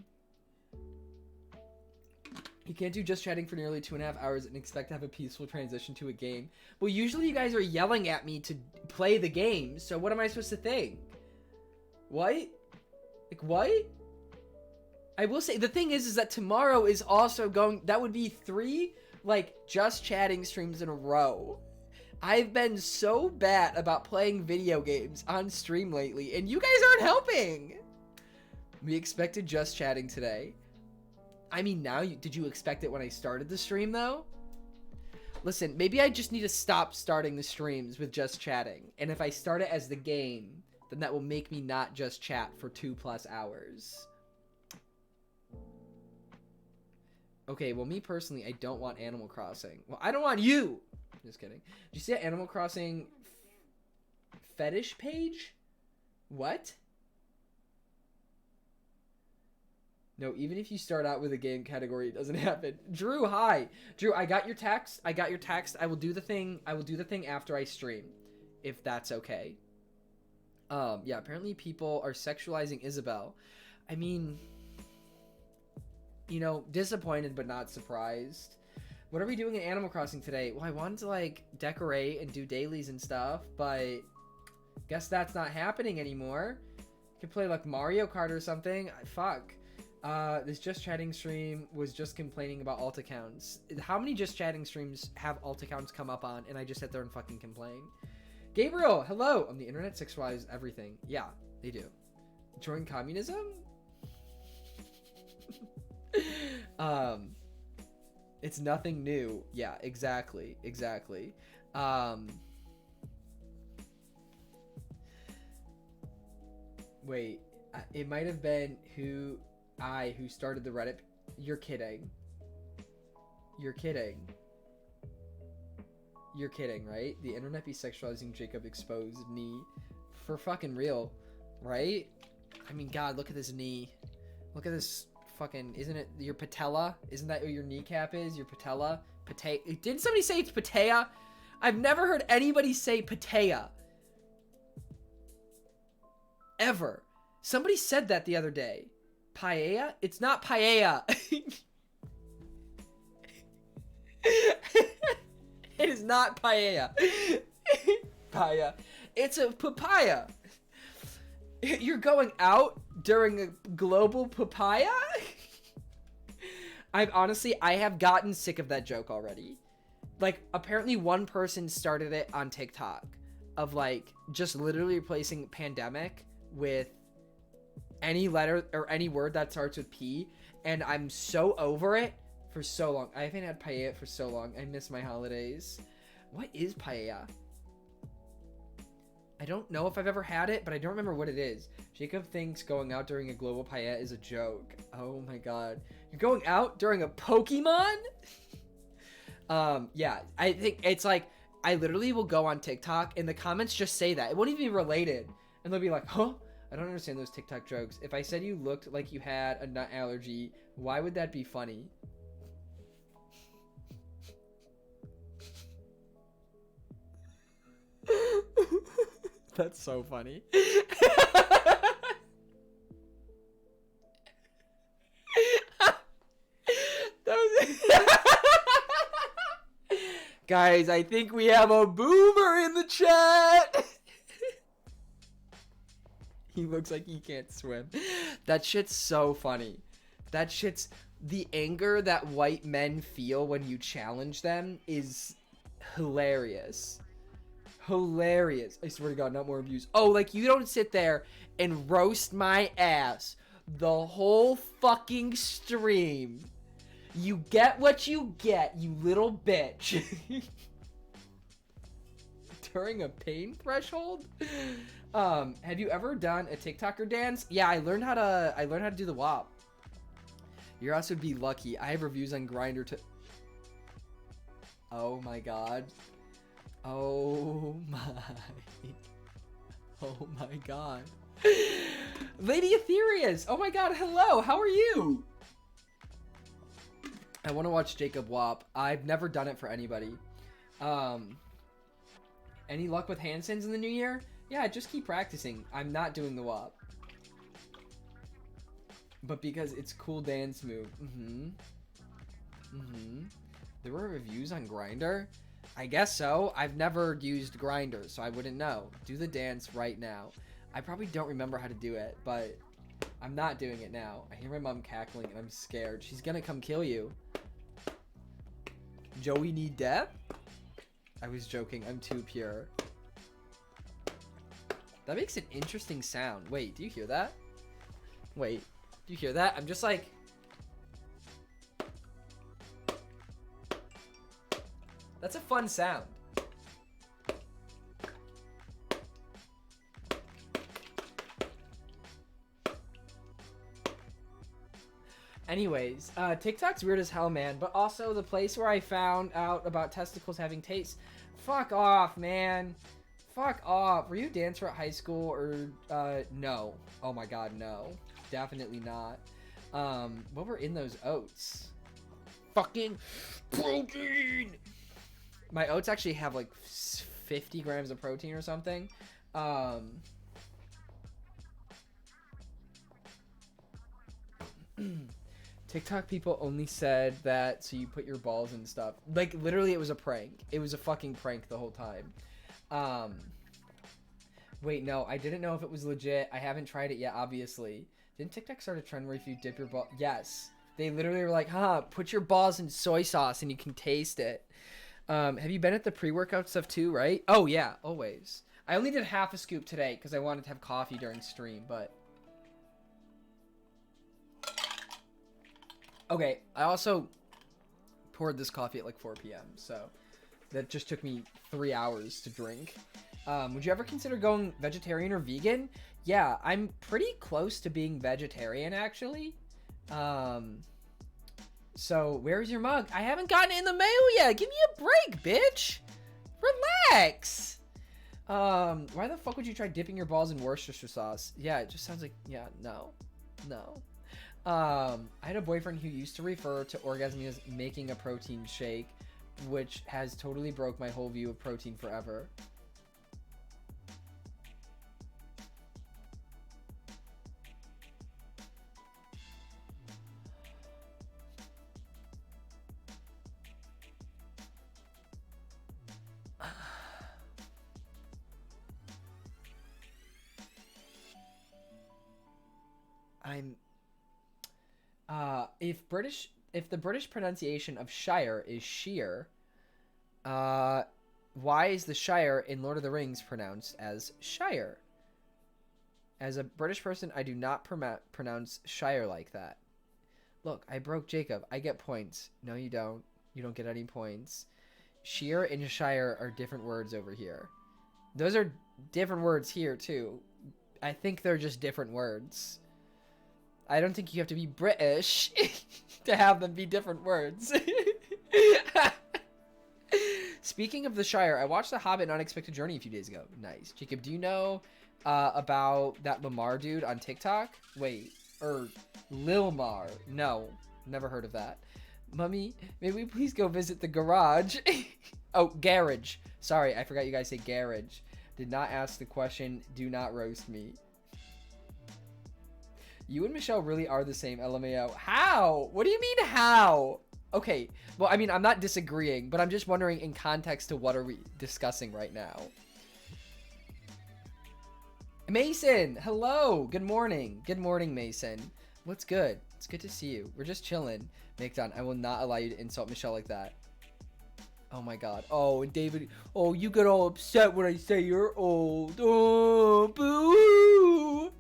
You can't do just chatting for nearly 2.5 hours and expect to have a peaceful transition to a game. Well, usually you guys are yelling at me to play the game, so what am I supposed to think? What? Like, what? I will say, the thing is that tomorrow is also going... That would be 3, like, just chatting streams in a row. I've been so bad about playing video games on stream lately, and you guys aren't helping! We expected just chatting today. I mean, now, did you expect it when I started the stream, though? Listen, maybe I just need to stop starting the streams with just chatting. And if I start it as the game, then that will make me not just chat for 2+ hours. Okay, well, me personally, I don't want Animal Crossing. Well, I don't want you! Just kidding. Did you see that Animal Crossing fetish page? What? No, even if you start out with a game category, it doesn't happen. Drew, hi. Drew, I got your text. I got your text. I will do the thing. I will do the thing after I stream, if that's okay. Yeah, apparently people are sexualizing Isabel. I mean, you know, disappointed but not surprised. What are we doing in Animal Crossing today? Well, I wanted to, like, decorate and do dailies and stuff, but guess that's not happening anymore. Could play, like, Mario Kart or something. Fuck. This Just Chatting stream was just complaining about alt accounts. How many Just Chatting streams have alt accounts come up on, and I just sit there and fucking complain? Gabriel, hello. On the internet, sexualize everything. Yeah, they do. Join communism? It's nothing new. Yeah, exactly. Wait, it might have been who started the Reddit. You're kidding, right? The internet be sexualizing Jacob exposed knee for fucking real, right? I mean, God, look at this knee. Look at this fucking, isn't it your patella? Isn't that what your kneecap is? Your patella? Didn't somebody say it's patea? I've never heard anybody say patea. Ever. Somebody said that the other day. Paella? It's not paella. It is not paella. Paella. It's a papaya. You're going out during a global papaya? I have gotten sick of that joke already. Like, apparently one person started it on TikTok of, like, just literally replacing pandemic with any letter or any word that starts with P, and I'm so over it for so long. I haven't had paella for so long. I miss my holidays. What is paella? I don't know if I've ever had it, but I don't remember what it is. Jacob thinks going out during a global paella is a joke. Oh my God. You're going out during a Pokemon? Yeah, I think it's like, I literally will go on TikTok and the comments just say that. It won't even be related. And they'll be like, huh? I don't understand those TikTok jokes. If I said you looked like you had a nut allergy, why would that be funny? That's so funny. Guys, I think we have a boomer in the chat. He looks like he can't swim. That shit's so funny. That shit's, the anger that white men feel when you challenge them is hilarious. Hilarious. I swear to God, not more views. Oh, like, you don't sit there and roast my ass the whole fucking stream. You get what you get, you little bitch. During a pain threshold? Have you ever done a TikToker dance? Yeah, I learned how to do the WAP. Your ass would be lucky. I have reviews on Grindr to... Oh my God. Oh my God. Lady Ethereus. Oh my God. Hello. How are you? I want to watch Jacob WAP. I've never done it for anybody. Any luck with handstands in the new year? Yeah, just keep practicing. I'm not doing the WAP. But because it's cool dance move. There were reviews on Grindr? I guess so. I've never used Grindr, so I wouldn't know. Do the dance right now. I probably don't remember how to do it, but I'm not doing it now. I hear my mom cackling and I'm scared. She's gonna come kill you. Joey need death? I was joking. I'm too pure. That makes an interesting sound. Wait, do you hear that? Wait, do you hear that? I'm just like... That's a fun sound. Anyways, TikTok's weird as hell, man. But also the place where I found out about testicles having taste. Fuck off, man. Fuck off. Were you a dancer at high school or, no. Oh my God, no. Definitely not. What were in those oats? Fucking protein! My oats actually have like 50 grams of protein or something. TikTok people only said that so you put your balls and stuff. Like, literally, it was a prank. It was a fucking prank the whole time. Wait, no, I didn't know if it was legit. I haven't tried it yet, obviously. Didn't TikTok start a trend where if you dip your ball... Yes. They literally were like, put your balls in soy sauce and you can taste it. Have you been at the pre-workout stuff too, right? Oh yeah, always. I only did half a scoop today because I wanted to have coffee during stream, but... Okay, I also poured this coffee at like 4 p.m., so that just took me 3 hours to drink. Would you ever consider going vegetarian or vegan? Yeah, I'm pretty close to being vegetarian, actually. So, where's your mug? I haven't gotten it in the mail yet. Give me a break, bitch. Relax. Why the fuck would you try dipping your balls in Worcestershire sauce? Yeah, it just sounds like, yeah, no. I had a boyfriend who used to refer to orgasming as making a protein shake, which has totally broke my whole view of protein forever. If the British pronunciation of Shire is Sheer, why is the Shire in Lord of the Rings pronounced as Shire? As a British person, I do not pronounce Shire like that. Look, I broke Jacob. I get points. No, you don't. You don't get any points. Sheer and Shire are different words over here. Those are different words here, too. I think they're just different words. I don't think you have to be British to have them be different words. Speaking of the Shire, I watched The Hobbit and Unexpected Journey a few days ago. Nice. Jacob, do you know about that Lamar dude on TikTok? Wait, or Lil Mar? No, never heard of that. Mummy, may we please go visit the garage? Oh, garage. Sorry, I forgot you guys say garage. Did not ask the question. Do not roast me. You and Michelle really are the same, LMAO. How? What do you mean, how? Okay, well, I mean, I'm not disagreeing, but I'm just wondering in context to what are we discussing right now. Mason, hello. Good morning. Good morning, Mason. What's good? It's good to see you. We're just chilling. Mickdon, I will not allow you to insult Michelle like that. Oh my god. Oh, and David, oh, you get all upset when I say you're old. Oh, boo!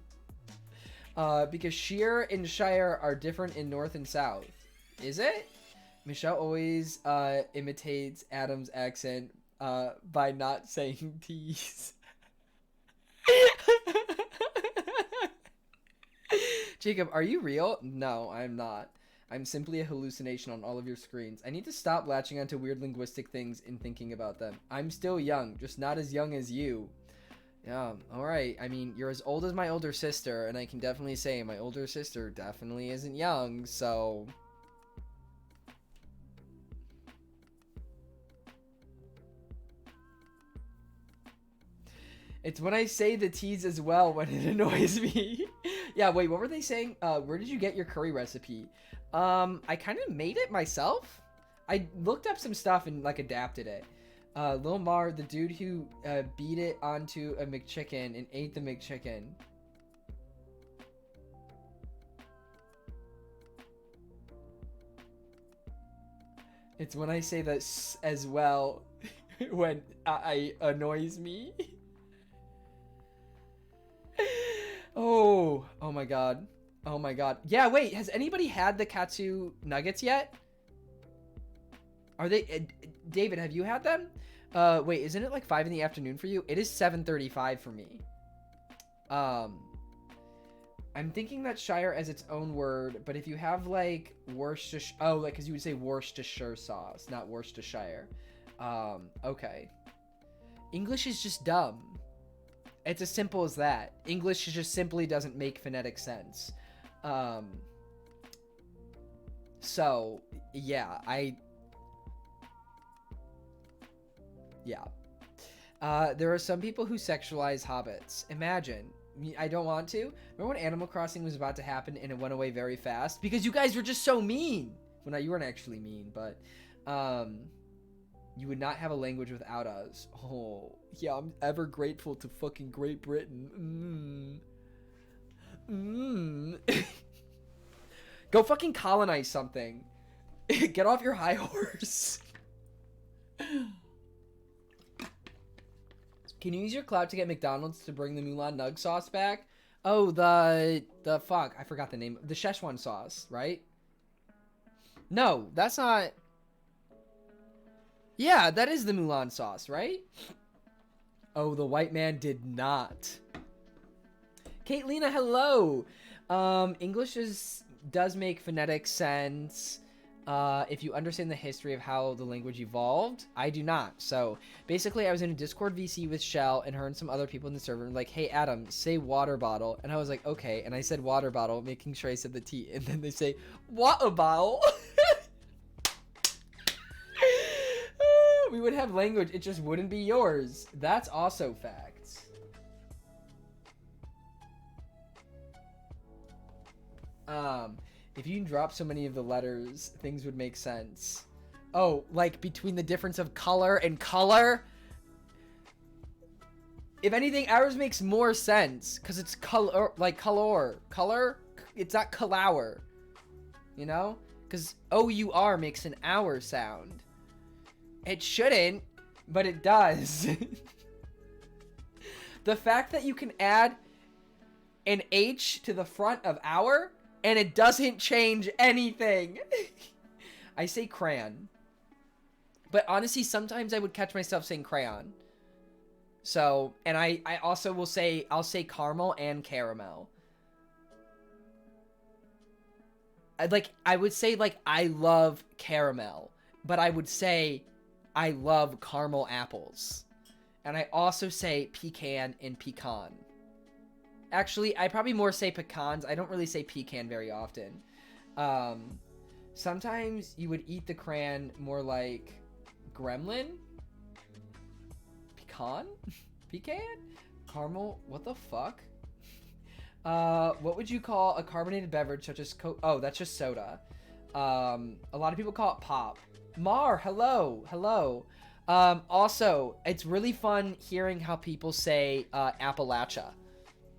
Because Sheer and Shire are different in North and South. Is it? Michelle always imitates Adam's accent by not saying T's. Jacob, are you real? No, I'm not. I'm simply a hallucination on all of your screens. I need to stop latching onto weird linguistic things and thinking about them. I'm still young, just not as young as you. Yeah, alright. I mean, you're as old as my older sister, and I can definitely say my older sister definitely isn't young, so... It's when I say the T's as well when it annoys me. Yeah, wait, what were they saying? Where did you get your curry recipe? I kind of made it myself. I looked up some stuff and, like, adapted it. Lil Mar, the dude who beat it onto a McChicken and ate the McChicken. It's when I say that as well when I annoys me. Oh my god. Oh my god. Yeah, wait, has anybody had the katsu nuggets yet? Are they... David, have you had them? Wait, isn't it like 5 in the afternoon for you? It is 7:35 for me. I'm thinking that Shire as its own word, but if you have like Worcestershire... Oh, like, because you would say Worcestershire sauce, not Worcestershire. Okay. English is just dumb. It's as simple as that. English just simply doesn't make phonetic sense. So, yeah, Yeah. There are some people who sexualize hobbits. Imagine. I don't want to. Remember when Animal Crossing was about to happen and it went away very fast? Because you guys were just so mean. Well, no, you weren't actually mean, but... You would not have a language without us. Oh, yeah, I'm ever grateful to fucking Great Britain. Go fucking colonize something. Get off your high horse. Can you use your clout to get McDonald's to bring the Mulan Nug sauce back? Oh, the fuck, I forgot the name. The Szechuan sauce, right? No, that's not. Yeah, that is the Mulan sauce, right? Oh, the white man did not. Caitlina, hello. English does make phonetic sense. If you understand the history of how the language evolved. I do not. So basically I was in a Discord VC with Shell and her and some other people in the server and like, hey Adam, say water bottle. And I was like, okay. And I said water bottle, making sure I said the T. And then they say water bottle. We would have language. It just wouldn't be yours. That's also facts. If you drop so many of the letters, things would make sense. Oh, like between the difference of color and color? If anything, ours makes more sense because it's color, like color. Color? It's not color. You know? Because O-U-R makes an hour sound. It shouldn't, but it does. The fact that you can add an H to the front of hour and it doesn't change anything. I say crayon. But honestly, sometimes I would catch myself saying crayon. So, and I also will say, I'll say caramel and caramel. I would say, like, I love caramel. But I would say, I love caramel apples. And I also say pecan and pecan. Actually, I probably more say pecans. I don't really say pecan very often. Sometimes you would eat the crayon more like gremlin? Pecan? Pecan? Caramel? What the fuck? What would you call a carbonated beverage such as Coke? Oh, that's just soda. A lot of people call it pop. Mar, hello. Hello. Also, it's really fun hearing how people say Appalachia.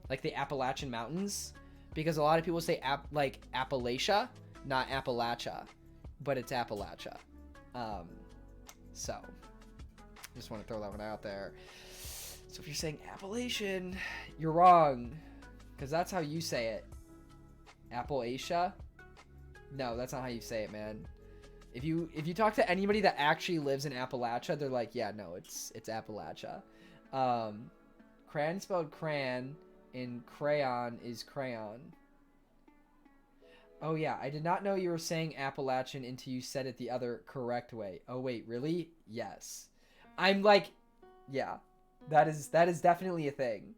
Like the Appalachian Mountains. Because a lot of people say Appalachia, not Appalachia. But it's Appalachia. So, just want to throw that one out there. So if you're saying Appalachian, you're wrong. Because that's how you say it. Appalachia? No, that's not how you say it, man. If you talk to anybody that actually lives in Appalachia, they're like, yeah, no, it's Appalachia. Crayon spelled crayon, and crayon is crayon. Oh yeah, I did not know you were saying Appalachian until you said it the other correct way. Oh wait, really? Yes. I'm like, yeah, that is definitely a thing.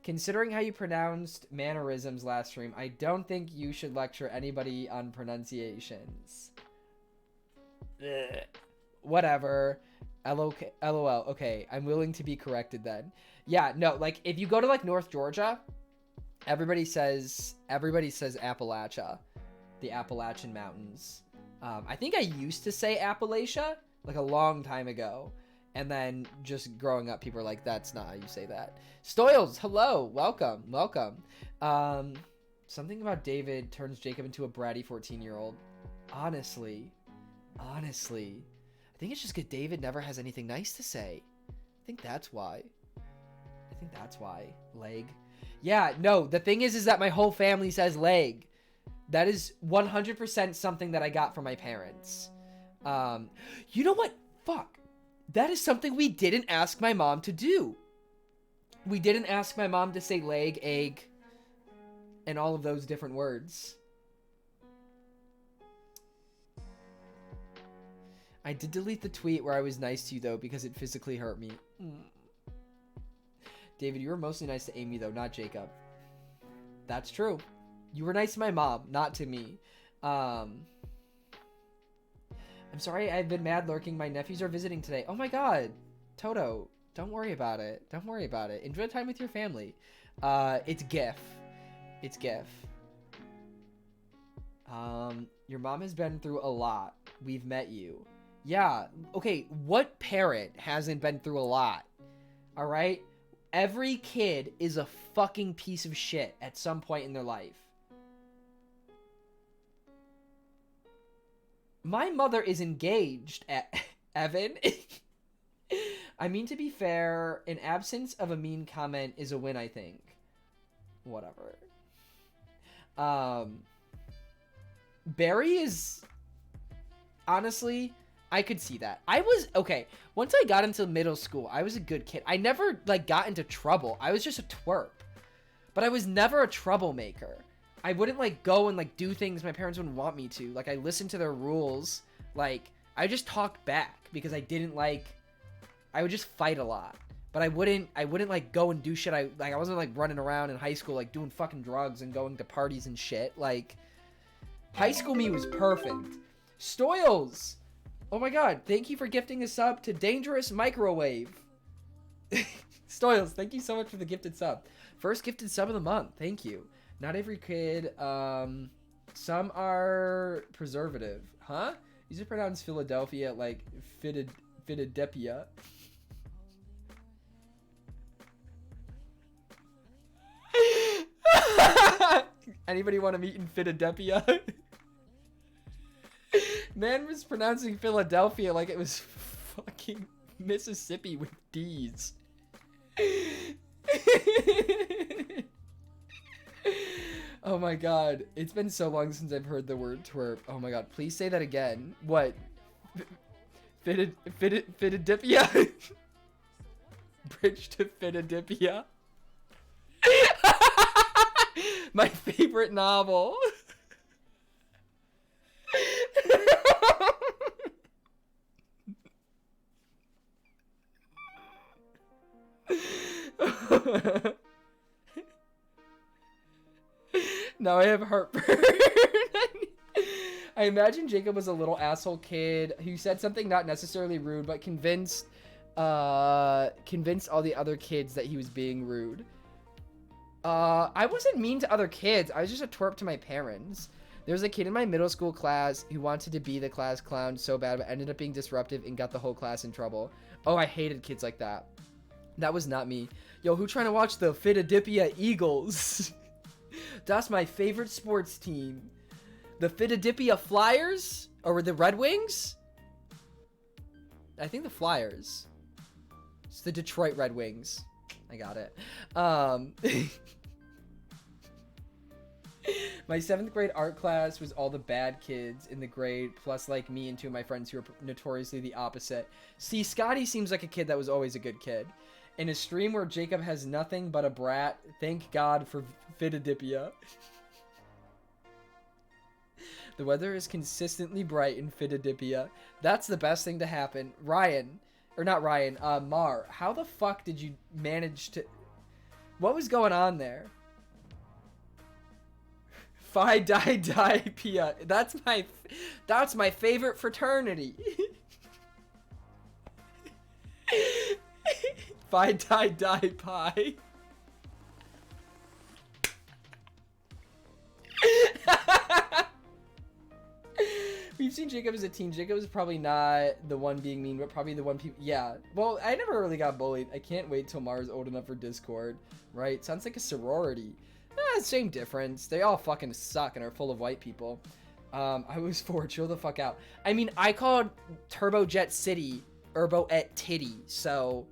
Considering how you pronounced mannerisms last stream, I don't think you should lecture anybody on pronunciations. Ugh. Whatever. LOL. Okay, I'm willing to be corrected then. Yeah, no, like if you go to like North Georgia, everybody says Appalachia, the Appalachian Mountains. I think I used to say Appalachia like a long time ago. And then just growing up, people are like, that's not how you say that. Stoyles, hello. Welcome. Something about David turns Jacob into a bratty 14-year-old. Honestly. I think it's just because David never has anything nice to say. I think that's why. Leg. Yeah, no, the thing is that my whole family says leg. That is 100% something that I got from my parents. You know what? Fuck. That is something we didn't ask my mom to do. We didn't ask my mom to say leg, egg, and all of those different words. I did delete the tweet where I was nice to you, though, because it physically hurt me. David, you were mostly nice to Amy, though, not Jacob. That's true. You were nice to my mom, not to me. I'm sorry I've been mad lurking. My nephews are visiting today. Oh my god. Toto, don't worry about it. Enjoy time with your family. It's GIF. Your mom has been through a lot. We've met you. Yeah. Okay, what parent hasn't been through a lot? Alright? Every kid is a fucking piece of shit at some point in their life. My mother is engaged, Evan. I mean, to be fair, an absence of a mean comment is a win, I think. Whatever. Barry is... Honestly, I could see that. I was... Okay, once I got into middle school, I was a good kid. I never, like, got into trouble. I was just a twerp. But I was never a troublemaker. I wouldn't, like, go and, like, do things my parents wouldn't want me to. Like, I listened to their rules. Like, I just talked back because I didn't, like... I would just fight a lot. But I wouldn't, like, go and do shit. I wasn't, like, running around in high school, like, doing fucking drugs and going to parties and shit. Like, high school me was perfect. Stoyles! Oh my god, thank you for gifting a sub to Dangerous Microwave. Stoyles, thank you so much for the gifted sub. First gifted sub of the month, thank you. Not every kid, some are preservative. Huh? These are pronounced Philadelphia, like, Philadelphia. Anybody want to meet in Philadelphia? Man was pronouncing Philadelphia like it was fucking Mississippi with D's. Oh my god. It's been so long since I've heard the word twerp. Oh my god. Please say that again. What? Philadelphia? Bridge to Philadelphia? My favorite novel. Now I have heartburn. I imagine Jacob was a little asshole kid who said something not necessarily rude, but convinced all the other kids that he was being rude. I wasn't mean to other kids. I was just a twerp to my parents. There was a kid in my middle school class who wanted to be the class clown so bad, but ended up being disruptive and got the whole class in trouble. Oh, I hated kids like that. That was not me. Yo, who trying to watch the Philadelphia Eagles? That's my favorite sports team. The Philadelphia Flyers? Or the Red Wings? I think the Flyers. It's the Detroit Red Wings. I got it. My 7th grade art class was all the bad kids in the grade, plus like me and 2 of my friends who were notoriously the opposite. See, Scotty seems like a kid that was always a good kid. In a stream where Jacob has nothing but a brat, thank God for Philadelphia. The weather is consistently bright in Philadelphia. That's the best thing to happen. Ryan, or not Ryan, Mar, how the fuck did you manage to... What was going on there? Phi Di Pia. That's my favorite fraternity. Phi Di Pi. We've seen Jacob as a teen. Jacob is probably not the one being mean, but probably the one people... Yeah. Well, I never really got bullied. I can't wait till Mars old enough for Discord. Right? Sounds like a sorority. Same difference. They all fucking suck and are full of white people. I was 4. Chill the fuck out. I mean, I called Turbojet City Herbo et Titty, so...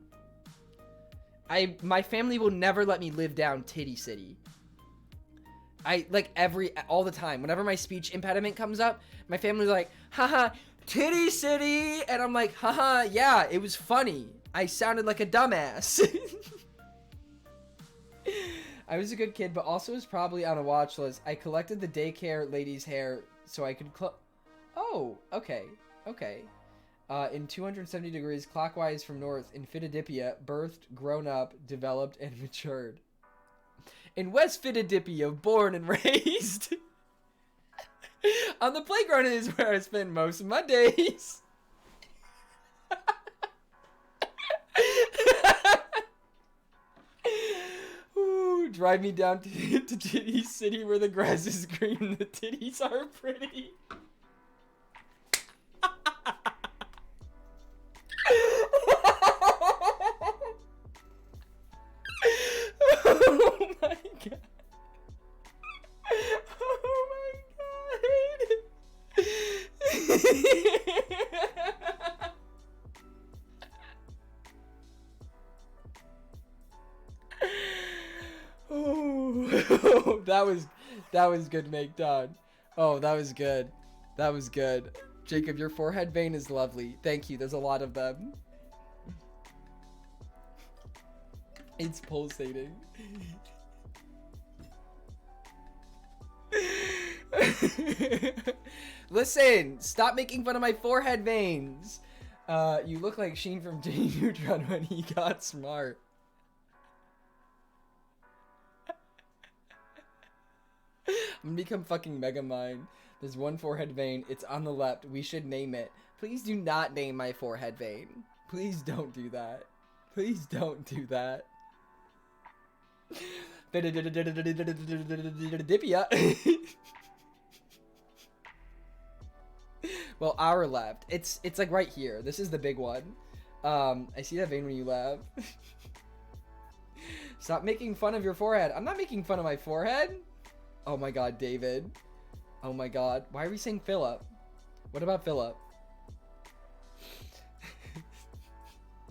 My family will never let me live down Titty City. All the time. Whenever my speech impediment comes up, my family's like, haha, Titty City! And I'm like, haha, yeah, it was funny. I sounded like a dumbass. I was a good kid, but also was probably on a watch list. I collected the daycare lady's hair so I could Oh, okay. Okay. In 270 degrees clockwise from north, in Philadelphia, birthed, grown up, developed, and matured. In West Philadelphia, born and raised. On the playground is where I spend most of my days. Ooh, drive me down to Titty City where the grass is green and the titties are pretty. Oh my god. Oh my god. that was good, make done. Oh, that was good. That was good. Jacob, your forehead vein is lovely. Thank you. There's a lot of them. It's pulsating. Listen, stop making fun of my forehead veins. You look like Sheen from Jimmy Neutron when he got smart. I'm gonna become fucking Megamind. There's one forehead vein. It's on the left. We should name it. Please do not name my forehead vein. Please don't do that. Please don't do that. Well, our left. It's like right here. This is the big one. I see that vein when you laugh. Stop making fun of your forehead. I'm not making fun of my forehead. Oh my god, David. Oh my god. Why are we saying Philip? What about Philip?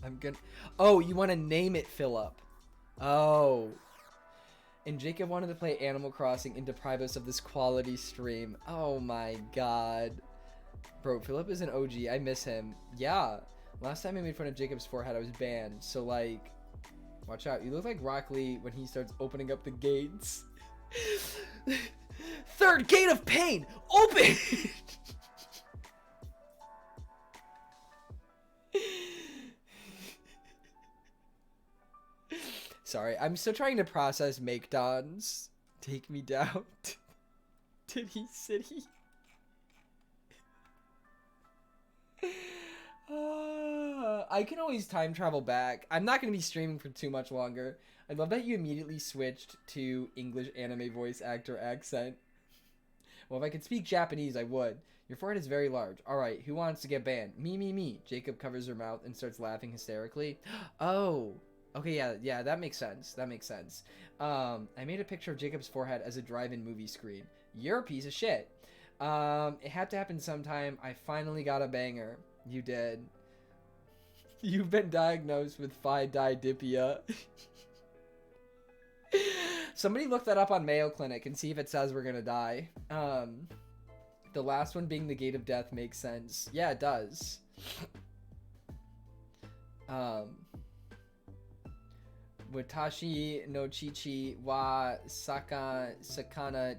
I'm gonna... Oh, you want to name it Philip. Oh. And Jacob wanted to play Animal Crossing and deprive us of this quality stream. Oh my god. Bro, Philip is an OG. I miss him. Yeah. Last time I made fun of Jacob's forehead, I was banned. So, like, watch out. You look like Rock Lee when he starts opening up the gates. Third gate of pain! Open! Sorry, I'm still trying to process Make Don's Take Me Down. Titty City. I can always time travel back. I'm not going to be streaming for too much longer. I love that you immediately switched to English anime voice actor accent. Well, if I could speak Japanese, I would. Your forehead is very large. Alright, who wants to get banned? Me. Jacob covers her mouth and starts laughing hysterically. Oh. Okay, yeah, that makes sense. That makes sense. I made a picture of Jacob's forehead as a drive-in movie screen. You're a piece of shit. It had to happen sometime. I finally got a banger. You did. You've been diagnosed with Phi-Di-Dipia. Somebody look that up on Mayo Clinic and see if it says we're gonna die. The last one being the gate of death makes sense. Yeah, it does. Watashi no chichi wa sakana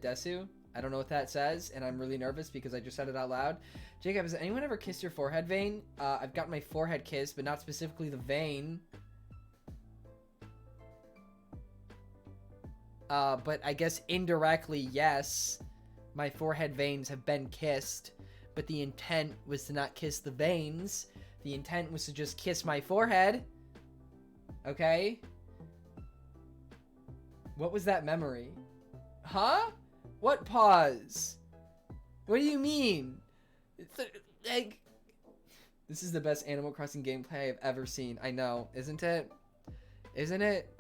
desu. I don't know what that says, and I'm really nervous because I just said it out loud. Jacob, has anyone ever kissed your forehead vein? I've got my forehead kissed, but not specifically the vein. But I guess indirectly, yes. My forehead veins have been kissed, but the intent was to not kiss the veins. The intent was to just kiss my forehead. Okay? What was that memory? Huh? What pause? What do you mean? Like, this is the best Animal Crossing gameplay I've ever seen. I know, isn't it? Isn't it?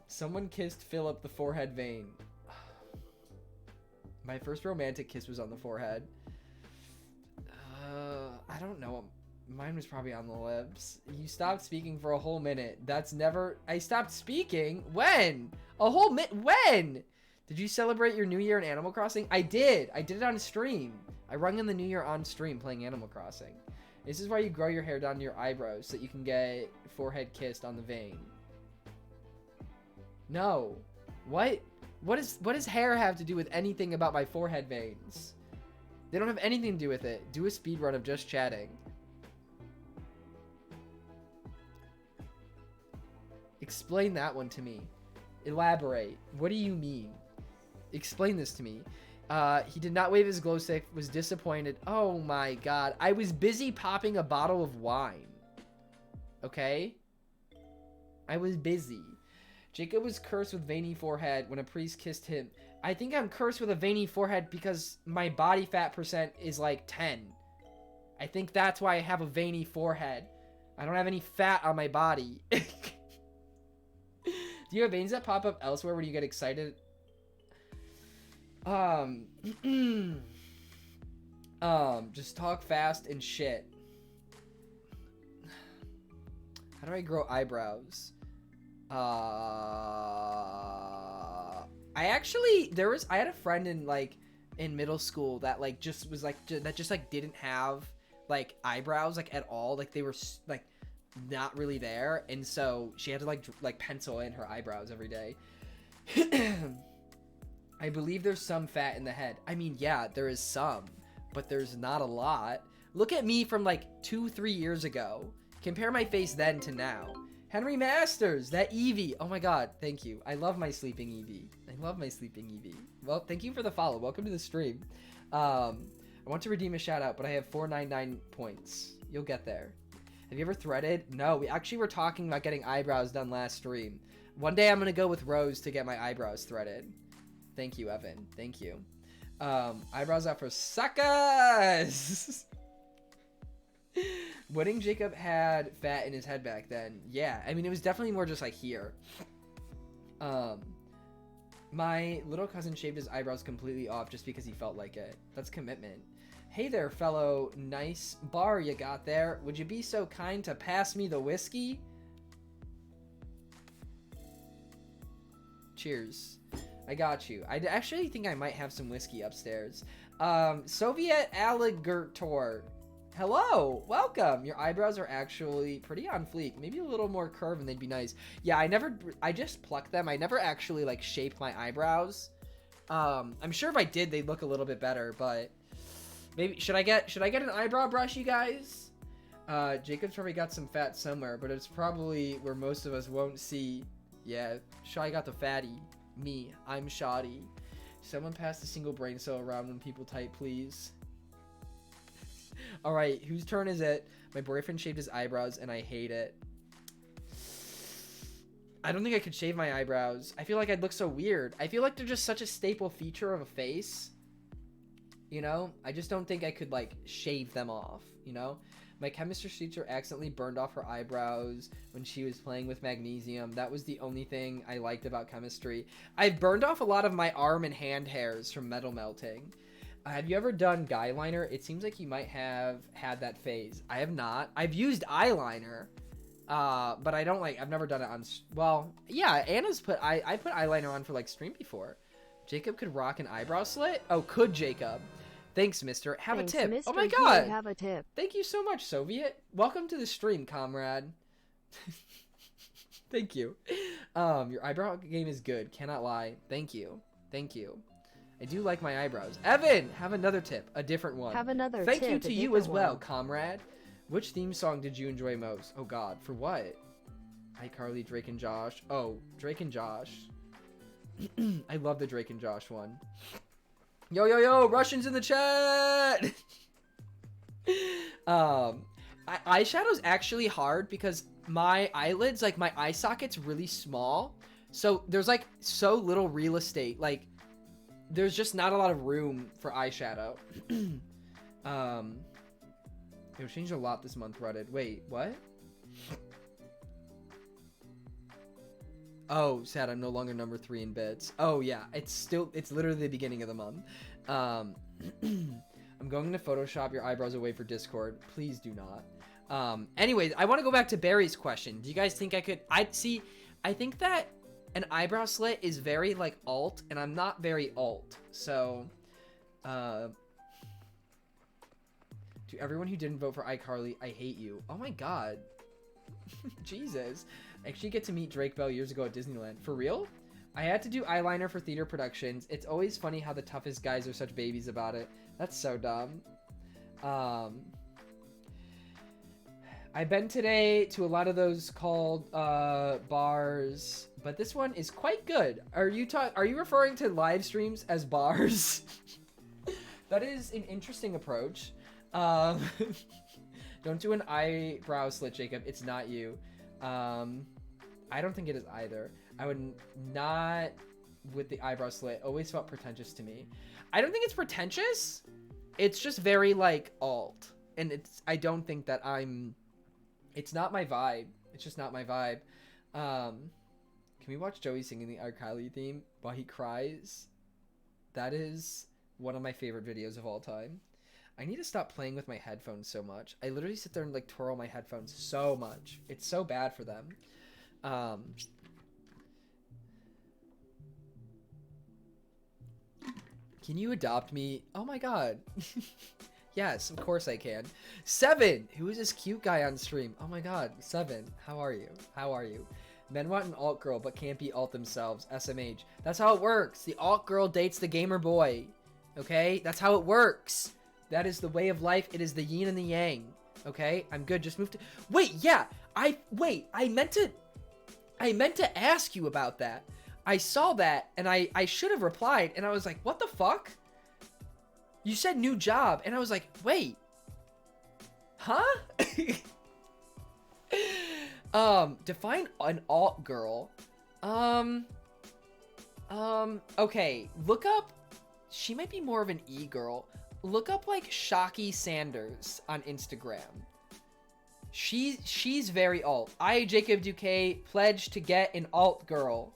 Someone kissed Philip the forehead vein. My first romantic kiss was on the forehead. I don't know. Mine was probably on the lips. You stopped speaking for a whole minute. That's never... I stopped speaking? When? A whole minute? When? Did you celebrate your New Year in Animal Crossing? I did. I did it on stream. I rung in the New Year on stream playing Animal Crossing. This is why you grow your hair down to your eyebrows so that you can get forehead kissed on the vein. No. What? What does hair have to do with anything about my forehead veins? They don't have anything to do with it. Do a speed run of just chatting. Explain that one to me. Elaborate. What do you mean? Explain this to me. He did not wave his glow stick, was disappointed. Oh my god. I was busy popping a bottle of wine. Okay? I was busy. Jacob was cursed with veiny forehead when a priest kissed him. I think I'm cursed with a veiny forehead because my body fat percent is like 10. I think that's why I have a veiny forehead. I don't have any fat on my body. Do you have veins that pop up elsewhere when you get excited? Just talk fast and shit. How do I grow eyebrows? I actually I had a friend in middle school that like just was like that just like didn't have like eyebrows like at all, like they were like not really there, and so she had to like pencil in her eyebrows every day. I believe there's some fat in the head. I mean, yeah, there is some, but there's not a lot. Look at me from like 2-3 years ago. Compare my face then to now. Henry Masters, that Eevee. Oh my god, thank you. I love my sleeping Eevee. I love my sleeping Eevee. Well, thank you for the follow. Welcome to the stream. I want to redeem a shout out, but I have 499 points. You'll get there. Have you ever threaded? No, we actually were talking about getting eyebrows done last stream. One day I'm going to go with Rose to get my eyebrows threaded. Thank you, Evan. Thank you. Eyebrows out for suckers! Wedding Jacob had fat in his head back then. Yeah, I mean, it was definitely more just like here. My little cousin shaved his eyebrows completely off just because he felt like it. That's commitment. Hey there, fellow nice bar you got there. Would you be so kind to pass me the whiskey? Cheers. I got you. I actually think I might have some whiskey upstairs. Soviet alligator. Hello, welcome. Your eyebrows are actually pretty on fleek. Maybe a little more curve and they'd be nice. Yeah, I just plucked them. I never actually like shaped my eyebrows. I'm sure if I did, they'd look a little bit better, but maybe should I get an eyebrow brush, you guys? Jacob's probably got some fat somewhere, but it's probably where most of us won't see. Yeah, Shy got the fatty. Me, I'm shoddy. Someone pass the single brain cell around when people type, please. Alright, whose turn is it? My boyfriend shaved his eyebrows and I hate it. I don't think I could shave my eyebrows. I feel like I'd look so weird. I feel like they're just such a staple feature of a face. You know? I just don't think I could like shave them off, you know? My chemistry teacher accidentally burned off her eyebrows when she was playing with magnesium. That was the only thing I liked about chemistry. I've burned off a lot of my arm and hand hairs from metal melting. Have you ever done guy liner? It seems like you might have had that phase. I have not. I've used eyeliner, but I don't like. I've never done it on. Well, yeah, Anna's I put eyeliner on for like stream before. Jacob could rock an eyebrow slit. Oh, could Jacob? Thanks, Mister. Thanks, a tip. Mr. Oh my God. Have a tip. Thank you so much, Soviet. Welcome to the stream, comrade. Thank you. Your eyebrow game is good. Cannot lie. Thank you. Thank you. I do like my eyebrows. Evan, have another tip. A different one. Have another tip. Thank you to you as well, one. Comrade. Which theme song did you enjoy most? Oh God, for what? iCarly, Drake and Josh. Oh, Drake and Josh. I love the Drake and Josh one. Yo, yo, yo, Russians in the chat! Eyeshadow's actually hard because my eyelids, like my eye socket's really small. So there's like so little real estate. Like there's just not a lot of room for eyeshadow. It changed a lot this month, Reddit. Wait, what? Oh, sad, I'm no longer number 3 in bits. Oh yeah, it's literally the beginning of the month. I'm going to Photoshop your eyebrows away for Discord. Please do not. Anyways, I want to go back to Barry's question. Do you guys think I could, I think that an eyebrow slit is very like alt, and I'm not very alt. So, to everyone who didn't vote for iCarly, I hate you. Oh my God. Jesus. I actually get to meet Drake Bell years ago at Disneyland. For real? I had to do eyeliner for theater productions. It's always funny how the toughest guys are such babies about it. That's so dumb. I've been today to a lot of those called bars, but this one is quite good. Are you referring to live streams as bars? That is an interesting approach. Don't do an eyebrow slit, Jacob. It's not you. I don't think it is either. I would not with the eyebrow slit. Always felt pretentious to me. I don't think it's pretentious. It's just very like alt, and I don't think that it's not my vibe. It's just not my vibe. Can we watch Joey singing the iCarly theme while he cries? That is one of my favorite videos of all time. I need to stop playing with my headphones so much. I literally sit there and like twirl my headphones so much. It's so bad for them. Can you adopt me? Oh my god. Yes, of course I can. 7! Who is this cute guy on stream? Oh my god. 7. How are you? How are you? Men want an alt girl but can't be alt themselves. SMH. That's how it works. The alt girl dates the gamer boy. Okay? That's how it works. That is the way of life. It is the yin and the yang. Okay? I'm good. Just move to... Wait, yeah. I meant to ask you about that. I saw that and I should have replied and I was like, what the fuck? You said new job and I was like, wait. Huh? Define an alt girl. Okay, look up, she might be more of an e-girl. Look up like Shocky Sanders on Instagram. She's very alt. I, Jacob Duque, pledge to get an alt girl.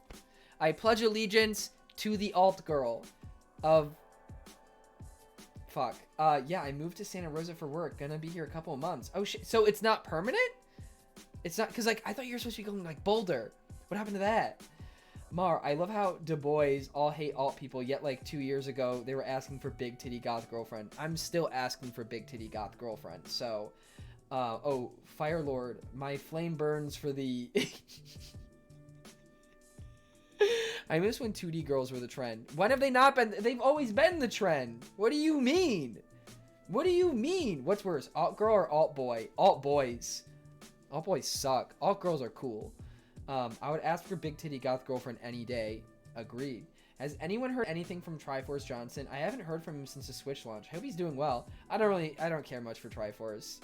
I pledge allegiance to the alt girl of... Fuck. Yeah, I moved to Santa Rosa for work. Gonna be here a couple of months. Oh, shit. So it's not permanent? It's not... Because, like, I thought you were supposed to be going, like, Boulder. What happened to that? Mar, I love how Du Bois all hate alt people, yet, like, 2 years ago, they were asking for big titty goth girlfriend. I'm still asking for big titty goth girlfriend, so... oh, Fire Lord, my flame burns for the... I miss when 2D girls were the trend. When have they not been? They've always been the trend. What do you mean? What do you mean? What's worse, alt girl or alt boy? Alt boys. Alt boys suck. Alt girls are cool. I would ask for big titty goth girlfriend any day. Agreed. Has anyone heard anything from Triforce Johnson? I haven't heard from him since the Switch launch. I hope he's doing well. I don't care much for Triforce.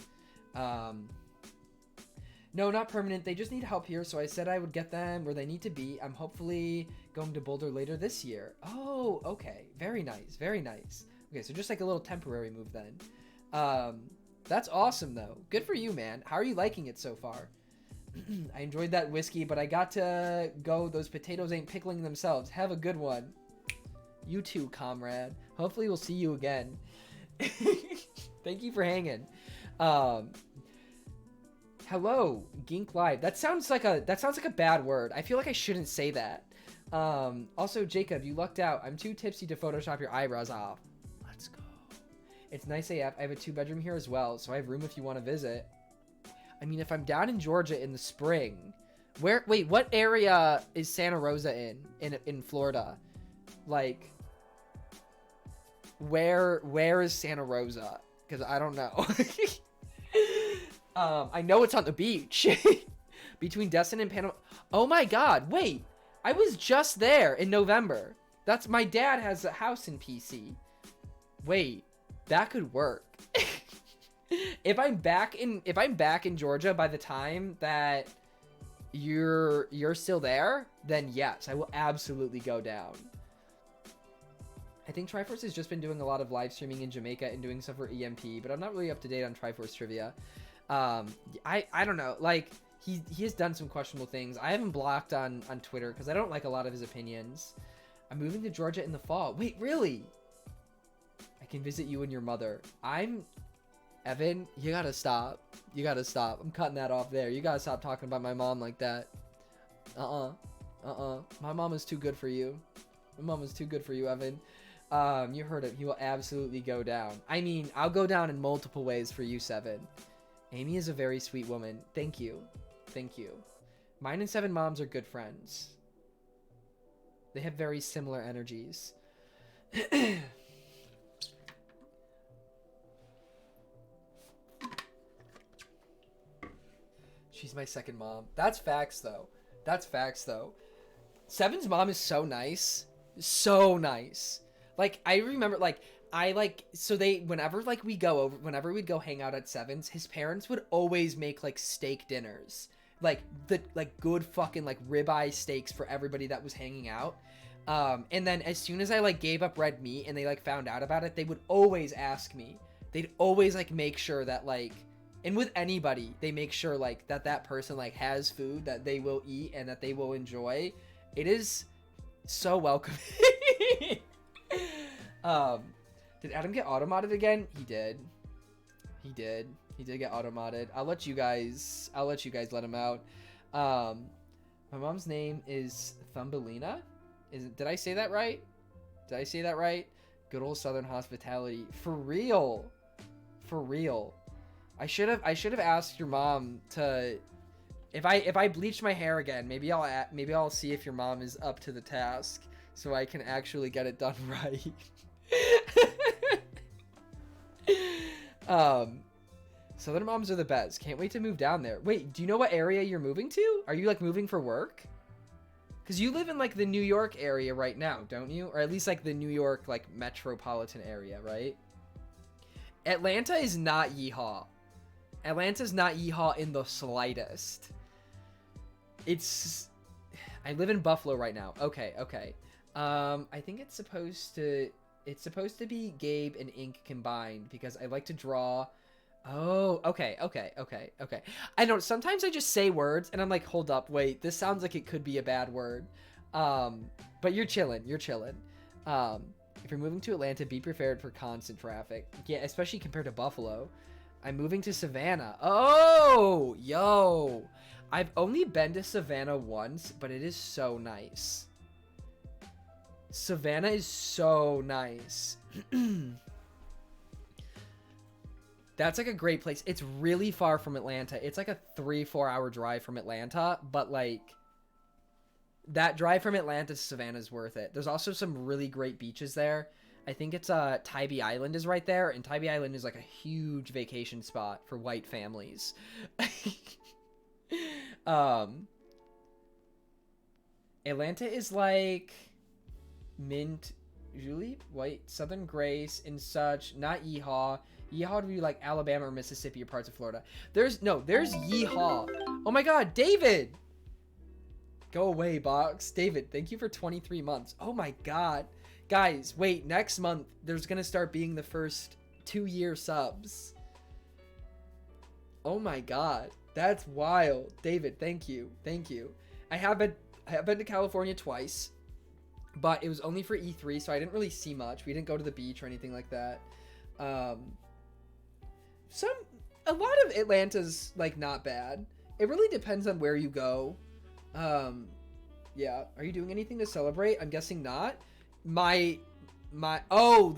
No, not permanent. They just need help here, so I said I would get them where they need to be. I'm hopefully going to Boulder later this year. Oh, okay. Very nice. Very nice. Okay, so just like a little temporary move then. That's awesome, though. Good for you, man. How are you liking it so far? I enjoyed that whiskey, but I got to go. Those potatoes ain't pickling themselves. Have a good one. You too, comrade. Hopefully we'll see you again. Thank you for hanging. Hello, Gink Live. That sounds like a bad word. I feel like I shouldn't say that. Also, Jacob, you lucked out. I'm too tipsy to Photoshop your eyebrows off. Let's go. It's nice AF. I have a 2-bedroom here as well, so I have room if you want to visit. I mean, if I'm down in Georgia in the spring, wait, what area is Santa Rosa in Florida? Like, where is Santa Rosa? Because I don't know. I know it's on the beach. Between Destin and Panama. Oh my god, wait. I was just there in November. My dad has a house in PC. Wait, that could work. If I'm back in Georgia by the time that you're still there, then yes, I will absolutely go down. I think Triforce has just been doing a lot of live streaming in Jamaica and doing stuff for EMP, but I'm not really up to date on Triforce trivia. I don't know, like he has done some questionable things. I haven't blocked on Twitter because I don't like a lot of his opinions. I'm moving to Georgia in the fall. Wait, really? I can visit you and your mother. Evan, you gotta stop. You gotta stop. I'm cutting that off there. You gotta stop talking about my mom like that. My mom is too good for you. My mom is too good for you, Evan. You heard it. He will absolutely go down. I mean, I'll go down in multiple ways for you, 7. Amy is a very sweet woman. Thank you. Thank you. Mine and 7 moms are good friends. They have very similar energies. She's my second mom. That's facts, though. That's facts, though. 7's mom is so nice. So nice. Like, I remember, like, whenever we'd go hang out at 7's, his parents would always make, like, steak dinners. Like, good fucking, like, ribeye steaks for everybody that was hanging out. And then as soon as I, like, gave up red meat and they, like, found out about it, they would always ask me. They'd always, like, make sure that, like, and with anybody, they make sure, like, that person, like, has food that they will eat and that they will enjoy. It is so welcoming. Did Adam get auto-modded again? He did. He did get auto-modded. I'll let you guys let him out. My mom's name is Thumbelina. Did I say that right? Good old Southern hospitality. For real. For real. I should have asked your mom to, if I bleach my hair again, maybe I'll see if your mom is up to the task so I can actually get it done right. Southern moms are the best. Can't wait to move down there. Wait, do you know what area you're moving to? Are you like moving for work? Because you live in like the New York area right now, don't you? Or at least like the New York like metropolitan area, right? Atlanta is not yeehaw. Atlanta's not yeehaw in the slightest. I live in Buffalo right now. Okay. I think it's supposed to be Gabe and Ink combined because I like to draw. Oh, okay. I know, sometimes I just say words and I'm like, hold up, wait, this sounds like it could be a bad word. But you're chilling. If you're moving to Atlanta, be prepared for constant traffic. Yeah, especially compared to Buffalo. I'm moving to Savannah. Oh, yo. I've only been to Savannah once, but it is so nice. Savannah is so nice. That's like a great place. It's really far from Atlanta. It's like a 3-4 hour drive from Atlanta, but like that drive from Atlanta to Savannah is worth it. There's also some really great beaches there. I think it's Tybee Island is right there, and Tybee Island is like a huge vacation spot for white families. Atlanta is like mint julep, white, southern grace and such, not yeehaw. Yeehaw would be like Alabama or Mississippi or parts of Florida. There's yeehaw. Oh my god, David! Go away, box. David, thank you for 23 months. Oh my god. Guys, wait, next month there's gonna start being the first 2-year subs. Oh my god. That's wild. David, thank you. I have been to California twice, but it was only for E3, so I didn't really see much. We didn't go to the beach or anything like that. A lot of Atlanta's like not bad. It really depends on where you go. Yeah. Are you doing anything to celebrate? I'm guessing not. The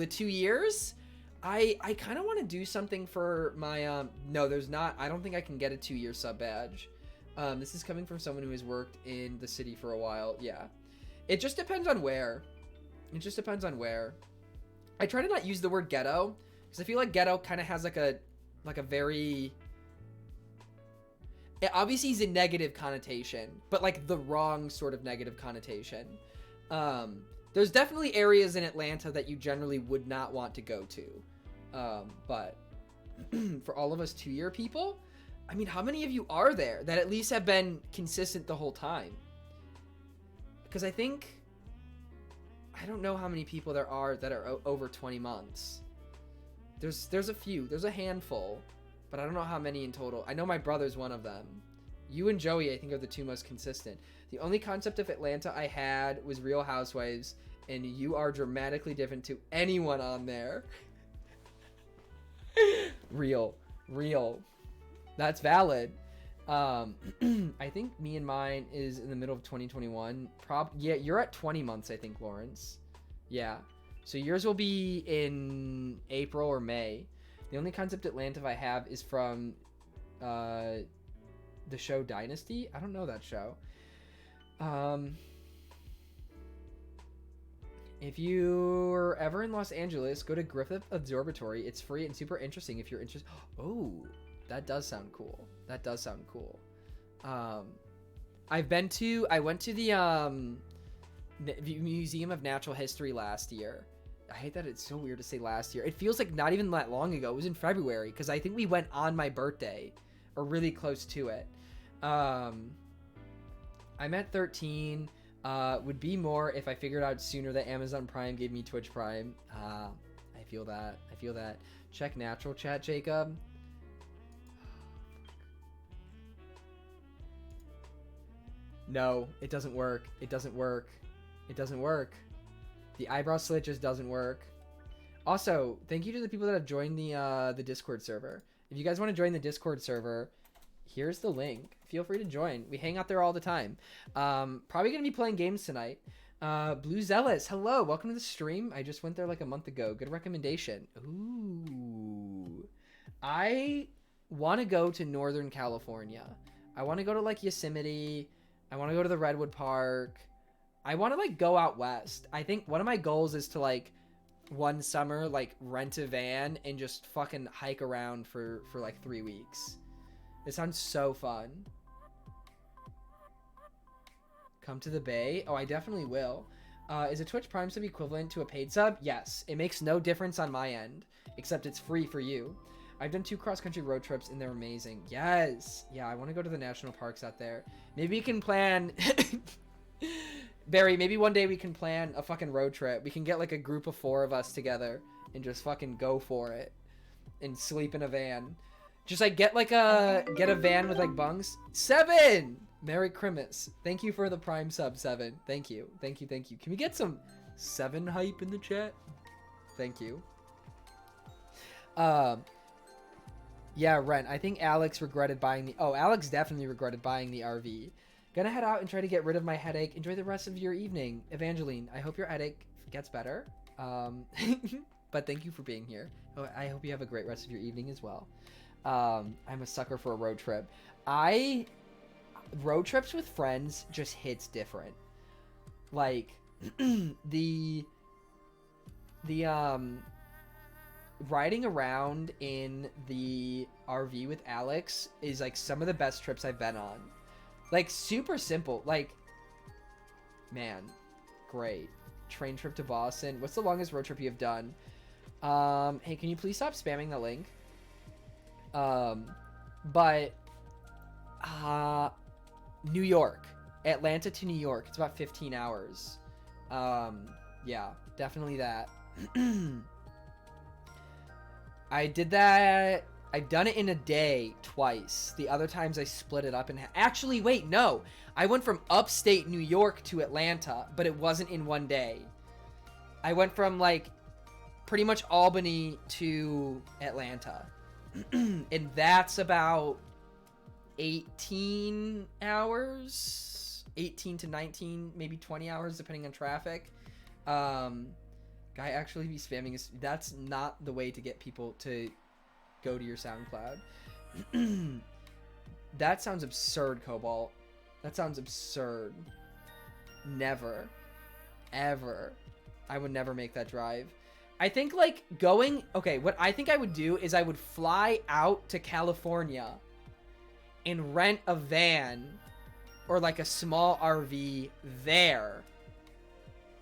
2 years? I kind of want to do something for my, no, there's not. I don't think I can get a 2-year sub badge. This is coming from someone who has worked in the city for a while. Yeah. It just depends on where. I try to not use the word ghetto because I feel like ghetto kind of has like a very, it obviously is a negative connotation, but like the wrong sort of negative connotation. There's definitely areas in Atlanta that you generally would not want to go to. But for all of us 2-year people, I mean, how many of you are there that at least have been consistent the whole time? Because I don't know how many people there are that are over 20 months. There's a few. There's a handful. But I don't know how many in total. I know my brother's one of them. You and Joey, I think, are the two most consistent. The only concept of Atlanta I had was Real Housewives, and you are dramatically different to anyone on there. Real. That's valid. I think me and mine is in the middle of 2021. Yeah, you're at 20 months, I think, Lawrence. Yeah. So yours will be in April or May. The only concept Atlanta I have is from the show Dynasty. I don't know that show. If you're ever in Los Angeles, go to Griffith Observatory. It's free and super interesting if you're interested. Oh, that does sound cool. I went to the Museum of Natural History last year. I hate that it's so weird to say last year. It feels like not even that long ago. It was in February because I think we went on my birthday or really close to it. I'm at 13. Would be more if I figured out sooner that Amazon Prime gave me Twitch Prime. I feel that. Check natural chat, Jacob. No, it doesn't work. The eyebrow slit just doesn't work. Also, thank you to the people that have joined the Discord server. If you guys want to join the Discord server, here's the link. Feel free to join. We hang out there all the time. Probably going to be playing games tonight. Blue Zealous, hello, welcome to the stream. I just went there like a month ago. Good recommendation. Ooh. I want to go to Northern California. I want to go to like Yosemite. I want to go to the Redwood Park. I want to like go out west. I think one of my goals is to like one summer like rent a van and just fucking hike around for like 3 weeks. It sounds so fun. Come to the Bay? Oh, I definitely will. Is a Twitch Prime sub equivalent to a paid sub? Yes. It makes no difference on my end, except it's free for you. I've done 2 cross-country road trips, and they're amazing. Yes. Yeah, I want to go to the national parks out there. Maybe we can plan... Barry, maybe one day we can plan a fucking road trip. We can get, like, a group of 4 of us together and just fucking go for it and sleep in a van. Just, like, get a van with, like, bunks. 7! Merry Christmas. Thank you for the Prime sub, 7. Thank you. Thank you, thank you. Can we get some 7 hype in the chat? Thank you. Yeah, Rent. I think Alex regretted buying the... Oh, Alex definitely regretted buying the RV. Gonna head out and try to get rid of my headache. Enjoy the rest of your evening. Evangeline, I hope your headache gets better. But thank you for being here. I hope you have a great rest of your evening as well. I'm a sucker for a road trip. Road trips with friends just hits different. Like, the riding around in the RV with Alex is like some of the best trips I've been on. Like, super simple. Like, man, great. Train trip to Boston. What's the longest road trip you have done? Hey, can you please stop spamming the link? New York. Atlanta to New York. It's about 15 hours. Yeah, definitely that. I did that. I've done it in a day twice. The other times I split it up and actually, wait, no. I went from upstate New York to Atlanta, but it wasn't in one day. I went from like pretty much Albany to Atlanta. And that's about 18 hours, 18 to 19, maybe 20 hours, depending on traffic. Guy actually be spamming his... That's not the way to get people to go to your SoundCloud. That sounds absurd, Cobalt. That sounds absurd. Never. Ever. I would never make that drive. I think, like, going... Okay, what I think I would do is I would fly out to California and rent a van or, like, a small RV there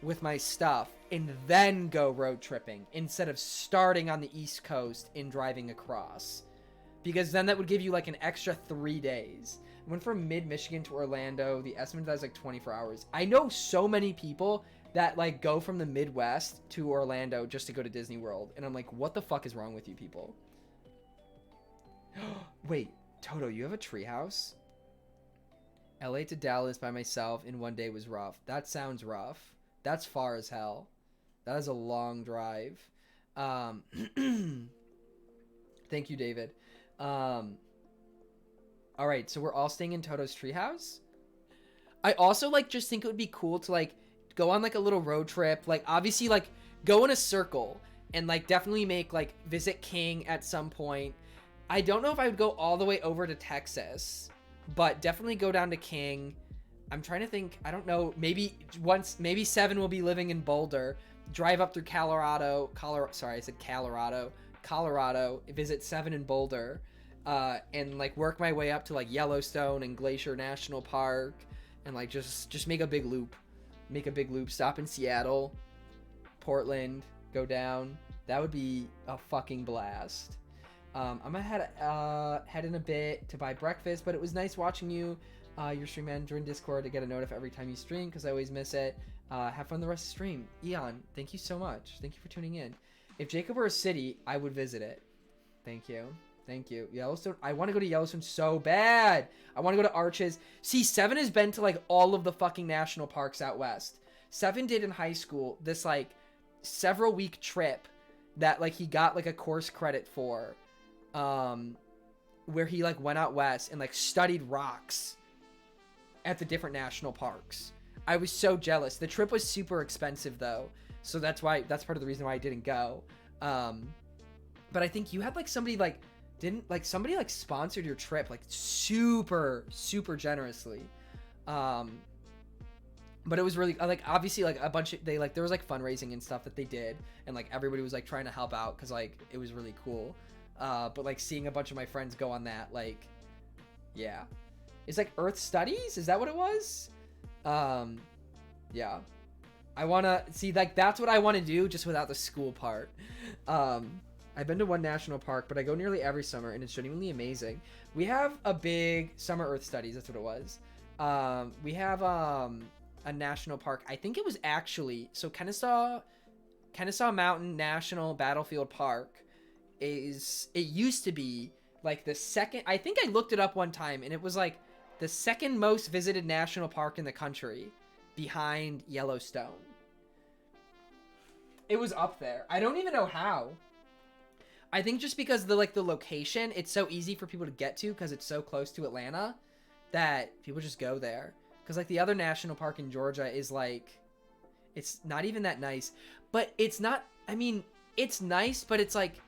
with my stuff and then go road tripping instead of starting on the East Coast and driving across. Because then that would give you, like, an extra 3 days. I went from mid-Michigan to Orlando. The estimate is, like, 24 hours. I know so many people that, like, go from the Midwest to Orlando just to go to Disney World. And I'm like, what the fuck is wrong with you people? Wait, Toto, you have a treehouse? LA to Dallas by myself in one day was rough. That sounds rough. That's far as hell. That is a long drive. Thank you, David. All right, so we're all staying in Toto's treehouse. I also, like, just think it would be cool to, like, go on, like, a little road trip. Like, obviously, like, go in a circle and, like, definitely make, like, visit King at some point. I don't know if I would go all the way over to Texas, but definitely go down to King. I'm trying to think. I don't know. Maybe 7 will be living in Boulder. Drive up through Colorado. Sorry, I said Colorado. Colorado. Visit 7 in Boulder. And, like, work my way up to, like, Yellowstone and Glacier National Park. And, like, just make a big loop. Make a big loop. Stop in Seattle. Portland. Go down. That would be a fucking blast. I'm gonna head in a bit to buy breakfast, but it was nice watching you, your stream manager in Discord, to get a notif every time you stream, because I always miss it. Have fun the rest of the stream. Eon, thank you so much. Thank you for tuning in. If Jacob were a city, I would visit it. Thank you. Thank you. Yellowstone. I want to go to Yellowstone so bad. I want to go to Arches. See, 7 has been to, like, all of the fucking national parks out west. 7 did in high school this, like, several week trip that, like, he got, like, a course credit for. Where he, like, went out west and, like, studied rocks at the different national parks. I was so jealous. The trip was super expensive though, so that's part of the reason why I didn't go. But I think you had like somebody like didn't like somebody like sponsored your trip like super generously. But it was really like obviously like a bunch of there was like fundraising and stuff that they did, and like everybody was like trying to help out because like it was really cool. But like seeing a bunch of my friends go on that, like, yeah, it's like Earth Studies. Is that what it was? Yeah, I want to see like that's what I want to do just without the school part. I've been to one national park, but I go nearly every summer, and it's genuinely amazing. We have a big summer Earth Studies. That's what it was. We have a national park. I think it was actually Kennesaw Mountain National Battlefield Park it used to be like the second. I think I looked it up one time, and it was like the second most visited national park in the country, behind Yellowstone. It was up there. I don't even know how. I think just because the location, it's so easy for people to get to because it's so close to Atlanta that people just go there. Because like the other national park in Georgia is like, it's not even that nice, but it's not, I mean, it's nice, but it's like,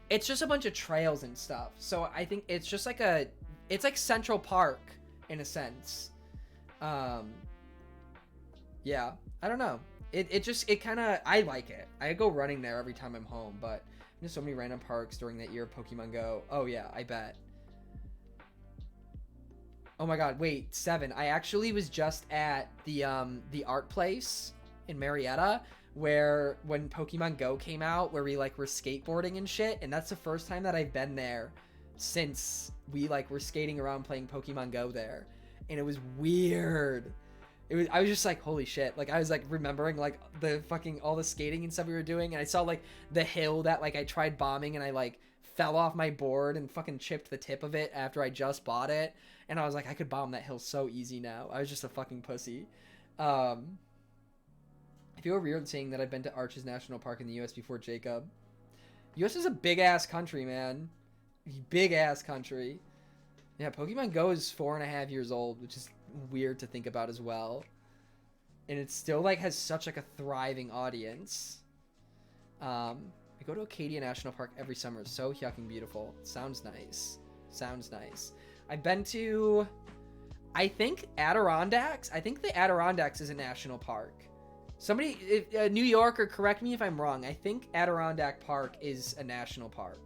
it's just a bunch of trails and stuff. So I think it's just like it's like Central Park in a sense. Yeah, I don't know. It kind of, I like it. I go running there every time I'm home, but there's so many random parks during that year of Pokemon Go. Oh yeah, I bet. Oh my god, wait, 7. I actually was just at the art place in Marietta where when Pokemon Go came out, where we like were skateboarding and shit, and that's the first time that I've been there since we like were skating around playing Pokemon Go there. And it was weird. I was just like, holy shit. Like I was like remembering like the fucking all the skating and stuff we were doing, and I saw like the hill that like I tried bombing and I like fell off my board and fucking chipped the tip of it after I just bought it. And I was like, I could bomb that hill so easy now. I was just a fucking pussy. I feel weird saying that I've been to Arches National Park in the U.S. before Jacob. U.S. is a big-ass country, man. Big-ass country. Yeah, Pokemon Go is 4.5 years old, which is weird to think about as well. And it still, like, has such, like, a thriving audience. I go to Acadia National Park every summer. It's so yucking beautiful. Sounds nice. Sounds nice. I've been to, I think, Adirondacks. I think the Adirondacks is a national park. Somebody, New Yorker, correct me if I'm wrong. I think Adirondack Park is a national park.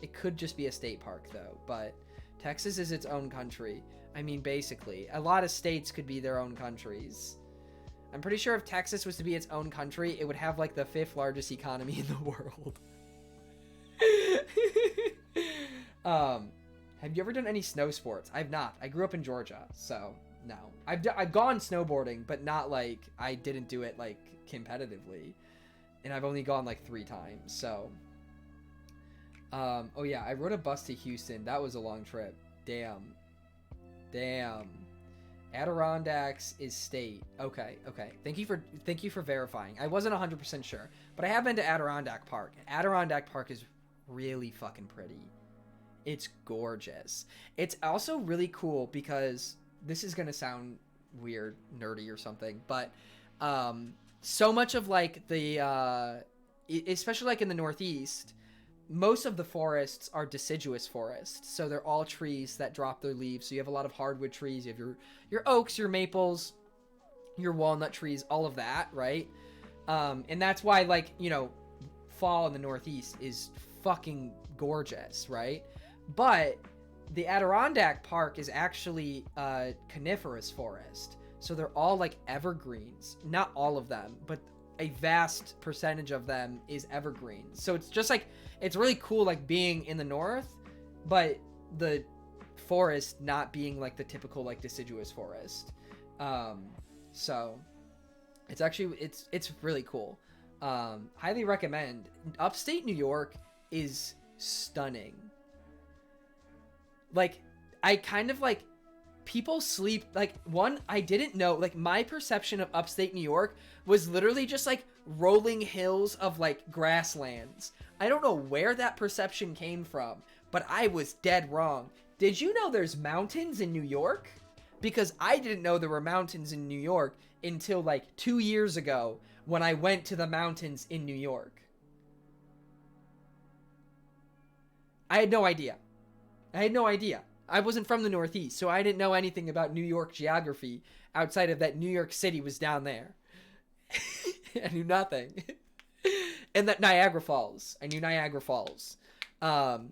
It could just be a state park, though. But Texas is its own country. I mean, basically. A lot of states could be their own countries. I'm pretty sure if Texas was to be its own country, it would have, like, the 5th largest economy in the world. Have you ever done any snow sports? I've not. I grew up in Georgia, so no. I've gone snowboarding, but not like I didn't do it like competitively, and I've only gone like 3 times. So, oh yeah, I rode a bus to Houston. That was a long trip. Damn. Adirondacks is state. Okay. Thank you for verifying. I wasn't 100% sure, but I have been to Adirondack Park. Adirondack Park is really fucking pretty. It's gorgeous. It's also really cool because this is gonna sound weird, nerdy or something, but so much of like the especially like in the Northeast, most of the forests are deciduous forests, so they're all trees that drop their leaves. So you have a lot of hardwood trees. You have your oaks, your maples, your walnut trees, all of that, right? And that's why, like, you know, fall in the Northeast is fucking gorgeous, right? But the Adirondack Park is actually a coniferous forest. So they're all like evergreens. Not all of them, but a vast percentage of them is evergreen. So it's just like, it's really cool like being in the north, but the forest not being like the typical like deciduous forest. So it's actually, it's really cool. Highly recommend. Upstate New York is stunning. Like, I kind of like, people sleep, like, I didn't know, like, my perception of upstate New York was literally just like rolling hills of like grasslands. I don't know where that perception came from, but I was dead wrong. Did you know there's mountains in New York? because I didn't know there were mountains in New York until like 2 years ago when I went to the mountains in New York. I had no idea. I wasn't from the Northeast, so I didn't know anything about New York geography outside of that New York City was down there. I knew nothing. And that Niagara Falls. I knew Niagara Falls. No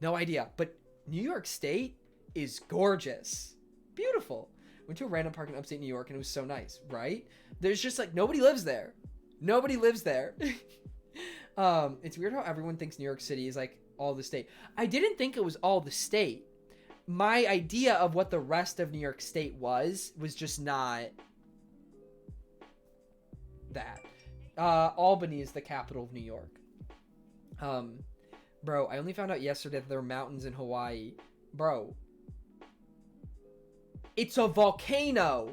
idea. But New York State is gorgeous. Beautiful. Went to a random park in upstate New York and it was so nice, right? There's just like nobody lives there. Nobody lives there. It's weird how everyone thinks New York City is like all the state. I didn't think it was all the state. My idea of what the rest of New York State was just not that. Albany is the capital of New York. Bro, I only found out yesterday that there are mountains in Hawaii. Bro. It's a volcano.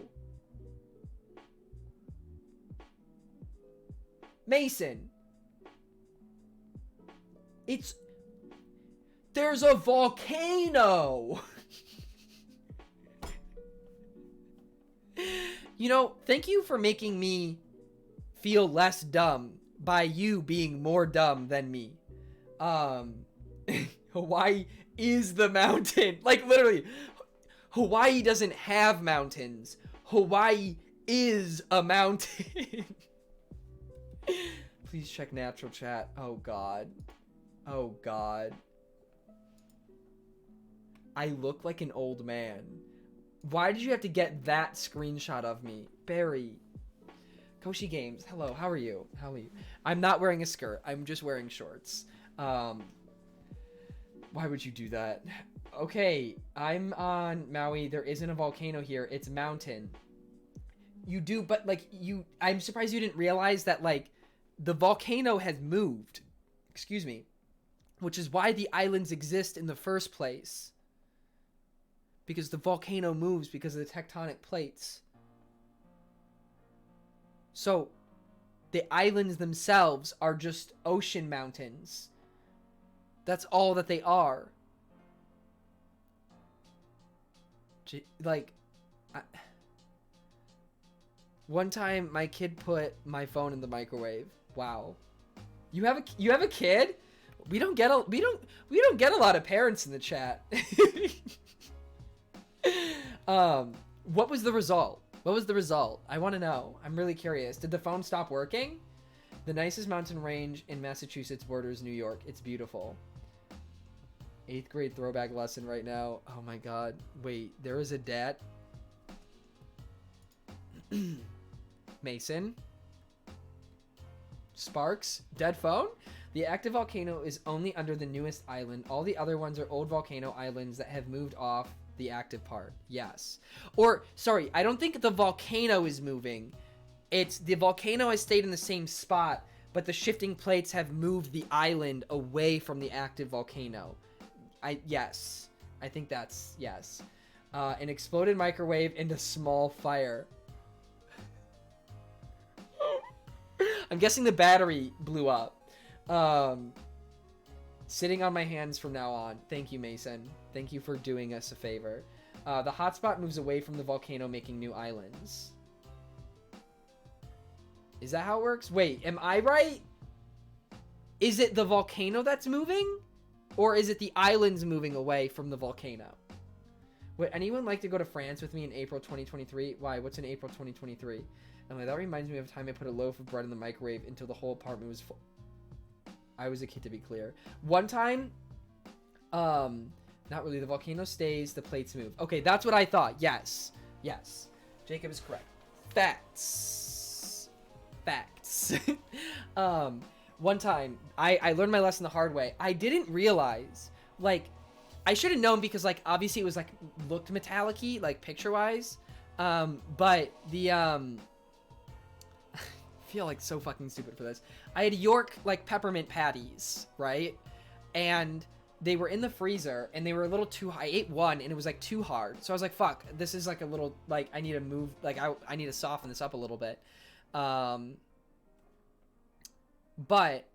Mason. There's a volcano. You know, thank you for making me feel less dumb by you being more dumb than me. Hawaii is the mountain. Like, literally, Hawaii doesn't have mountains. Hawaii is a mountain. Please check natural chat. Oh, God. Oh, God. I look like an old man. Why did you have to get that screenshot of me? Barry. Koshi Games. Hello, how are you? How are you? I'm not wearing a skirt. I'm just wearing shorts. Why would you do that? Okay, I'm on Maui. There isn't a volcano here. It's mountain. You do, but like I'm surprised you didn't realize that like the volcano has moved. Excuse me. Which is why the islands exist in the first place. Because the volcano moves because of the tectonic plates. So, the islands themselves are just ocean mountains. That's all that they are. One time my kid put my phone in the microwave. Wow. You have a kid? We don't get a lot of parents in the chat. What was the result? What was the result? I want to know. I'm really curious. Did the phone stop working? The nicest mountain range in Massachusetts borders New York. It's beautiful. 8th grade throwback lesson right now. Oh my God. Wait, there is a debt. Mason. Sparks. Dead phone? The active volcano is only under the newest island. All the other ones are old volcano islands that have moved off the active part. Yes. Or, sorry, I don't think the volcano is moving. It's the volcano has stayed in the same spot, but the shifting plates have moved the island away from the active volcano. Yes. I think that's, yes. An exploded microwave into small fire. I'm guessing the battery blew up. Sitting on my hands from now on. Thank you, Mason. Thank you for doing us a favor. The hotspot moves away from the volcano, making new islands. Is that how it works? Wait, am I right? Is it the volcano that's moving? Or is it the islands moving away from the volcano? Would anyone like to go to France with me in April 2023? Why? What's in April 2023? And that reminds me of a time I put a loaf of bread in the microwave until the whole apartment was full. I was a kid, to be clear. One time, not really. The volcano stays, the plates move. Okay, that's what I thought. Yes. Yes. Jacob is correct. Facts. One time, I learned my lesson the hard way. I didn't realize, like, I should have known because, like, obviously it was, like, looked metallic-y, like, picture-wise. But the, I feel like so fucking stupid for this. I had York, like, peppermint patties, right? And they were in the freezer, and they were a little too high. I ate one, and it was, like, too hard. So I was like, fuck, this is, like, a little, like, I need to move, like, I need to soften this up a little bit. But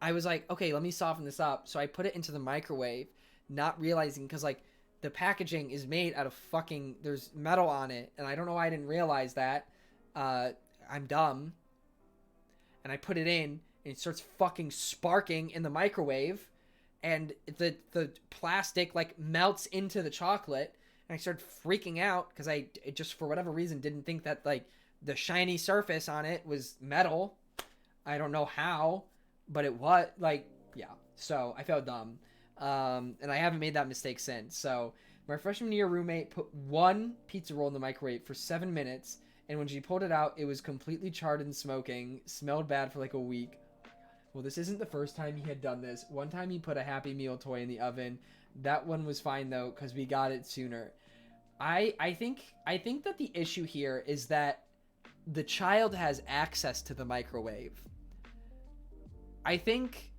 I was like, okay, let me soften this up. So I put it into the microwave, not realizing, because, like, the packaging is made out of fucking, there's metal on it, and I don't know why I didn't realize that. I'm dumb. And I put it in, and it starts fucking sparking in the microwave, and the plastic like melts into the chocolate, and I started freaking out because I just for whatever reason didn't think that like the shiny surface on it was metal. I don't know how, but it was like, yeah. So I felt dumb, and I haven't made that mistake since. So my freshman year roommate put one pizza roll in the microwave for 7 minutes, and when she pulled it out, it was completely charred and smoking, smelled bad for like a week. Well, this isn't the first time he had done this. One time he put a Happy Meal toy in the oven. That one was fine though, because we got it sooner. I think that the issue here is that the child has access to the microwave. I think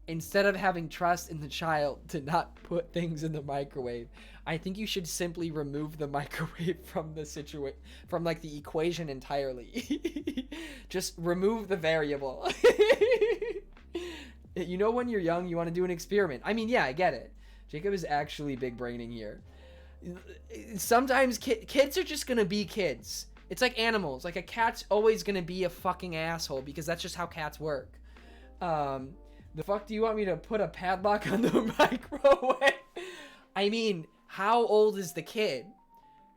instead of having trust in the child to not put things in the microwave, I think you should simply remove the microwave from the from like the equation entirely. Just remove the variable. You know, when you're young, you want to do an experiment. I mean, yeah, I get it. Jacob is actually big braining here. Sometimes kids are just gonna be kids. It's like animals. Like a cat's always gonna be a fucking asshole because that's just how cats work. The fuck do you want me to put a padlock on the microwave? I mean, how old is the kid?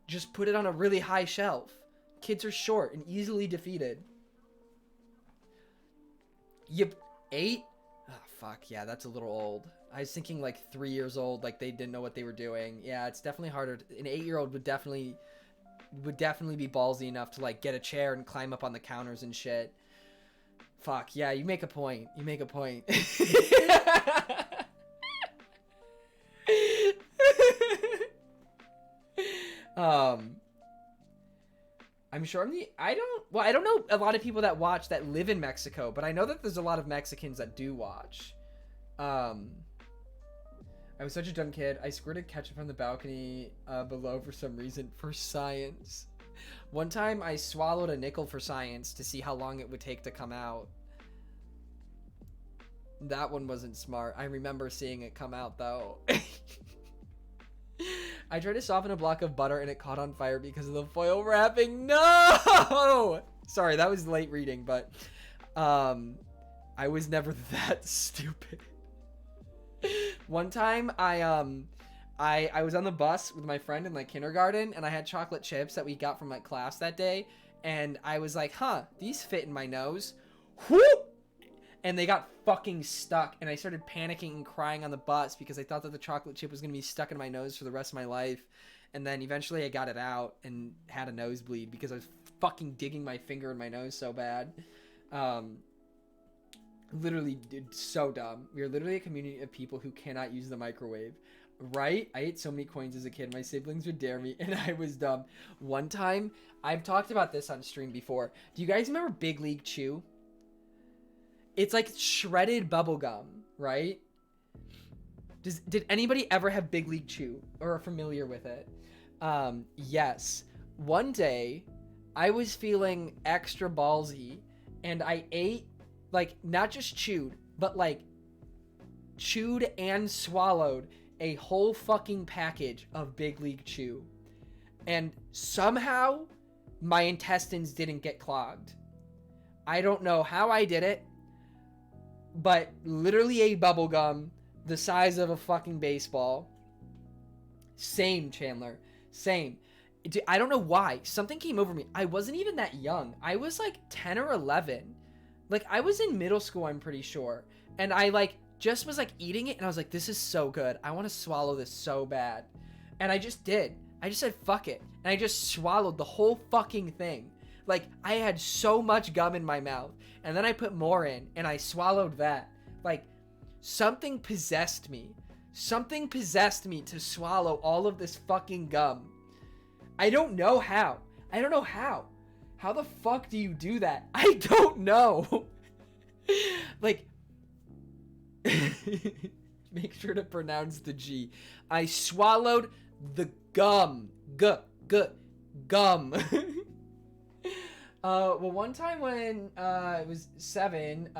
Just put it on a really high shelf. Kids are short and easily defeated. Yep, 8? Oh, fuck, yeah, that's a little old. I was thinking like 3 years old, like they didn't know what they were doing. Yeah, it's definitely harder. An 8-year-old would definitely be ballsy enough to like get a chair and climb up on the counters and shit. Fuck, yeah, you make a point. You make a point. I'm sure I don't know a lot of people that watch that live in Mexico, but I know that there's a lot of Mexicans that do watch. I was such a dumb kid. I squirted ketchup on the balcony below for some reason for science. One time I swallowed a nickel for science to see how long it would take to come out. That one wasn't smart. I remember seeing it come out though. I tried to soften a block of butter and it caught on fire because of the foil wrapping. No! Sorry, that was late reading, but I was never that stupid. One time I was on the bus with my friend in like kindergarten, and I had chocolate chips that we got from like class that day, and I was like, huh, these fit in my nose. Whoop! And they got fucking stuck, and I started panicking and crying on the bus because I thought that the chocolate chip was gonna be stuck in my nose for the rest of my life. And then eventually I got it out and had a nosebleed because I was fucking digging my finger in my nose so bad. Literally, so dumb. We are literally a community of people who cannot use the microwave. Right? I ate so many coins as a kid. My siblings would dare me, and I was dumb. One time, I've talked about this on stream before. Do you guys remember Big League Chew? It's like shredded bubble gum, right? Did anybody ever have Big League Chew or are familiar with it? Yes. One day, I was feeling extra ballsy, and I ate, like, not just chewed, but like chewed and swallowed a whole fucking package of Big League Chew. And somehow my intestines didn't get clogged. I don't know how I did it, but literally a bubble gum the size of a fucking baseball. Same, Chandler. Same. I don't know why. Something came over me. I wasn't even that young. I was like 10 or 11. Like, I was in middle school, I'm pretty sure. And I like just was like eating it, and I was like, this is so good. I want to swallow this so bad. And I just did. I just said, fuck it. And I just swallowed the whole fucking thing. Like, I had so much gum in my mouth. And then I put more in, and I swallowed that. Like, something possessed me. Something possessed me to swallow all of this fucking gum. I don't know how. I don't know how. How the fuck do you do that? I don't know. Like, make sure to pronounce the G. I swallowed the gum. Gum. Well, one time when it was 7,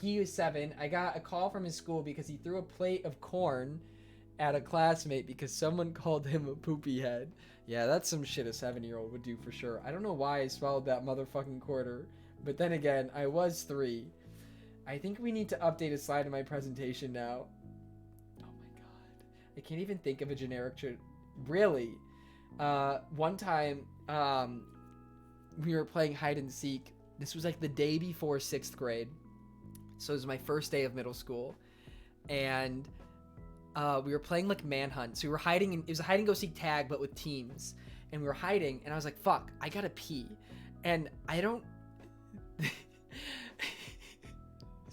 he was 7. I got a call from his school because he threw a plate of corn at a classmate because someone called him a poopy head. Yeah, that's some shit a 7-year-old would do for sure. I don't know why I swallowed that motherfucking quarter, but then again, I was 3. I think we need to update a slide in my presentation now. Oh my god. I can't even think of a generic really. One time, we were playing hide and seek. This was like the day before 6th grade. So it was my first day of middle school. And we were playing like manhunt. So we were hiding it was a hide and go seek tag, but with teams. And we were hiding, and I was like, fuck, I gotta pee. And I don't this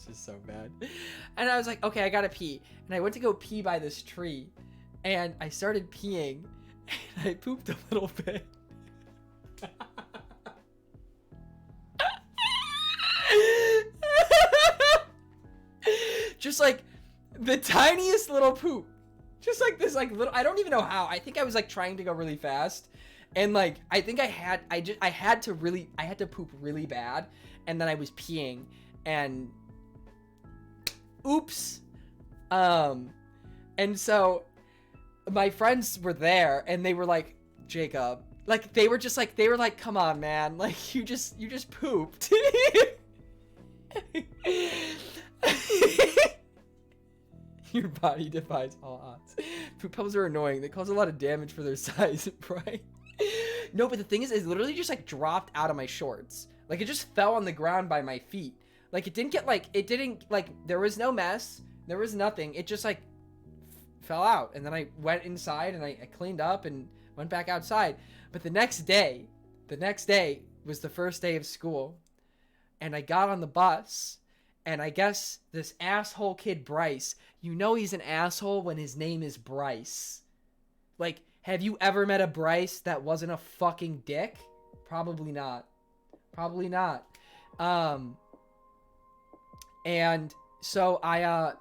is so bad. And I was like, okay, I gotta pee. And I went to go pee by this tree, and I started peeing, and I pooped a little bit. Just like the tiniest little poop. Just like this like little, I don't even know how. I think I was like trying to go really fast, and like I think I had to poop really bad, and then I was peeing, and oops. And so my friends were there, and they were like, Jacob, like they were like, come on, man, like you just pooped. Your body defies all odds. Poop pebbles are annoying. They cause a lot of damage for their size, right? No, but the thing is, it literally just like dropped out of my shorts. Like it just fell on the ground by my feet. Like it didn't there was no mess. There was nothing. It just like fell out. And then I went inside and I cleaned up and went back outside. But the next day was the first day of school. And I got on the bus. And I guess this asshole kid, Bryce, you know he's an asshole when his name is Bryce. Like, have you ever met a Bryce that wasn't a fucking dick? Probably not. Probably not. And so I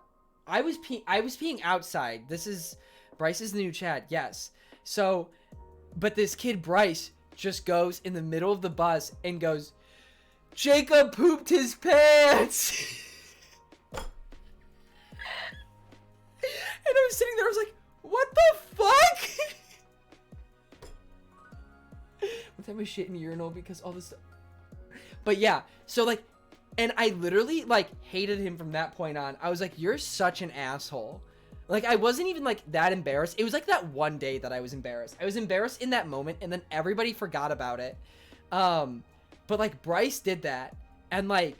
was peeing outside. This is Bryce's new chat, yes. So, but this kid, Bryce, just goes in the middle of the bus and goes, Jacob pooped his pants. And I was sitting there, I was like, what the fuck? One time I shit in a urinal because all this stuff. But yeah, so like, and I literally like hated him from that point on. I was like, you're such an asshole. Like, I wasn't even like that embarrassed. It was like that one day that I was embarrassed. I was embarrassed in that moment, and then everybody forgot about it. But like Bryce did that, and like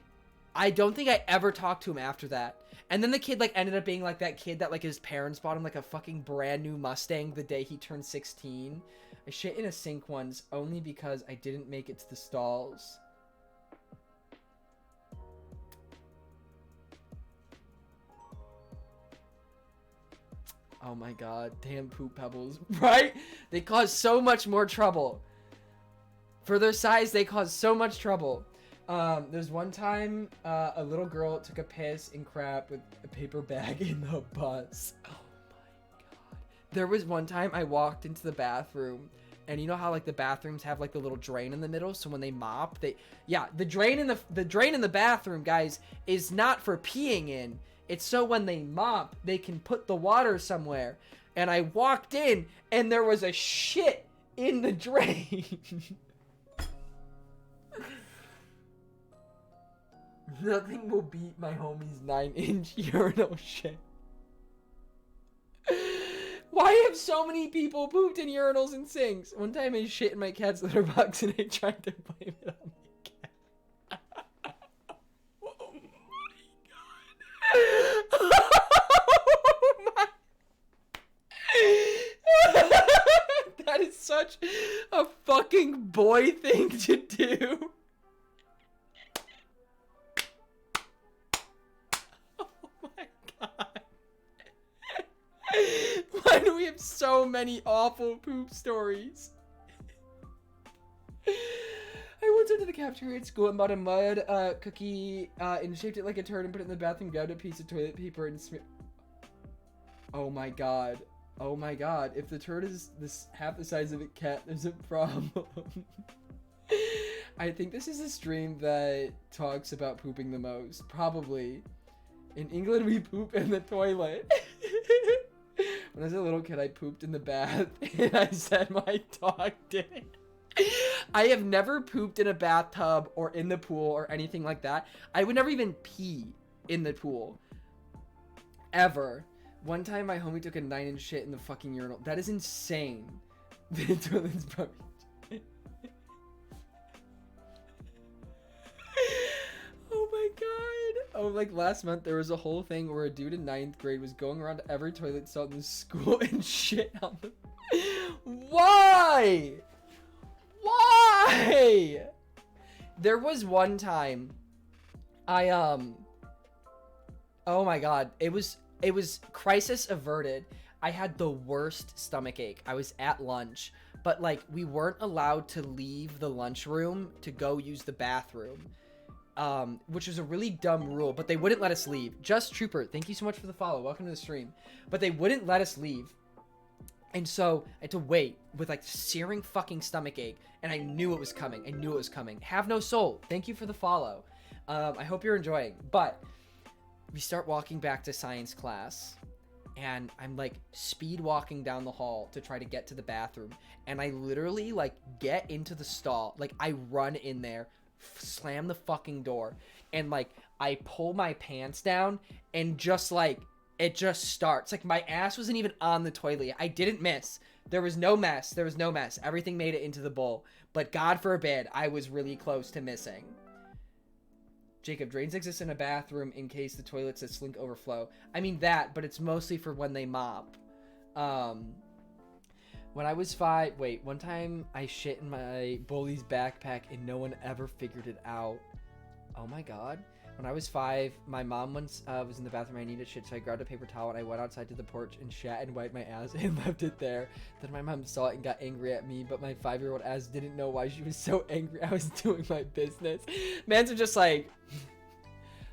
I don't think I ever talked to him after that. And then the kid like ended up being like that kid that like his parents bought him like a fucking brand new Mustang the day he turned 16. I shit in a sink once only because I didn't make it to the stalls. Oh my god, damn poop pebbles, right? They cause so much more trouble. For their size, they cause so much trouble. There's one time a little girl took a piss and crap with a paper bag in the bus. Oh my god. There was one time I walked into the bathroom, and you know how like the bathrooms have like the little drain in the middle, so when they mop, the drain in the bathroom, guys, is not for peeing in. It's so when they mop, they can put the water somewhere. And I walked in, and there was a shit in the drain. Nothing will beat my homie's 9-inch urinal shit. Why have so many people pooped in urinals and sinks? One time I shit in my cat's litter box and I tried to blame it on my cat. Oh my god. That is such a fucking boy thing to do. Why do we have so many awful poop stories? I once went to the cafeteria at school and bought a mud cookie and shaped it like a turd and put it in the bathroom, grabbed a piece of toilet paper and Oh my god. Oh my god. If the turd is this half the size of a cat, there's a problem. I think this is a stream that talks about pooping the most. Probably. In England, we poop in the toilet. When I was a little kid, I pooped in the bath, and I said my dog did it. I have never pooped in a bathtub or in the pool or anything like that. I would never even pee in the pool. Ever. One time, my homie took a 9-inch shit in the fucking urinal. That is insane. The toilet's probably... Oh my god. Oh, like last month there was a whole thing where a dude in 9th grade was going around to every toilet stall in the school and shit on them. Why? Why? There was one time oh my god, it was crisis averted. I had the worst stomach ache. I was at lunch, but like we weren't allowed to leave the lunchroom to go use the bathroom. Which was a really dumb rule, but they wouldn't let us leave. Just Trooper, thank you so much for the follow. Welcome to the stream. But they wouldn't let us leave. And so I had to wait with like searing fucking stomach ache. And I knew it was coming. I knew it was coming. Have no soul. Thank you for the follow. I hope you're enjoying. But we start walking back to science class. And I'm like speed walking down the hall to try to get to the bathroom. And I literally like get into the stall. Like I run in there, slam the fucking door, and like I pull my pants down, and just like it just starts. Like my ass wasn't even on the toilet. I didn't miss. There was no mess. Everything made it into the bowl, but God forbid I was really close to missing. Jacob, drains exist in a bathroom in case the toilets at Slink overflow. I mean that, but it's mostly for when they mop. When I was 5, one time I shit in my bully's backpack and no one ever figured it out. Oh my god. When I was 5, my mom once was in the bathroom. I needed shit, so I grabbed a paper towel and I went outside to the porch and shat and wiped my ass and left it there. Then my mom saw it and got angry at me, but my 5-year-old ass didn't know why she was so angry. I was doing my business. Mans are just like,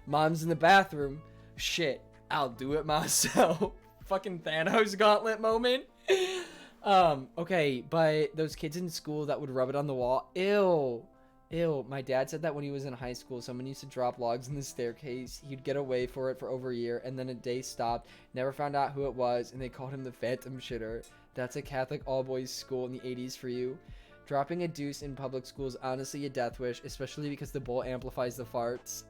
mom's in the bathroom. Shit, I'll do it myself. Fucking Thanos gauntlet moment. Okay, but those kids in school that would rub it on the wall, ew. My dad said that when he was in high school, someone used to drop logs in the staircase. He'd get away for it for over a year, and then a day stopped, never found out who it was, and they called him the Phantom Shitter. That's a Catholic all-boys school in the 80s for you. Dropping a deuce in public school is honestly a death wish, especially because the bowl amplifies the farts.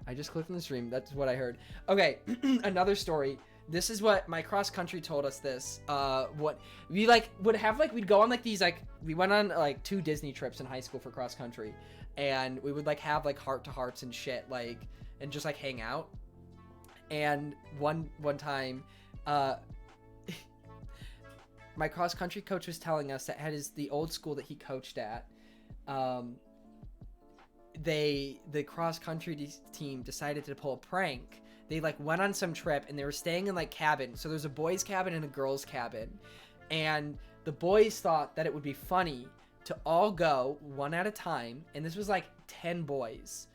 I just clicked on the stream. That's what I heard. Okay, another story. This is what my cross country told us this. What we like would have, like, we'd go on like these, like, we went on like 2 Disney trips in high school for cross country, and we would like have like heart to hearts and shit, like, and just like hang out. And one time, my cross country coach was telling us that at the old school that he coached at, the cross country team decided to pull a prank. They like went on some trip and they were staying in like cabins. So there's a boys' cabin and a girls' cabin. And the boys thought that it would be funny to all go one at a time. And this was like 10 boys.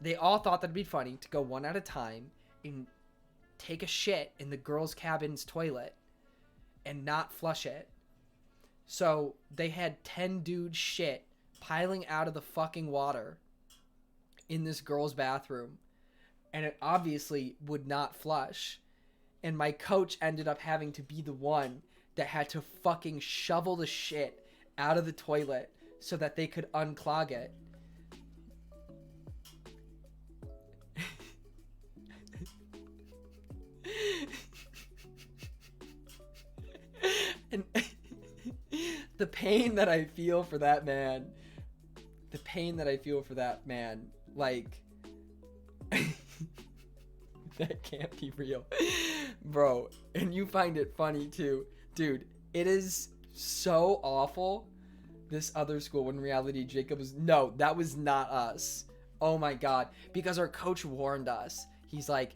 They all thought that'd be funny to go one at a time and take a shit in the girls' cabin's toilet and not flush it. So they had 10 dudes shit piling out of the fucking water in this girl's bathroom. And it obviously would not flush. And my coach ended up having to be the one that had to fucking shovel the shit out of the toilet so that they could unclog it. And the pain that I feel for that man, like, that can't be real, bro. And you find it funny too, dude. It is so awful. This other school, when in reality Jacob was, no, that was not us. Oh my god, because our coach warned us. He's like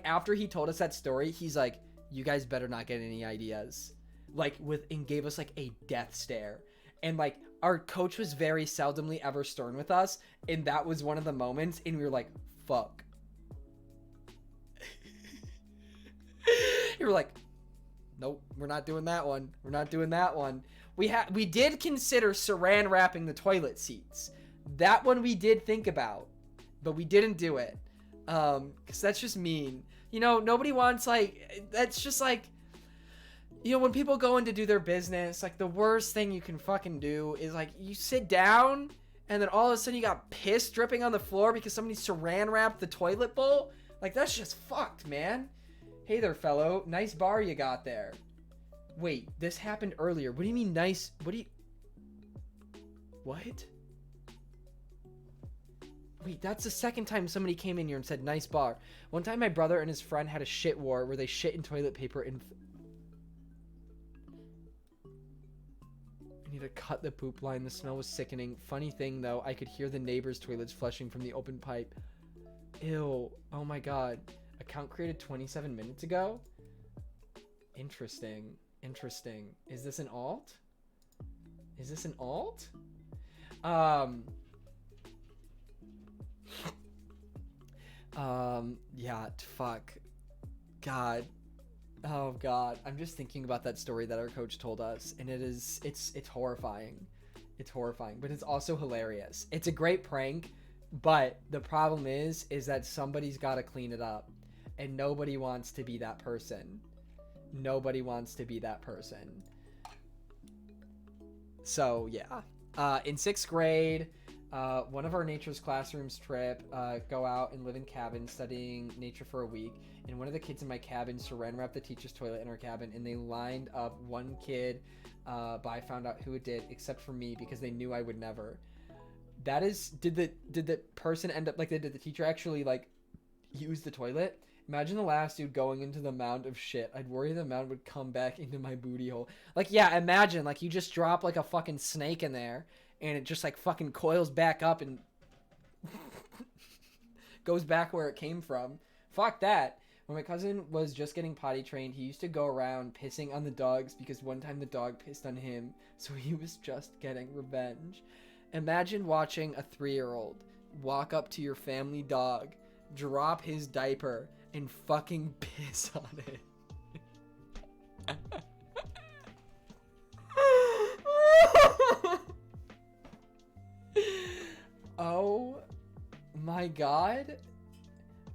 after he told us that story, he's like, you guys better not get any ideas, like, and gave us like a death stare. And like, our coach was very seldomly ever stern with us, and that was one of the moments, and we were like, fuck. You were like, nope, we're not doing that one. We did consider saran wrapping the toilet seats. That one we did think about, but we didn't do it. Because that's just mean. You know, nobody wants, like, that's just like, You know, when people go in to do their business, like, the worst thing you can fucking do is, like, you sit down, and then all of a sudden you got piss dripping on the floor because somebody saran wrapped the toilet bowl. Like, that's just fucked, man. Hey there, fellow. Nice bar you got there. Wait, this happened earlier. What do you mean nice? What? Wait, that's the second time somebody came in here and said nice bar. One time my brother and his friend had a shit war where they shit in toilet paper and... I need to cut the poop line. The smell was sickening. Funny thing, though, I could hear the neighbor's toilets flushing from the open pipe. Ew. Oh my god. Account created 27 minutes ago? Interesting. Interesting. Is this an alt? Is this an alt? Yeah, fuck. God. Oh god. I'm just thinking about that story that our coach told us, and it's horrifying. It's horrifying, but it's also hilarious. It's a great prank, but the problem is that somebody's got to clean it up, and nobody wants to be that person. Nobody wants to be that person. So, yeah. In 6th grade, one of our nature's classrooms trip, go out and live in cabins studying nature for a week. And one of the kids in my cabin saran wrapped the teacher's toilet in our cabin, and they lined up one kid, but I found out who it did, except for me, because they knew I would never. That is, did the person end up, like, did the teacher actually, like, use the toilet? Imagine the last dude going into the mound of shit. I'd worry the mound would come back into my booty hole. Like, yeah, imagine, like, you just drop, like, a fucking snake in there, and it just, like, fucking coils back up and goes back where it came from. Fuck that. When my cousin was just getting potty trained, he used to go around pissing on the dogs because one time the dog pissed on him, so he was just getting revenge. Imagine watching a 3-year-old walk up to your family dog, drop his diaper, and fucking piss on it. Oh my god.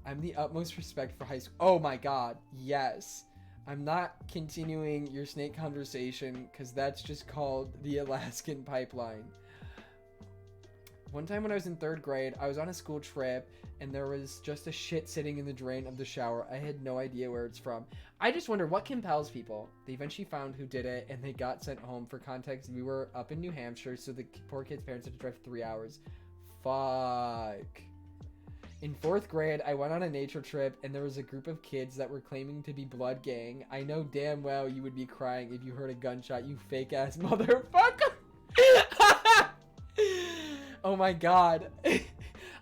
I'm the utmost respect for high school. Oh my god, yes. I'm not continuing your snake conversation because that's just called the Alaskan pipeline. One time when I was in 3rd grade, I was on a school trip and there was just a shit sitting in the drain of the shower. I had no idea where it's from. I just wonder what compels people. They eventually found who did it and they got sent home. For context, we were up in New Hampshire, so the poor kid's parents had to drive 3 hours. Fuck. In 4th grade, I went on a nature trip and there was a group of kids that were claiming to be blood gang. I know damn well you would be crying if you heard a gunshot, you fake ass motherfucker. Oh my god.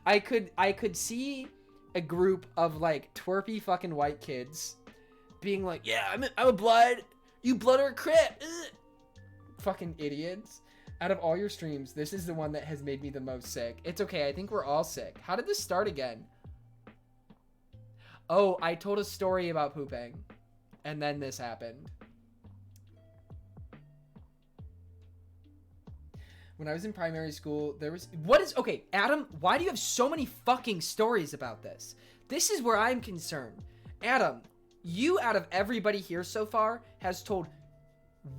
I could see a group of like twerpy fucking white kids being like, yeah, I'm a blood. You blood or crip. Ugh. Fucking idiots. Out of all your streams, this is the one that has made me the most sick. It's okay. I think we're all sick. How did this start again? Oh, I told a story about pooping. And then this happened. When I was in primary school, there was... Okay, Adam, why do you have so many fucking stories about this? This is where I'm concerned. Adam, you, out of everybody here so far, has told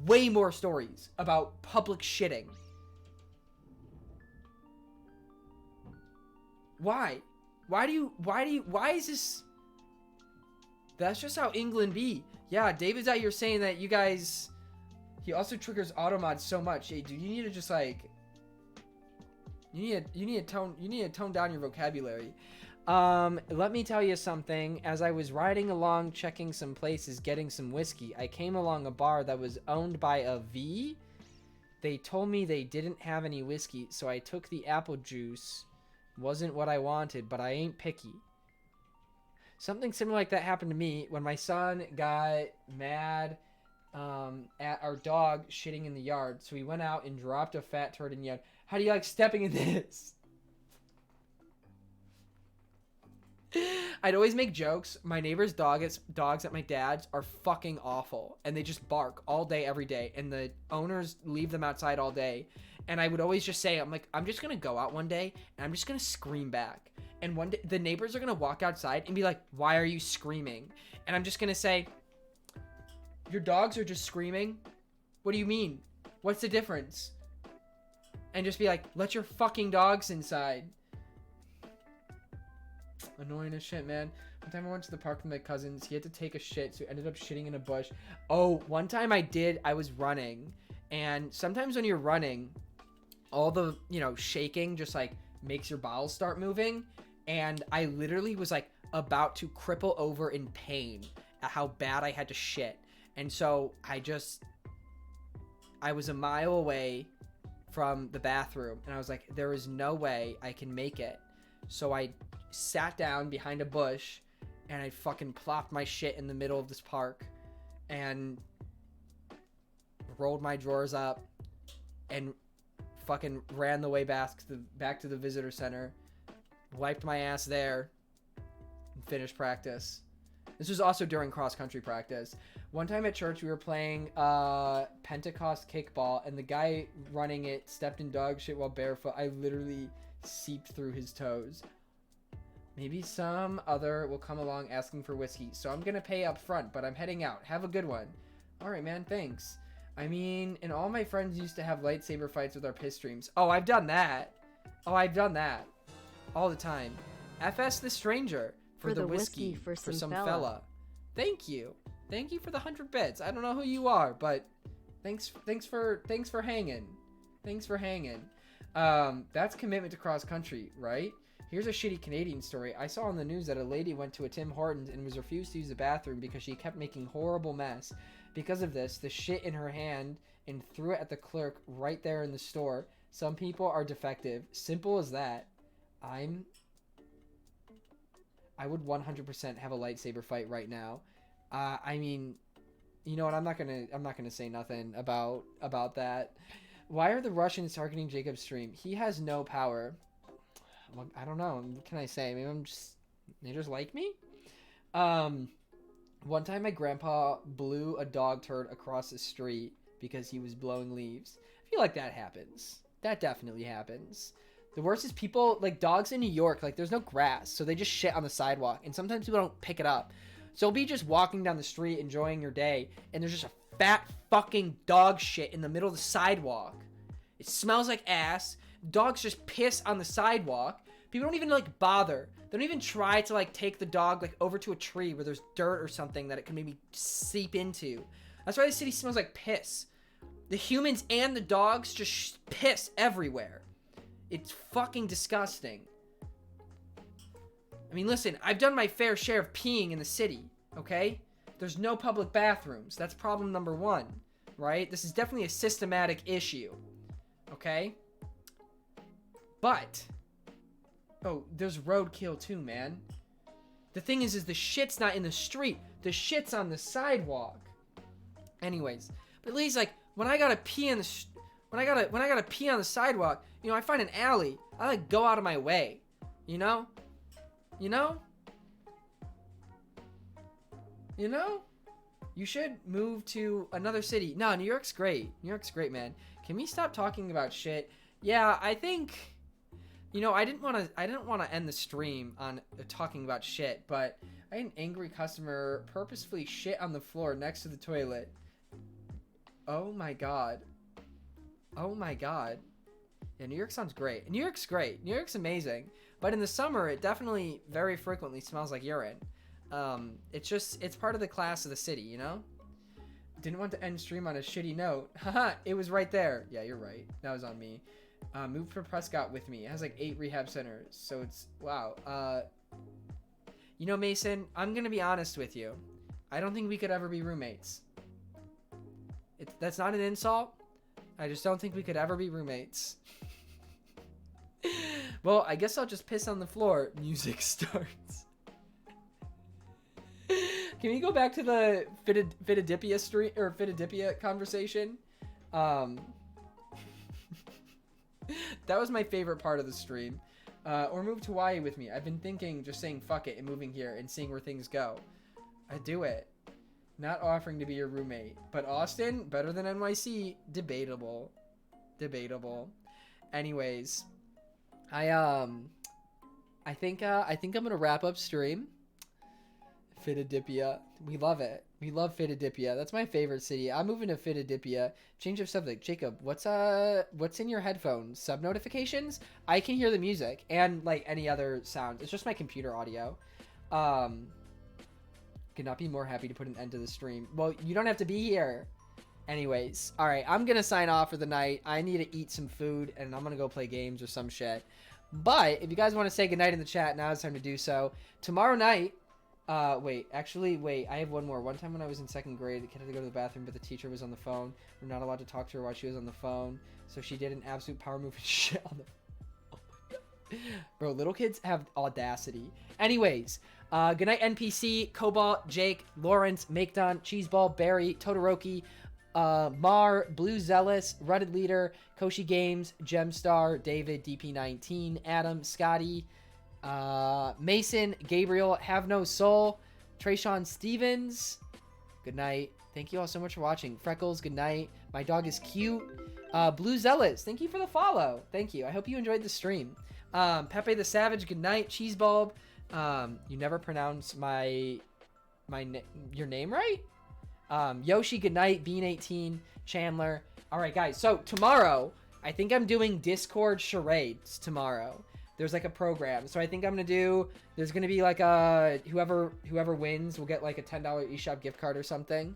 way more stories about public shitting. Why? Why is this... That's just how England be. Yeah, David's out here saying that you guys... He also triggers automod so much. Hey, dude, you need to just like... You need to tone down your vocabulary. Let me tell you something. As I was riding along, checking some places, getting some whiskey, I came along a bar that was owned by a V. They told me they didn't have any whiskey, so I took the apple juice. Wasn't what I wanted, but I ain't picky. Something similar like that happened to me when my son got mad at our dog shitting in the yard. So he went out and dropped a fat turd and yelled, "How do you like stepping in this?" I'd always make jokes. My neighbor's dogs at my dad's are fucking awful. And they just bark all day, every day. And the owners leave them outside all day. And I would always just say, I'm like, I'm just going to go out one day and I'm just going to scream back. And one day the neighbors are going to walk outside and be like, "Why are you screaming?" And I'm just going to say, Your dogs are just screaming? What do you mean? What's the difference? And just be like, let your fucking dogs inside. Annoying as shit, man. One time I went to the park with my cousins. He had to take a shit, so he ended up shitting in a bush. Oh, one time I was running. And sometimes when you're running, all the, shaking just, like, makes your bowels start moving. And I literally was, like, about to cripple over in pain at how bad I had to shit. And so I was a mile away from the bathroom. And I was like, there is no way I can make it. So I sat down behind a bush and I fucking plopped my shit in the middle of this park and rolled my drawers up and fucking ran the way back to the visitor center, wiped my ass there, and finished practice. This was also during cross-country practice. One time at church, we were playing Pentecost kickball, and the guy running it stepped in dog shit while barefoot. I literally seeped through his toes. Maybe some other will come along asking for whiskey, so I'm gonna pay up front, but I'm heading out. Have a good one. All right, man, thanks. I mean, and all my friends used to have lightsaber fights with our piss streams. Oh, I've done that. All the time. FS the stranger for the whiskey for some fella. Thank you for the 100 bits. I don't know who you are, but thanks for hanging. That's commitment to cross country, right? Here's a shitty Canadian story. I saw on the news that a lady went to a Tim Hortons and was refused to use the bathroom because she kept making horrible mess. Because of this, the shit in her hand and threw it at the clerk right there in the store. Some people are defective. Simple as that. I would 100% have a lightsaber fight right now. I mean, you know what? I'm not gonna say nothing about that. Why are the Russians targeting Jacob's stream? He has no power. Well, I don't know. What can I say? Maybe they just like me? One time my grandpa blew a dog turd across the street because he was blowing leaves. I feel like that happens. That definitely happens. The worst is people, like dogs in New York, like there's no grass, so they just shit on the sidewalk, and sometimes people don't pick it up. So you'll be just walking down the street enjoying your day, and there's just a fat fucking dog shit in the middle of the sidewalk. It smells like ass. Dogs just piss on the sidewalk. People don't even like bother. They don't even try to like take the dog like over to a tree where there's dirt or something that it can maybe seep into. That's why the city smells like piss. The humans and the dogs just piss everywhere. It's fucking disgusting. I mean, listen, I've done my fair share of peeing in the city, okay? There's no public bathrooms. That's problem number one, right? This is definitely a systematic issue, okay? But, oh, there's roadkill too, man. The thing is the shit's not in the street. The shit's on the sidewalk. Anyways, but at least, like, when I gotta pee in the when I gotta pee on the sidewalk, you know, I find an alley. I like go out of my way, you know? You know? You know? You should move to another city. No, New York's great. New York's great, man. Can we stop talking about shit? Yeah, I think, you know, I didn't want to end the stream on talking about shit, but I had an angry customer purposefully shit on the floor next to the toilet. Oh my god. Oh my god. Yeah, New York sounds great. New York's great. New York's amazing. But in the summer, it definitely very frequently smells like urine. It's part of the class of the city, you know? Didn't want to end stream on a shitty note. Haha, it was right there. Yeah, you're right. That was on me. Moved for Prescott with me. It has like 8 rehab centers. So it's, wow. You know, Mason, I'm going to be honest with you. I don't think we could ever be roommates. That's not an insult. I just don't think we could ever be roommates. Well, I guess I'll just piss on the floor. Music starts. Can we go back to the Fitadipia stream or Fitadipia conversation? That was my favorite part of the stream. Or move to Hawaii with me. I've been thinking just saying fuck it and moving here and seeing where things go. I do it. Not offering to be your roommate. But Austin, better than NYC. Debatable. Anyways, I think I'm gonna wrap up stream. Fitadipia. We love it. We love Fitadipia. That's my favorite city. I'm moving to Fitadipia. Change of subject. Jacob, what's in your headphones? Sub notifications? I can hear the music and like any other sound. It's just my computer audio. Could not be more happy to put an end to the stream. Well, you don't have to be here. Anyways, all right, I'm going to sign off for the night. I need to eat some food and I'm going to go play games or some shit. But if you guys want to say goodnight in the chat, now it's time to do so. Tomorrow night, wait, I have one more. One time when I was in second grade, the kid had to go to the bathroom, but the teacher was on the phone. We're not allowed to talk to her while she was on the phone. So she did an absolute power move and shit on the oh my God. Bro, little kids have audacity. Anyways, goodnight NPC, Cobalt, Jake, Lawrence, Makedon, Cheeseball, Barry, Todoroki, Mar, Blue Zealous, Rutted Leader, Koshi Games, Gemstar, David, DP19, Adam, Scotty, Mason, Gabriel, Have No Soul, Trayshawn Stevens, good night. Thank you all so much for watching. Freckles, good night. My dog is cute. Blue Zealous, thank you for the follow. Thank you. I hope you enjoyed the stream. Pepe the Savage, good night. Cheesebulb, you never pronounce your name right? Yoshi, good night. Bean18, Chandler. All right, guys. So tomorrow, I think I'm doing Discord charades tomorrow. There's like a program. So I think I'm going to do, there's going to be like a, whoever wins will get like a $10 eShop gift card or something.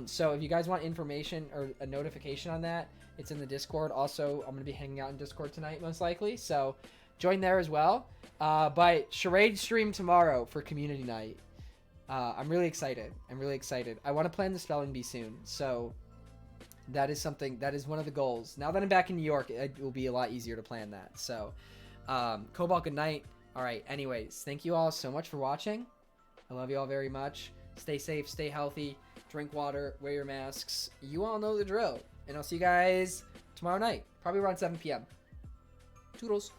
So if you guys want information or a notification on that, it's in the Discord. Also, I'm going to be hanging out in Discord tonight, most likely. So join there as well. But charade stream tomorrow for community night. I'm really excited. I want to plan the spelling bee soon. So that is one of the goals. Now that I'm back in New York, it will be a lot easier to plan that. So, Cobalt, good night. All right. Anyways, thank you all so much for watching. I love you all very much. Stay safe, stay healthy, drink water, wear your masks. You all know the drill. And I'll see you guys tomorrow night, probably around 7 p.m. Toodles.